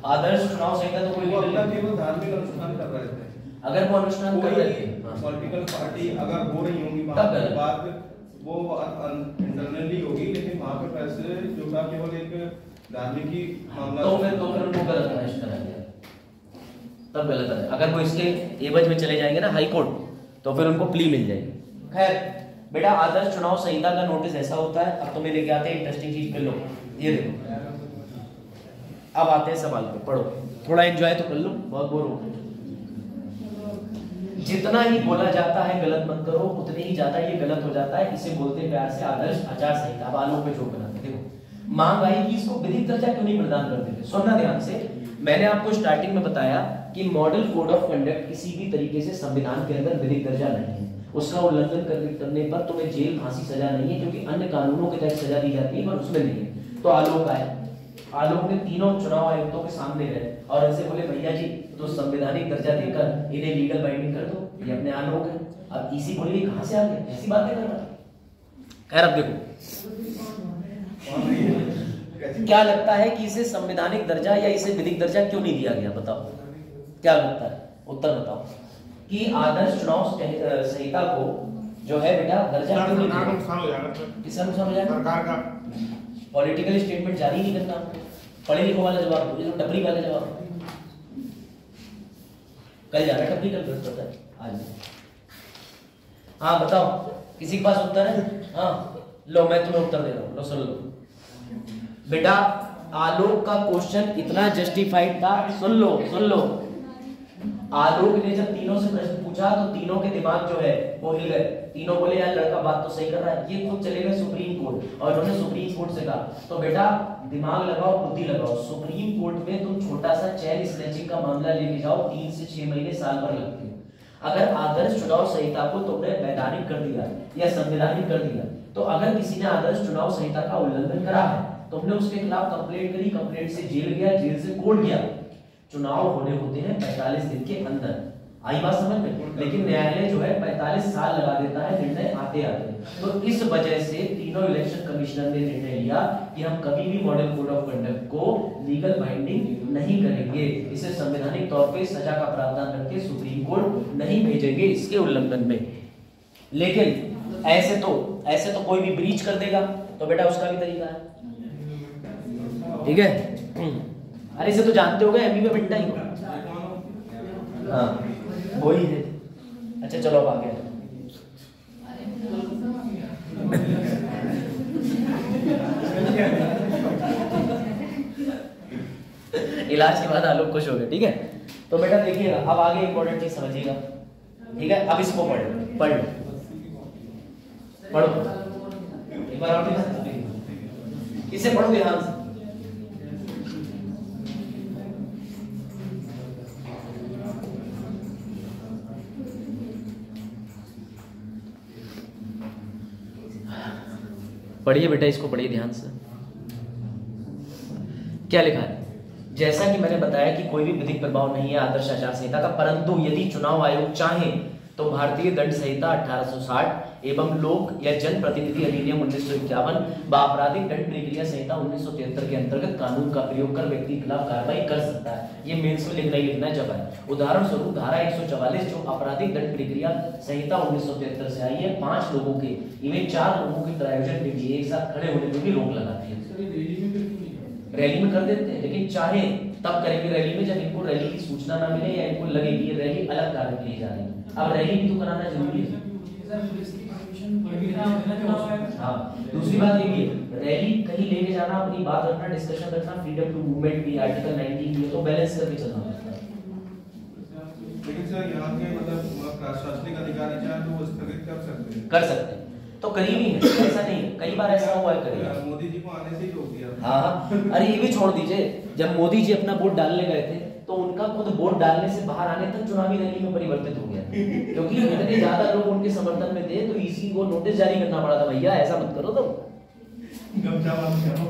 Speaker 1: आदर्श चुनाव संहिता तो कोई
Speaker 5: वो अपना केवल धार्मिक अनुष्ठान कर रहे थे।
Speaker 1: अगर वो अनुष्ठान कर रहे थे,
Speaker 5: पॉलिटिकल पार्टी अगर हो रही होंगी
Speaker 1: तब
Speaker 5: वहाँ
Speaker 1: गलत।
Speaker 5: पे बात वो इंटरनली होगी, लेकिन वहाँ पे पैसे जो था केवल एक धार्मिक ही मामला,
Speaker 1: तो फिर उनको गलत पनिश करा गया, तब गलत है। अगर वो इसके एवज में चले जाएंगे ना हाई कोर्ट, तो फिर उनको प्ली मिल जाएगी। खैर बेटा, आदर्श चुनाव संहिता का नोटिस ऐसा होता है। अब तुम्हें लेके आते हैं इंटरेस्टिंग चीज पे, लो ये देखो। अब आते हैं सवाल पे, पढ़ो, थोड़ा एंजॉय तो कर लो, बहुत बोर हो। जितना ही बोला जाता है गलत मत करो, उतने ही ज्यादा ये गलत हो जाता है। इसे बोलते प्यार से आदर्श आचार संहिता। अब आलोक पे जोक बनाते। देखो, मांग आई कि इसको विधिक दर्जा क्यों नहीं प्रदान करते थे। सुनना ध्यान से, मैंने आपको स्टार्टिंग में बताया कि मॉडल कोड ऑफ कंडक्ट किसी भी तरीके से संविधान के अंदर विधिक दर्जा नहीं है। उसका उल्लंघन करने पर तुम्हें जेल, फांसी, सजा नहीं है, क्योंकि अन्य कानूनों के तहत सजा दी जाती है, पर उसमें नहीं है। तो आलोक आए, आलोक ने तीनों चुनाव आयुक्तों के सामने गए और इनसे बोले, भैया जी तो संवैधानिक दर्जा देकर इन्हें लीगल बाइंडिंग कर दो, ये अपने आलोक है। अब इसी बोले कहां से आ गए, ऐसी बातें कर रहा है। खैर अब देखो, क्या लगता है कि इसे संवैधानिक दर्जा या इसे विधिक दर्जा क्यों नहीं दिया गया? बताओ क्या लगता है, उत्तर बताओ। कि आदर्श चुनाव संहिता को जो है बेटा दर्जा क्यों नहीं दिया?
Speaker 4: नुकसान हो जाएगा
Speaker 1: किसका नुकसान हो जाएगा?
Speaker 4: सरकार का।
Speaker 1: पॉलिटिकल स्टेटमेंट जारी नहीं करना, पढ़े लिखो वाला जवाब दो, ये तो टपरी वाले जवाब। कल जा रहा है टपरी, कल बृहस्पति है, आज हाँ बताओ, किसी के पास उत्तर है? हाँ लो, मैं तुम्हें उत्तर दे रहा हूँ, लो सुन लो बेटा। आलोक का क्वेश्चन इतना जस्टिफाइड था, सुन लो। आलोक ने जब तीनों से प्रश्न पूछा तो तीनों के दिमाग जो है वो हिल गए। तीनों बोले यार लड़का बात तो सही कर रहा है। ये खुद चले गए सुप्रीम कोर्ट और उन्होंने सुप्रीम कोर्ट से कहा, तो बेटा दिमाग लगाओ, बुद्धि लगाओ। सुप्रीम कोर्ट में तुम छोटा सा चेन स्नैचिंग का मामला लेके जाओ, 3 से 6 महीने, साल भर लगते हैं। अगर आदर्श चुनाव संहिता को तुमने वैधानिक कर दिया या संवैधानिक कर दिया, तो अगर किसी ने आदर्श चुनाव संहिता का उल्लंघन करा है, तुमने उसके खिलाफ कंप्लेंट करी, कंप्लेंट से जेल गया, जेल से कोर्ट गया। चुनाव होने होते हैं 45 दिन के अंदर, आई बात समझ में? लेकिन न्यायालय जो है 45 साल लगा देता है निर्णय आते आते। तो इस वजह से तीनों इलेक्शन कमिश्नर ने निर्णय लिया कि हम कभी भी मॉडल कोड ऑफ कंडक्ट को लीगल बाइंडिंग नहीं करेंगे, इसे संवैधानिक तौर पे सजा का प्रावधान करके सुप्रीम कोर्ट नहीं भेजेंगे इसके उल्लंघन में। लेकिन ऐसे तो कोई भी ब्रीच कर देगा, तो बेटा उसका भी तरीका है, ठीक है? अरे इसे तो जानते हो गए, एमपी में पिंटा ही हो। हाँ वही है। अच्छा चलो अब आगे। इलाज के बाद आलोक खुश हो गए, ठीक है? तो बेटा देखिएगा, अब आगे इंपॉर्टेंट चीज समझिएगा, ठीक है? अब इसको पढ़ लो एक बार और इसे पढ़ो ध्यान से। पढ़िए बेटा, इसको पढ़िए ध्यान से। क्या लिखा है? जैसा कि मैंने बताया कि कोई भी विधिक प्रभाव नहीं है आदर्श आचार संहिता का, परंतु यदि चुनाव आयोग चाहे तो भारतीय दंड संहिता 1860 एवं लोक या जन प्रतिनिधि अधिनियम 1951 व आपराधिक दंड प्रक्रिया संहिता 1973 के अंतर्गत कानून का प्रयोग कर व्यक्ति के खिलाफ कार्रवाई कर सकता है। ये मेंस में लिखना है जब है। उदाहरण स्वरूप धारा 144 जो आपराधिक दंड प्रक्रिया संहिता 1973 से आई है, 5 लोगों के इवन 4 लोगों के प्रायोजन में भी एक साथ खड़े होने में भी रोक लगाती है। रैली में कर देते हैं, लेकिन चाहे तब करेंगे रैली में जब इनको रैली की सूचना ना मिले या इनको लगे कि ये रैली अलग कारण के लिए जा रही है। अब रैली भी तो कराना जरूरी है।
Speaker 2: सर पुलिस की परमिशन बिना
Speaker 1: हाँ, दूसरी बात ये भी है, रैली कहीं लेके जाना, अपनी बात रखना, डिस्कशन रखना, फ्रीडम टू मूवमेंट भी आर्टिकल 19 भी है, तो बैलेंस करके चलना पड़ता है।
Speaker 5: लेकिन सर यहाँ के मतलब प्रशासनिक अधिकारी चाहे तो वो स्थगित कर सकते हैं।
Speaker 1: कर सकते हैं, तो करीब ही है, ऐसा नहीं है, कई बार ऐसा हुआ है करीब।
Speaker 5: मोदी जी को आने से ही रोक दिया।
Speaker 1: हाँ, अरे ये भी छोड़ दीजिए, जब मोदी जी अपना वोट डालने गए थे तो उनका खुद वोट डालने से बाहर आने तक चुनावी रैली में परिवर्तित हो गया, क्योंकि इतने ज्यादा लोग उनके समर्थन में थे, तो ईसी को नोटिस जारी करना पड़ा था, भैया ऐसा मत करो तुम।
Speaker 4: गमछा बांध करो।